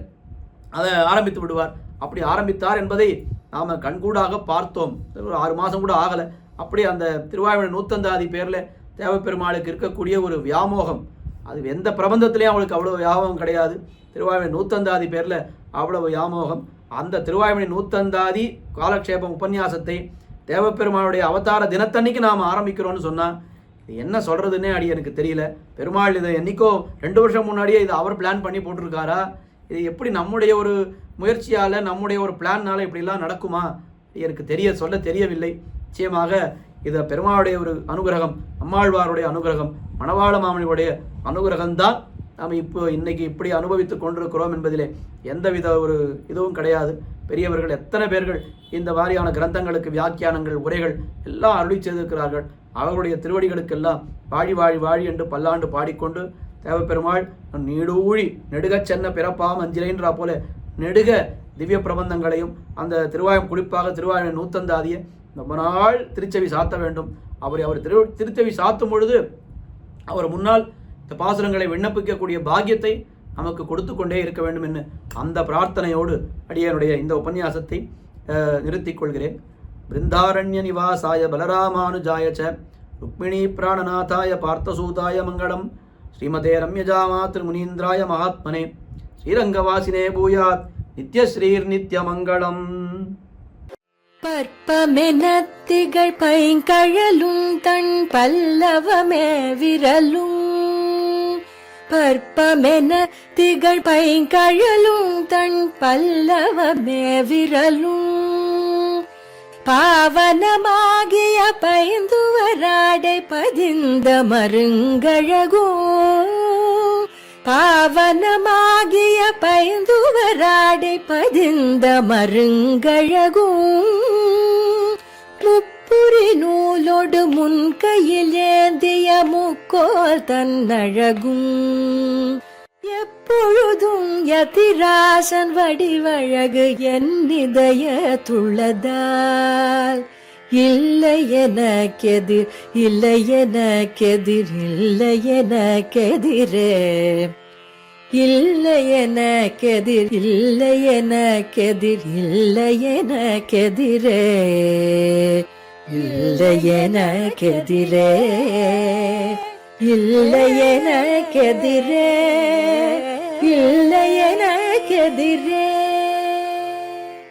அதை ஆரம்பித்து விடுவார். அப்படி ஆரம்பித்தார் என்பதை நாம் கண்கூடாக பார்த்தோம். ஒரு 6 மாதம் கூட ஆகலை. அப்படி அந்த திருவாய்மொழி நூத்தந்தாதி பேரில் தேவப்பெருமாளுக்கு இருக்கக்கூடிய ஒரு வியாமோகம், அது எந்த பிரபந்தத்திலையும் அவளுக்கு அவ்வளோ வியாமோகம் கிடையாது. திருவாய்மொழி நூத்தந்தாதி பேரில் அவ்வளவு வியாமோகம். அந்த திருவாய்மொழி நூத்தந்தாதி காலக்ஷேபம் உபன்யாசத்தை தேவப்பெருமாளுடைய அவதார தினத்தன்னைக்கு நாம் ஆரம்பிக்கிறோன்னு சொன்னால் இது என்ன சொல்கிறதுன்னே எனக்கு தெரியல. பெருமாள் இதை என்றைக்கோ 2 வருஷம் முன்னாடியே இதை அவர் பிளான் பண்ணி போட்டிருக்காரா? இது எப்படி நம்முடைய ஒரு முயற்சியால் நம்முடைய ஒரு பிளான்னால இப்படிலாம் நடக்குமா? எனக்கு சொல்ல தெரியவில்லை. நிச்சயமாக இதை பெருமாளுடைய ஒரு அனுகிரகம், அம்மாழ்வாருடைய அனுகிரகம், மணவாள மாமுனியுடைய அனுகிரகம்தான் நாம் இன்னைக்கு இப்படி அனுபவித்து கொண்டிருக்கிறோம் என்பதிலே எந்தவித ஒரு இதுவும் கிடையாது. பெரியவர்கள் எத்தனை பேர்கள் இந்த மாதிரியான கிரந்தங்களுக்கு வியாக்கியானங்கள், உரைகள் எல்லாம் அருளி செய்திருக்கிறார்கள். அவர்களுடைய திருவடிகளுக்கெல்லாம் வாழி வாழி வாழி என்று பல்லாண்டு பாடிக்கொண்டு தேவப்பெருமாள் நீடூழி நெடுகச் சென்ன பிறப்பாம் அஞ்சிலைன்றா போல நெடுக திவ்ய பிரபந்தங்களையும் அந்த குறிப்பாக திருவாய்மொழி நூத்தந்தாதியை ரொம்ப நாள் திருச்செவி சாத்த வேண்டும். அவர் திருச்செவி சாத்தும் பொழுது அவர் முன்னால் இந்த பாசுரங்களை விண்ணப்பிக்கக்கூடிய பாக்கியத்தை நமக்கு கொடுத்து கொண்டே இருக்க வேண்டும் என்று அந்த பிரார்த்தனையோடு அடியனுடைய இந்த உபன்யாசத்தை நிறுத்திக் கொள்கிறேன். பிருந்தாரண்ய நிவாசாய பலராமானுஜாய ச ருக்மிணி பிராணநாதாய பார்த்தசூதாய மங்களம். ஸ்ரீமதே ரம்யஜாமா திருமுனீந்திராய மகாத்மனே ஸ்ரீரங்கவாசினே பூயாத் நித்யஸ்ரீர் நித்யமங்களம். பற்பமெனத்திகள் பைங்கழலும் தன் பல்லவமே விரலும். பற்பமென திகழ் பைங்கழலும் தன் பல்லவமே விரலும். பாவனமாகிய பைந்துவராடை பதிந்த மருங்கழகோ. பாவனமாகிய பைந்துவராடை பதிந்த மருங்கழகும். முப்புரி நூலோடு முன்கையில் ஏந்திய முக்கோல் தன்னழகும். எப்பொழுதும் யதிராசன் வடிவழகு என் இதயத்துள்ளதால். இல்லை எனக்கெதிர், இல்லை எனக்கெதிர், இல்லை எனக்கெதிரே. இல்லை எனக்கெதிர், இல்லை எனக்கெதிர், இல்லை எனக்கெதிரே. இல்லை எனக்கெதிரே, இல்லை எனக்கெதிரே, இல்லை எனக்கெதிரே.